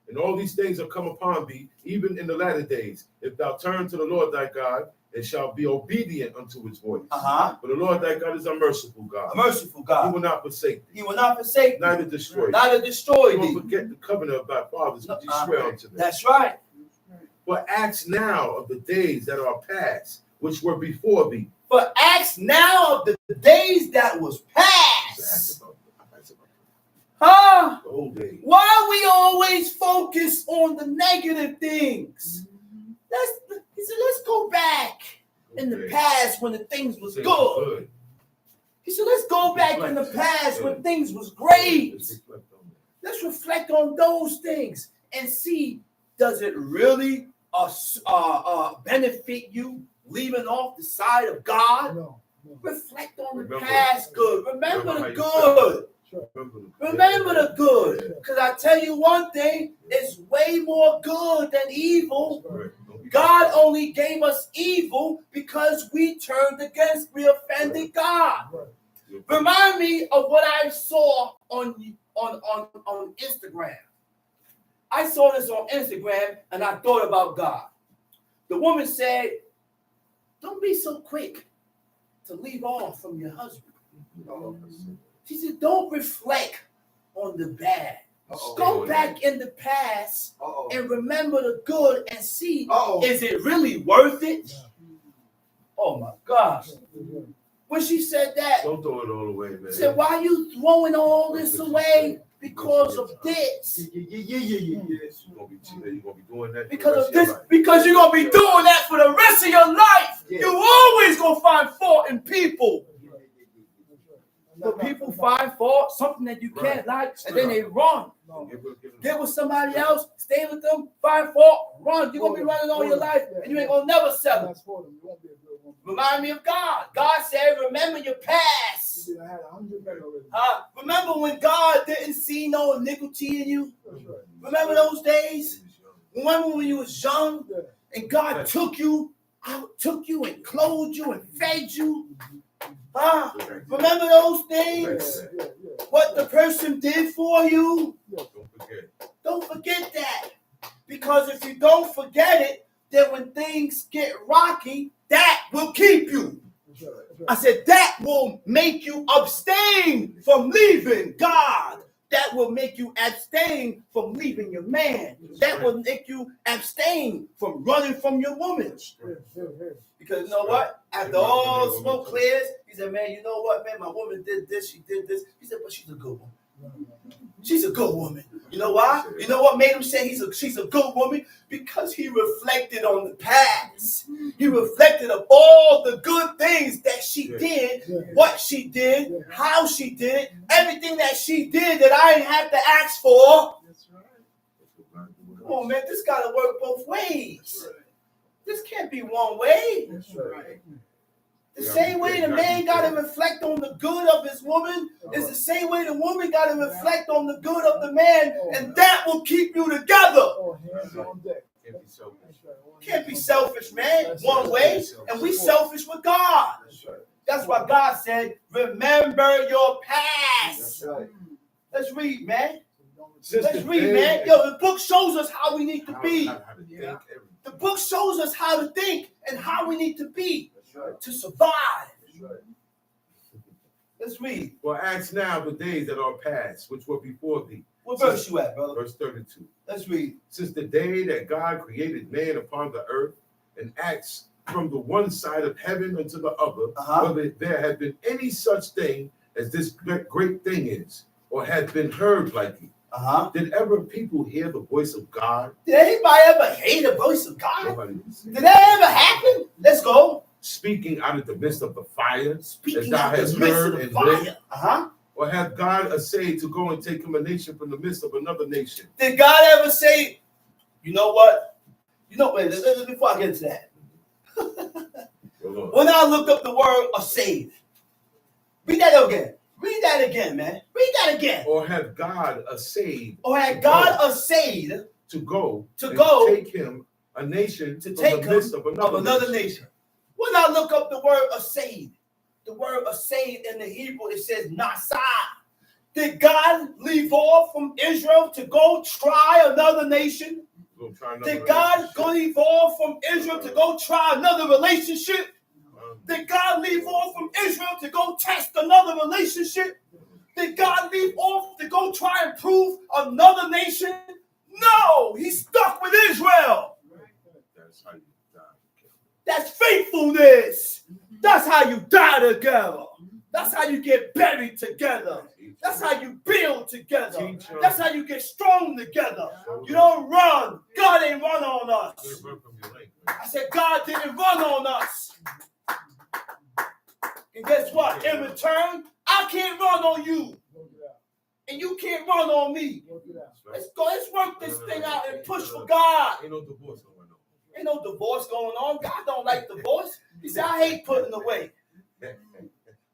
and all these things are come upon thee, even in the latter days, if thou turn to the Lord thy God, and shalt be obedient unto his voice. Uh-huh. For the Lord thy God is a merciful God. A merciful He God. will not forsake thee, He will not forsake thee, neither destroy thee. neither destroy He will thee. forget the covenant of thy fathers, which he swear unto them. That's right. But acts now of the days that are past, which were before thee. But acts now of the days that was past. Huh? The old days. Why we always focus on the negative things? Let's go back in the past when the things was good. He said, let's go back in the past when things was great. Let's reflect on those things and see, does it really benefit you leaving off the side of God? No. Reflect on the Remember- past good. Remember how the you good. felt. Remember the good. Because I tell you one thing, it's way more good than evil. Right. God only gave us evil because we turned against, we offended God. Remind me of what I saw on Instagram. I saw this on Instagram and I thought about God. The woman said, don't be so quick to leave off from your husband. She said, don't reflect on the bad. Go back in the past and remember the good and see, is it really worth it? Oh my gosh. When she said that, Don't throw it all away, man. she said, why are you throwing all this away because of this? You're gonna be doing that. Because of this, because you're going to be doing that for the rest of your life. You always going to find fault in people. But people find fault, something that you can't like, and then they run. Get with somebody else, stay with them, find fault, run. You're going to be running all your life, and you ain't going to never settle. Remind me of God. God said, remember your past. Remember when God didn't see no iniquity in you? Remember those days? Remember when you was young and God took you out, took you and clothed you and fed you? Huh? Remember those things? Yeah, yeah. What the person did for you? Don't forget. Don't forget that. Because if you don't forget it, then when things get rocky, that will keep you. That's right. I said that will make you abstain from leaving God. That will make you abstain from leaving your man. That will make you abstain from running from your woman. Because you know what? After all smoke clears, he said, man, you know what, man? My woman did this, she did this. He said, but she's a good woman. She's a good woman. You know why? You know what made him say she's a good woman? Because he reflected on the past. He reflected of all the good things that she did, what she did, how she did it, everything that she did that I didn't have to ask for. That's right. Come on, man, this got to work both ways. This can't be one way. That's right. The same way the man got to reflect on the good of his woman is the same way the woman got to reflect on the good of the man, and that will keep you together. Oh, hands on deck. Can't be selfish. That's right. Can't be selfish, man, one way, and we selfish with God. That's right. That's why God said, remember your past. That's right. Let's read, man. Since Let's the read, day man. Yo, the book shows us how we need to how be. to think, everything. The book shows us how to think and how we need to be That's right. to survive. That's right. Let's read. Well, ask now the days that are past, which were before thee. What verse you at, brother? Verse 32. Let's read. Since the day that God created man upon the earth and asked from the one side of heaven unto the other, whether there had been any such thing as this great thing is, or had been heard like it. Did ever people hear the voice of God? Did anybody ever hear the voice of God? Nobody did say Did that ever happen? Let's go. Speaking out of the midst of the fire, Speaking thou out the hast midst heard of the and fire. or hath God essayed to go and take him a nation from the midst of another nation? Did God ever say, you know what? You know, wait, before I get into that. When I look up the word "assayed," read that again. Read that again, man. Read that again. Or hath God essayed Or had God essayed to go to take him a nation to from take the midst of another nation? When I look up the word "assayed," the word "assayed" in the Hebrew, it says "nasa." Did God leave off from Israel to go try another nation? Did God leave off from Israel to go try another relationship? Did God leave off from Israel to go test another relationship? Did God leave off to go try and prove another nation? No, he stuck with Israel. That's how you die. That's faithfulness. That's how you die together. That's how you get buried together. That's how you build together. That's how you get strong together. You don't run. God ain't run on us. I said God didn't run on us. And guess what? In return, I can't run on you. And you can't run on me. Let's go. Let's work this thing out and push for God. Ain't no divorce going on. Ain't no divorce going on. God don't like divorce. He said, I hate putting away.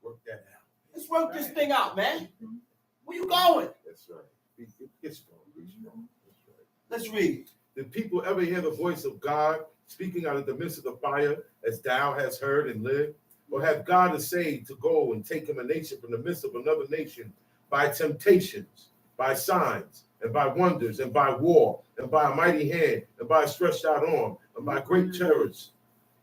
Work that out. Let's work this thing out, man. Where you going? That's right. Get strong. Be strong. That's right. Let's read. Did people ever hear the voice of God speaking out of the midst of the fire, as thou hast heard and lived? Or have God essayed to go and take him a nation from the midst of another nation by temptations, by signs, and by wonders, and by war, and by a mighty hand, and by a stretched out arm, and by great terrors,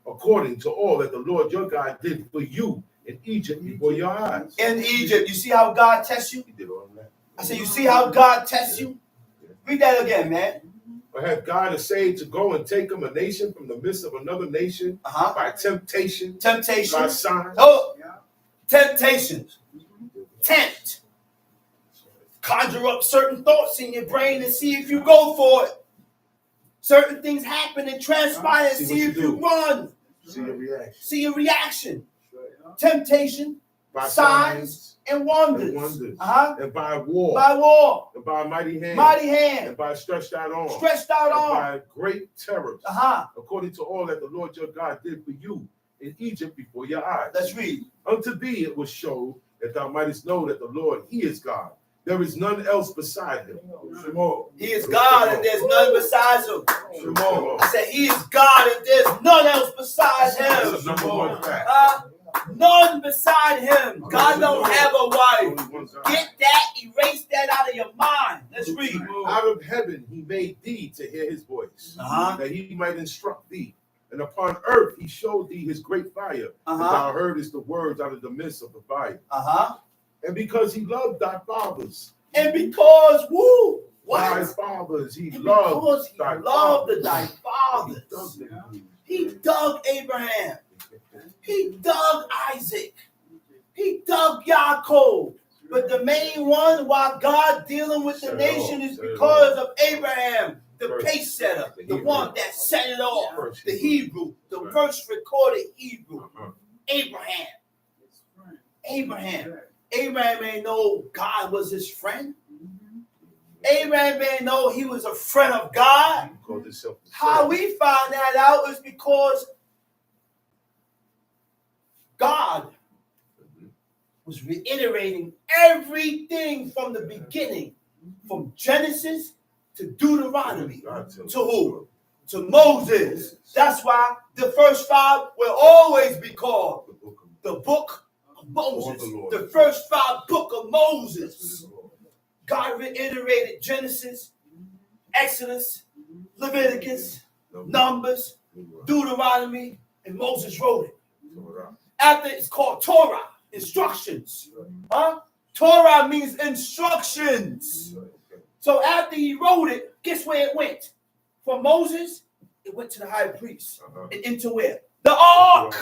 according to all that the Lord your God did for you in Egypt before your eyes? In Egypt, you see how God tests you? He did all that. I said, you see how God tests you? Read that again, man. Or have God essayed to go and take him a nation from the midst of another nation by temptation, by Temptation. signs? Oh, temptations. Tempt. Conjure up certain thoughts in your brain and see if you go for it. Certain things happen and transpire and see if you run. See your reaction. See your reaction. Temptation, By signs, and wonders. And by war. By war. And by a mighty hand. Mighty hand. And by a stretched out arm. Stretched out And arm. by great terrors. According to all that the Lord your God did for you in Egypt before your eyes. Let's read. Unto thee it was showed that thou mightest know that the Lord, he is God. There is none else beside him. He is God and there's none besides him. Shemor. I said he is God and there's none else besides him. That's the number one fact. None beside him. God don't have a wife. Only one God. Get that, erase that out of your mind. Let's read. Out of heaven he made thee to hear his voice, Uh-huh. that he might instruct thee. And upon earth he showed thee his great fire. And thou heardest the words out of the midst of the fire. And because he loved thy fathers, And because, thy what? fathers, he And loved because he thy loved fathers. thy fathers. He dug Abraham. He dug Isaac. He dug Yaakov. But the main one, while God dealing with the nation, is because of Abraham, the pace setter, the one that set it off, the Hebrew, the first recorded Hebrew. Abraham. Abraham. Abraham ain't know God was his friend. Abraham ain't know he was a friend of God. How we found that out is because God was reiterating everything from the beginning, from Genesis to Deuteronomy. To who? To Moses. That's why the first five will always be called the book of Moses. The first five book of Moses. God reiterated Genesis, Exodus, Leviticus, Numbers, Deuteronomy, and Moses wrote it. After it's called Torah, instructions. Torah means instructions. So after he wrote it, guess where it went? From Moses, it went to the high priest. And into where? The ark.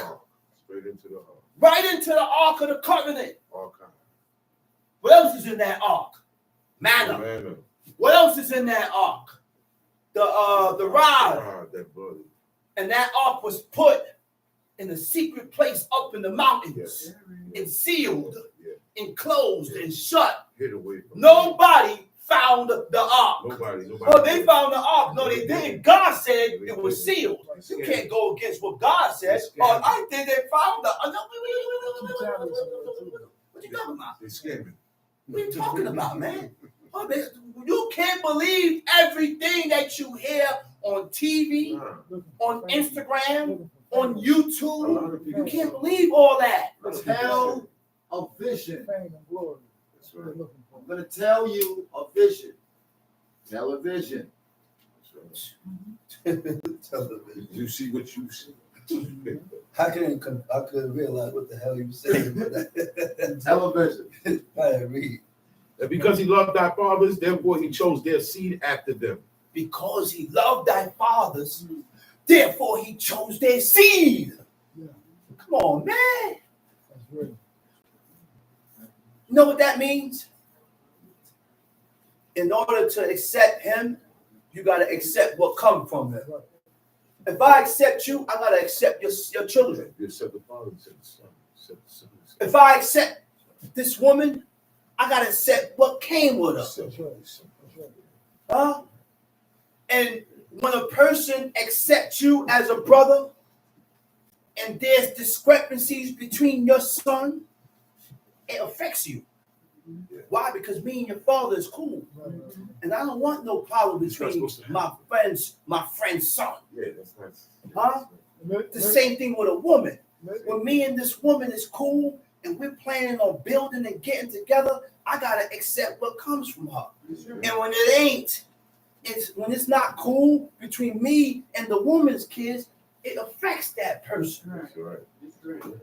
Straight into the ark. Right into the ark of the covenant. Okay. What else is in that ark? Manna. What else is in that ark? The rod. And that ark was put in a secret place up in the mountains, and sealed, enclosed, and shut. Nobody found the ark. Nobody. Oh, they found the ark. No, they didn't. God said it was sealed. You can't go against what God said. Oh, I think they found the. What you talking about? They're scamming. What are you talking about, man? Oh, you can't believe everything that you hear on TV, on Instagram, on YouTube. You can't believe all that. Tell a vision. Fame and glory. That's They're right. looking for. I'm going to tell you a vision. Tell a vision. Television. You see what you see. I couldn't realize what the hell he was saying. Tell a vision. I didn't read. And because he loved thy fathers, therefore he chose their seed after them. Because he loved thy fathers, therefore he chose their seed. Yeah. Come on, man. That's real. You know what that means? In order to accept him, you got to accept what comes from him. Right. If I accept you, I got to accept your children. You accept the father, accept the son, accept the son. If I accept this woman, I got to accept what came with her. That's right. That's right. Huh? And when a person accepts you as a brother and there's discrepancies between your son, it affects you. Why? Because me and your father is cool. Right. And I don't want no problem It's not between supposed to my friend's son. Yeah, that's nice. Huh? The same thing with a woman. When me and this woman is cool and we're planning on building and getting together, I gotta accept what comes from her. And when it ain't, when it's not cool between me and the woman's kids, it affects that person. That's right.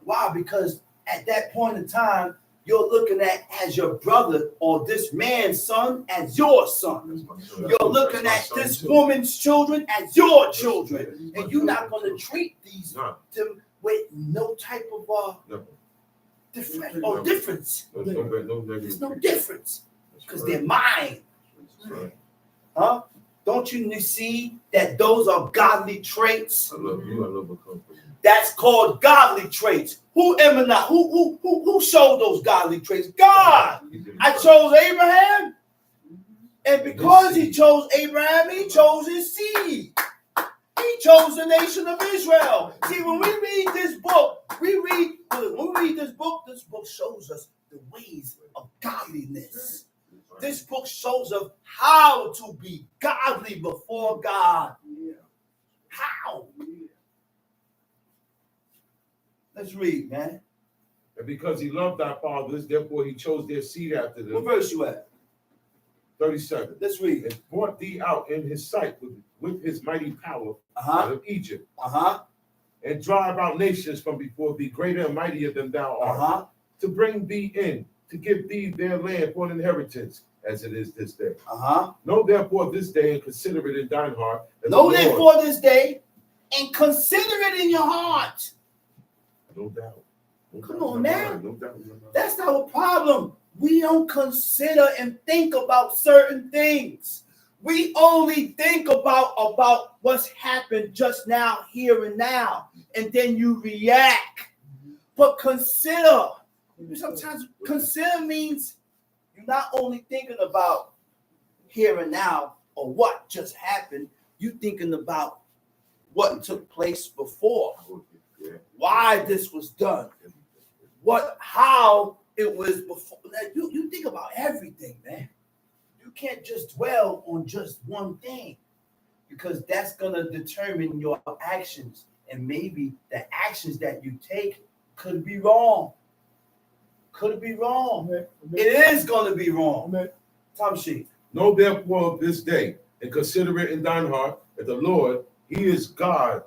Why? Because at that point in time, you're looking at as your brother or this man's son as your son. That's my son. You're looking That's at my son, this too. woman's children as your children. And you're not going to treat these No, them with no type of no. difference. No negative. There's no difference That's because right. they're mine. That's right. Huh? Don't you see that those are godly traits? I love you. I love a company. That's called godly traits. Who showed those godly traits? God. I chose Abraham. And because he chose Abraham, he chose his seed. He chose the nation of Israel. See, when we read this book, this book shows us the ways of godliness. This book shows us how to be godly before God. How? Let's read, man. And because he loved thy fathers, therefore he chose their seed after What them. verse you at? 37. Let's read it. And brought thee out in his sight with his mighty power Uh-huh. out of Egypt, Uh-huh. and drive out nations from before thee, greater and mightier than thou art, Uh-huh. to bring thee in, to give thee their land for an inheritance, as it is this day. Uh-huh. Know therefore this day and consider it in thine heart. that the Know Lord- therefore this day and consider it in your heart. No doubt. No Come doubt on, in my man. mind, no doubt in my mind. That's our problem. We don't consider and think about certain things. We only think about what's happened just now, here and now, and then you react. But consider. Sometimes consider means you're not only thinking about here and now or what just happened, you're thinking about what took place before, Yeah. why this was done, how it was before. Like, you think about everything, man. You can't just dwell on just one thing, because that's gonna determine your actions, and maybe the actions that you take could be wrong. Could be wrong. It is gonna be wrong. Tom Sheep. Know therefore this day and consider it in thine heart that the Lord, he is God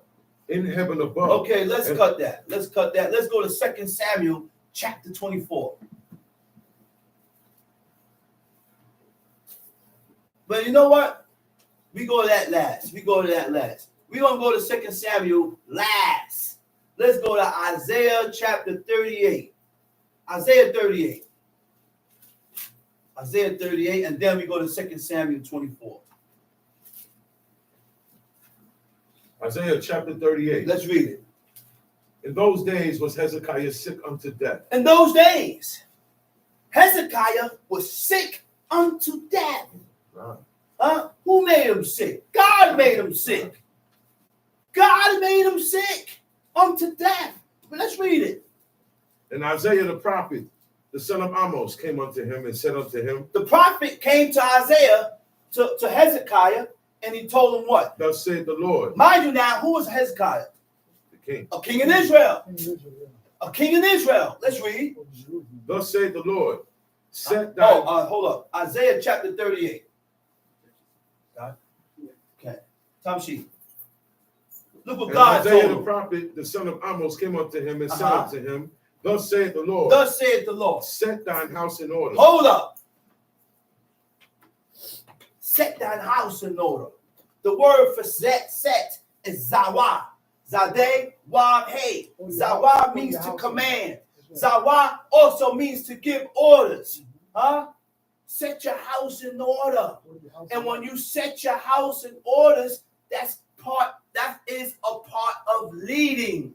in heaven above. Okay, let's cut that. Let's cut that. Let's go to 2 Samuel chapter 24. But you know what? We go to that last. We're going to go to 2 Samuel last. Let's go to Isaiah chapter 38. Isaiah 38. Isaiah 38, and then we go to 2 Samuel 24. Isaiah chapter 38. Let's read it. In those days was Hezekiah sick unto death. In those days, Hezekiah was sick unto death. Right. Who made him sick? God made him sick. God made him sick unto death. But let's read it. And Isaiah the prophet, the son of Amos, came unto him and said unto him, The prophet came to Isaiah, to Hezekiah, and he told him what? Thus saith the Lord, Mind you now, who was Hezekiah? the king. A king in Israel. A king in Israel. Let's read. Thus saith the Lord, set thy Hold up. Isaiah chapter 38. Okay. Tom Sheep. Look what and God Isaiah told the him. prophet, the son of Amos, came unto him and said Uh-huh. unto him, Thus saith the Lord, Thus saith the Lord. set thine house in order. Hold up. Set thine house in order. The word for set is zawah. Zadeh, wah, hey. Zawah means to command. Zawah also means to give orders. Set your house in order. And when you set your house in orders, that is a part of leading.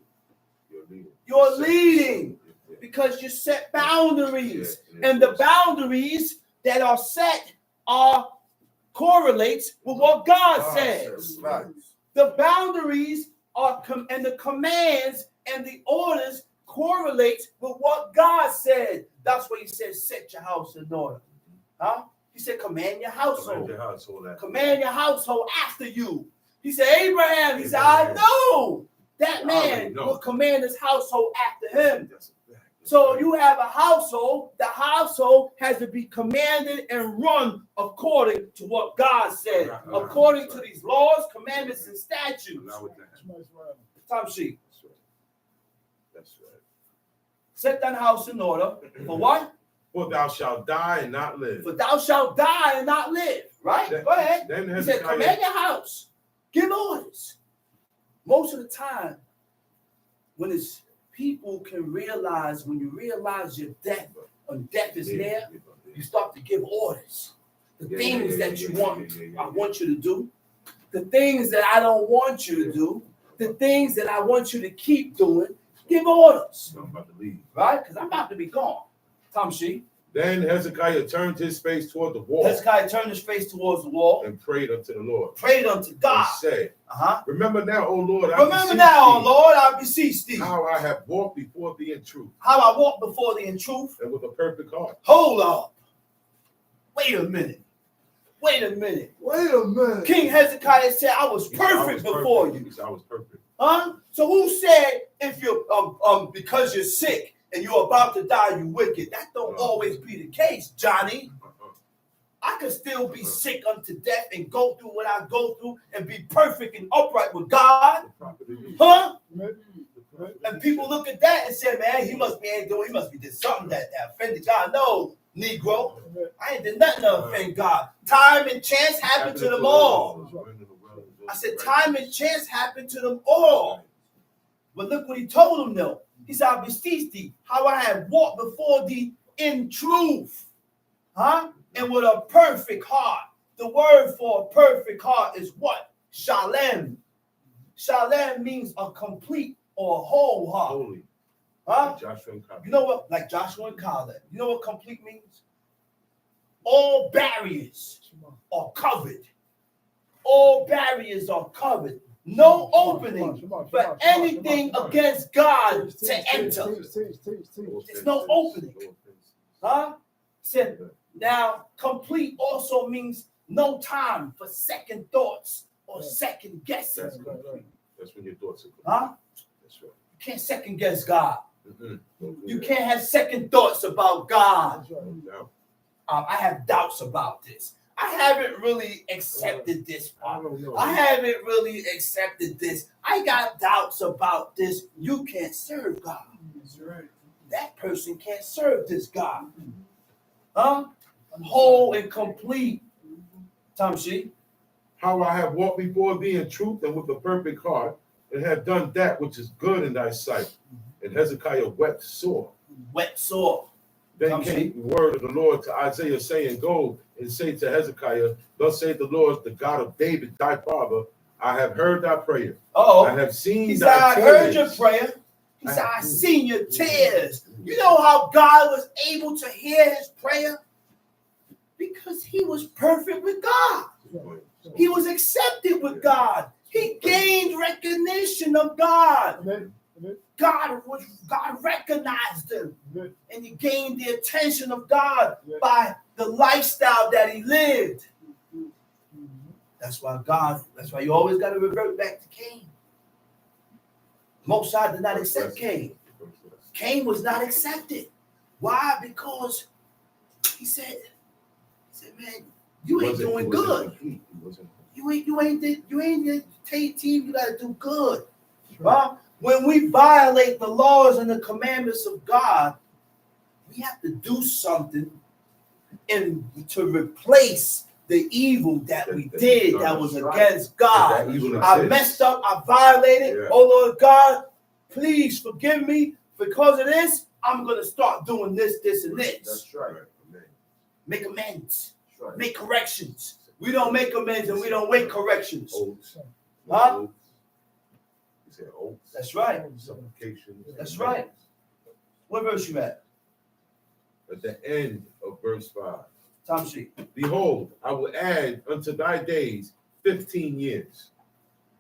You're leading because you set boundaries. And the boundaries that are set correlates with what God says. Right. The boundaries and the commands and the orders correlates with what God said. That's what he said, set your house in order. He said, command your household. Command your household after you. He said, Abraham, he said, I know that man will command his household after him. So you have a household, the household has to be commanded and run according to what God said, according to these laws, commandments, and statutes. Tom Sheep. That's right. Set thine house in order. For what? For thou shalt die and not live. For thou shalt die and not live. Right? Go ahead. Then He said, command your house. Give orders. Most of the time, when it's people can realize, when you realize your death, when death is near, you start to give orders. The things that you want, I want you to do. The things that I don't want you to do. The things that I want you to keep doing. Give orders. I'm about to leave. Right? Because I'm about to be gone. Tom Sheep. Then Hezekiah turned his face toward the wall Hezekiah turned his face towards the wall. and prayed unto the Lord. Prayed unto God. And said, Remember now, O Lord, I Remember beseech now, thee, Lord, I beseech thee. how I have walked before thee in truth How I walk before thee in truth. and with a perfect heart. Hold up. Wait a minute. Wait a minute. King Hezekiah said, I was He said, "I perfect was before perfect." you. He said, I was perfect. So who said if you're because you're sick and you're about to die, you wicked. That don't always be the case, Johnny. I could still be sick unto death and go through what I go through and be perfect and upright with God. Huh? And people look at that and say, man, he must be did something that offended God. No, Negro. I ain't did nothing to offend God. Time and chance happened to them all. I said, time and chance happened to them all. But look what he told them though. He said, I beseech thee, how I have walked before thee in truth. Huh? And with a perfect heart. The word for a perfect heart is what? Shalem. Shalem means a complete or a whole heart. Holy. Huh? Joshua and Caleb. You know what? Like Joshua and Caleb. You know what complete means? All barriers are covered. All barriers are covered. No opening for anything against God to enter. There's no opening. Huh? Said, now, complete also means no time for second thoughts or second guessing. That's complete. That's when your thoughts are complete. Huh? That's right. You can't second guess God. Mm-hmm. You can't have second thoughts about God. No. I have doubts about this. I haven't really accepted this part. know. I haven't really accepted this. I got doubts about this. You can't serve God. That person can't serve this God. Huh? Whole and complete. Tamshi. How I have walked before thee in truth and with a perfect heart, and have done that which is good in thy sight. And Hezekiah wept sore. Wet sore. Then came the word of the Lord to Isaiah, saying, Go and say to Hezekiah, Thus saith the Lord, the God of David, thy father, I have heard thy prayer. Oh, I have seen he said, thy I tears. heard your prayer. He said, I seen your tears. You know how God was able to hear his prayer? Because he was perfect with God. He was accepted with God. He gained recognition of God. God recognized him. And he gained the attention of God by the lifestyle that he lived. That's why you always got to revert back to Cain. Most High did not accept Cain. Cain was not accepted. Why? Because he said, man, you ain't doing good. You ain't the team. You gotta do good. Right? When we violate the laws and the commandments of God, we have to do something to replace the evil that we did that was against God. I messed up. I violated. Yeah. Oh Lord God, please forgive me. Because of this, I'm gonna start doing this, and this. That's right. Make amends. That's right. Make corrections. We don't make amends and we don't wait corrections. Oaths. Huh? You said oaths. That's right. Supplications. That's right. What verse you at? At the end of verse 5. Tamshi. Behold, I will add unto thy days 15 years.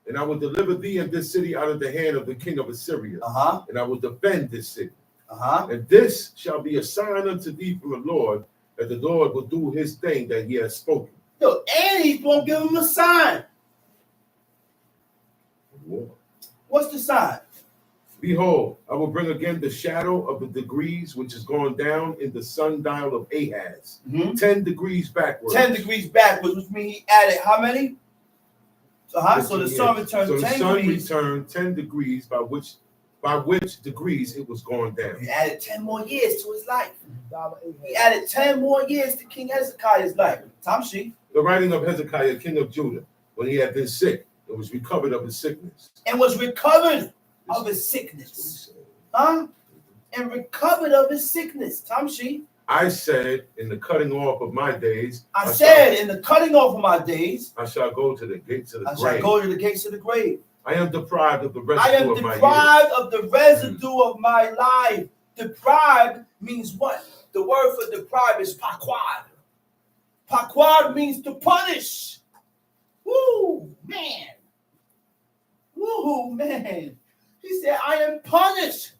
And I will deliver thee and this city out of the hand of the king of Assyria. Uh-huh. And I will defend this city. Uh-huh. And this shall be a sign unto thee from the Lord, that the Lord will do his thing that he has spoken. Yo, and he won't give him a sign. War. What's the sign? Behold, I will bring again the shadow of the degrees which is gone down in the sundial of Ahaz. 10 degrees backwards. 10 degrees backwards, which means he added how many? So the sun returned So the 10 sun degrees. returned 10 degrees by which degrees it was going down. He added 10 more years to his life. He added 10 more years to King Hezekiah's life. Tamshi. The writing of Hezekiah, king of Judah, when he had been sick, and was recovered of his sickness. And was recovered of his sickness. Huh? And recovered of his sickness. Tamshi. I said, in the cutting off of my days, I said, in the cutting off of my days, I shall go to the gates of the I grave. shall go to the gates of the grave. I am deprived of the I am residue of my years. deprived of the residue of my life. Deprived means what? The word for deprived is paquad. Paquad means to punish. Woo, man. Woo, man. He said, I am punished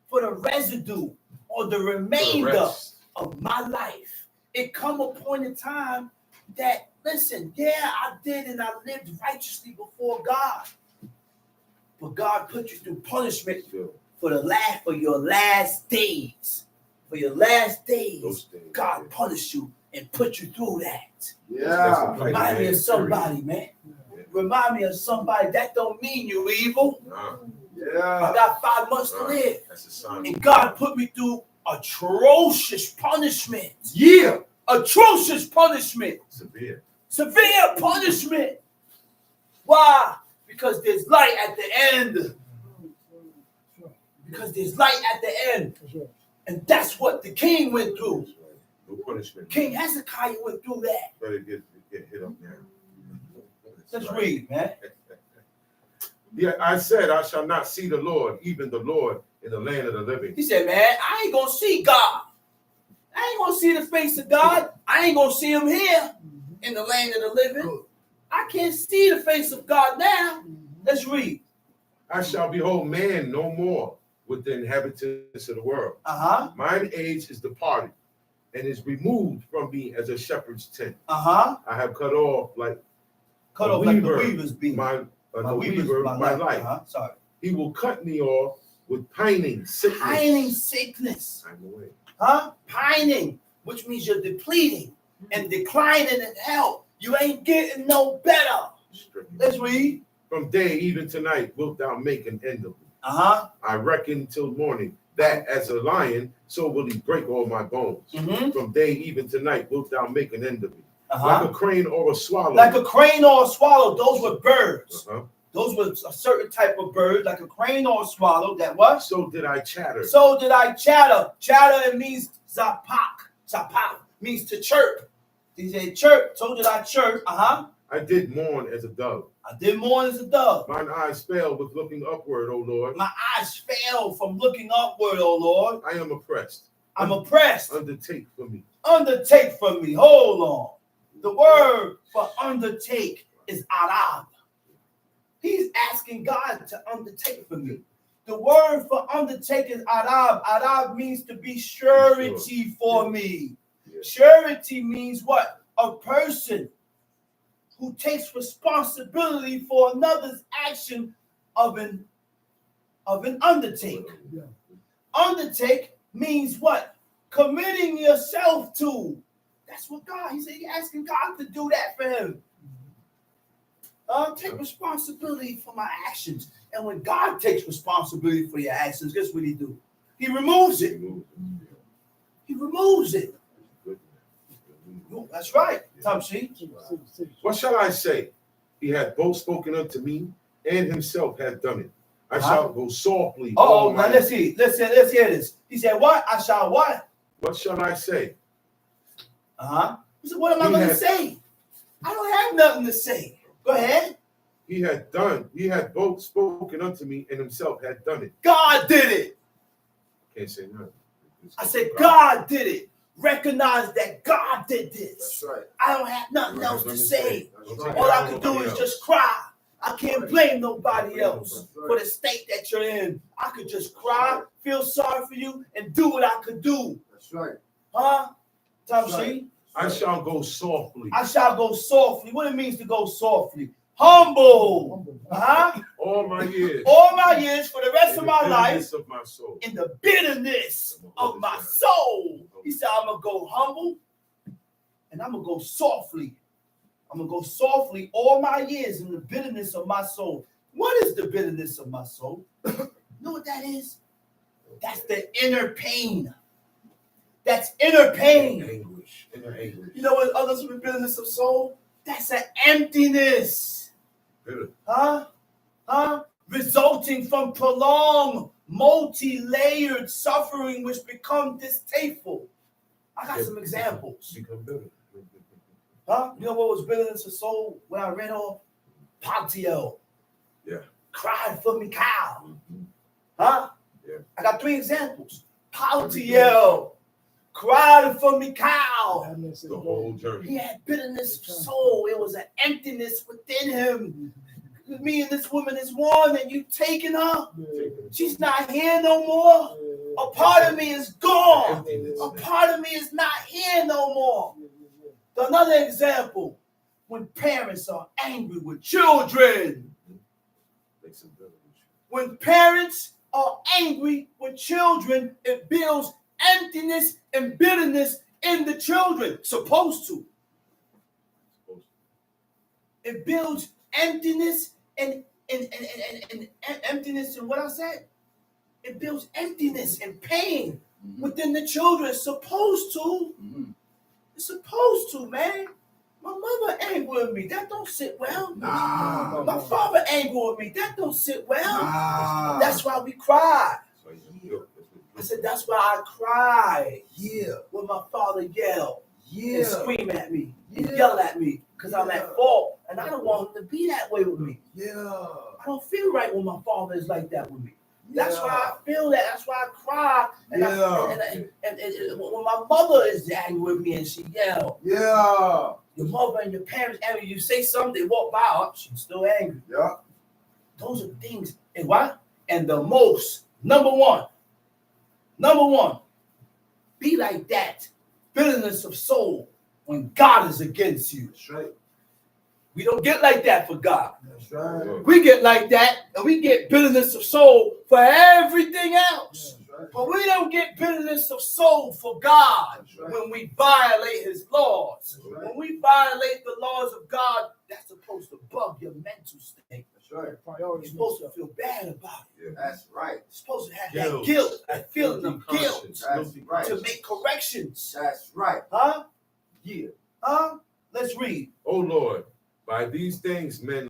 for the residue or the remainder of my life. It come a point in time that, listen, yeah, I did and I lived righteously before God. But God put you through punishment for your last days. For your last days, Those days, God yeah. punished you and put you through that. Yeah. Remind me of somebody, man. Remind me of somebody. That don't mean you evil. Nah, I Yeah. got 5 months to live. that's a sign. And God put me through atrocious punishment. Yeah. Atrocious punishment. Severe. Severe punishment. Why? Because there's light at the end. Because there's light at the end. That's right. And that's what the king went through. That's right. No punishment. King Hezekiah went through that. Better get hit up now. Let's Right. read, man. Yeah, I said, I shall not see the Lord, even the Lord, in the land of the living. He said, man, I ain't going to see God. I ain't going to see the face of God. I ain't going to see him here in the land of the living. I can't see the face of God now. Let's read. I shall behold man no more with the inhabitants of the world. Uh-huh. Mine age is departed, and is removed from me as a shepherd's tent. Uh-huh. I have cut off like Cut a off like the weaver, weaver's beam. the weaver, my life. Uh-huh. Sorry. He will cut me off with pining, sickness. Pining sickness. I'm away. Huh? Pining, which means you're depleting and declining in health. You ain't getting no better. Stricken. Let's read. From day even to night wilt thou make an end of me. Uh-huh. I reckon till morning, that as a lion, so will he break all my bones. Mm-hmm. From day even to night wilt thou make an end of me. Uh-huh. Like a crane or a swallow. Like a crane or a swallow, those were birds. Uh-huh. Those were a certain type of bird, like a crane or a swallow. That what? So did I chatter. So did I chatter. Chatter, it means zapak. Zapak means to chirp. He said chirp. So did I chirp. Uh-huh. I did mourn as a dove. I did mourn as a dove. Mine eyes fell with looking upward, O Lord. My eyes fail from looking upward, O Lord. I am oppressed. I'm oppressed. Undertake for me. Undertake for me. Hold on. The word for undertake is arab. He's asking God to undertake for me. The word for undertake is arab. Arab means to be surety for me. Yeah. Surety means what? A person who takes responsibility for another's action of an undertake. Yeah. Undertake means what? Committing yourself to. That's what God, he said, he's asking God to do that for him. Take responsibility for my actions. And when God takes responsibility for your actions, guess what he do? He removes it. He removes it. That's right, Tom C. What shall I say? He hath both spoken unto me, and himself hath done it. I Uh-huh. shall go softly. Oh, all now my- let's see. Let's hear this. He said, what? I shall what? What shall I say? Uh-huh. He said, what am I He going to had- say? I don't have nothing to say. Go ahead. He had both spoken unto me, and himself had done it. God did it. Can't say nothing. I said, God did it. Recognize that God did this. That's right. I don't have nothing else to say. That's right. All I can do is just cry. I can't blame nobody else for the state that you're in. I could just cry, feel sorry for you, and do what I could do. That's right. Huh? Tom That's right. C. I shall go softly. I shall go softly. What it means to go softly? Humble. Huh? All my years. All my years for the rest of my in the life bitterness of my soul. in the bitterness of my soul. He said, I'm going to go humble and I'm going to go softly. I'm going to go softly all my years in the bitterness of my soul. What is the bitterness of my soul? You know what that is? That's the inner pain. That's inner pain. Anguish. Inner anguish. You know what others with bitterness of soul? That's an emptiness. Bitter. Huh? Resulting from prolonged, multi-layered suffering which become distasteful. I got some examples. Become bitter. Huh? You know what was bitterness of soul when I read off? Paltiel. Yeah. Cried for me, cow. Mhm. Huh? Yeah. I got 3 examples. Paltiel. Cried for me, cow. The whole journey. He had bitterness of soul. It was an emptiness within him. Me and this woman is one, and you taking her. She's not here no more. A part of me is gone. A part of me is not here no more. Another example, when parents are angry with children. Make some bitter. When parents are angry with children, it builds emptiness and bitterness in the children. Supposed to. It builds emptiness and emptiness and what I said. It builds emptiness and pain within the children. It's supposed to. It's supposed to, man. My mother angry with me. That don't sit well. Nah. My father angry with me. That don't sit well. Nah. That's why we cry. So you know, I said, that's why I cry Yeah. when my father yell Yeah. and scream at me and Yeah. yell at me because I'm Yeah. at fault. And I don't want him to be that way with me. Yeah. I don't feel right when my father is like that with me. That's Yeah. why I feel that. That's why I cry. And, Yeah. and when my mother is angry with me and she yell, Yeah. your mother and your parents angry, you say something, they walk by, oh, she's still angry. Yeah. Those are things. And what? And the most, number one, be like that. Bitterness of soul when God is against you. That's right. We don't get like that for God. That's right. We get like that and we get bitterness of soul for everything else. That's right. But we don't get bitterness of soul for God That's right. when we violate his laws. That's right. When we violate the laws of God, that's supposed to bug your mental state. That's right. You're Priorities. supposed to feel bad about it. That's right. You're supposed to have Guilt. that guilt, that feeling of Guilty guilt conscience. That's right. to make corrections. That's right. Huh? Yeah. Huh? Let's read. Oh Lord, by these things men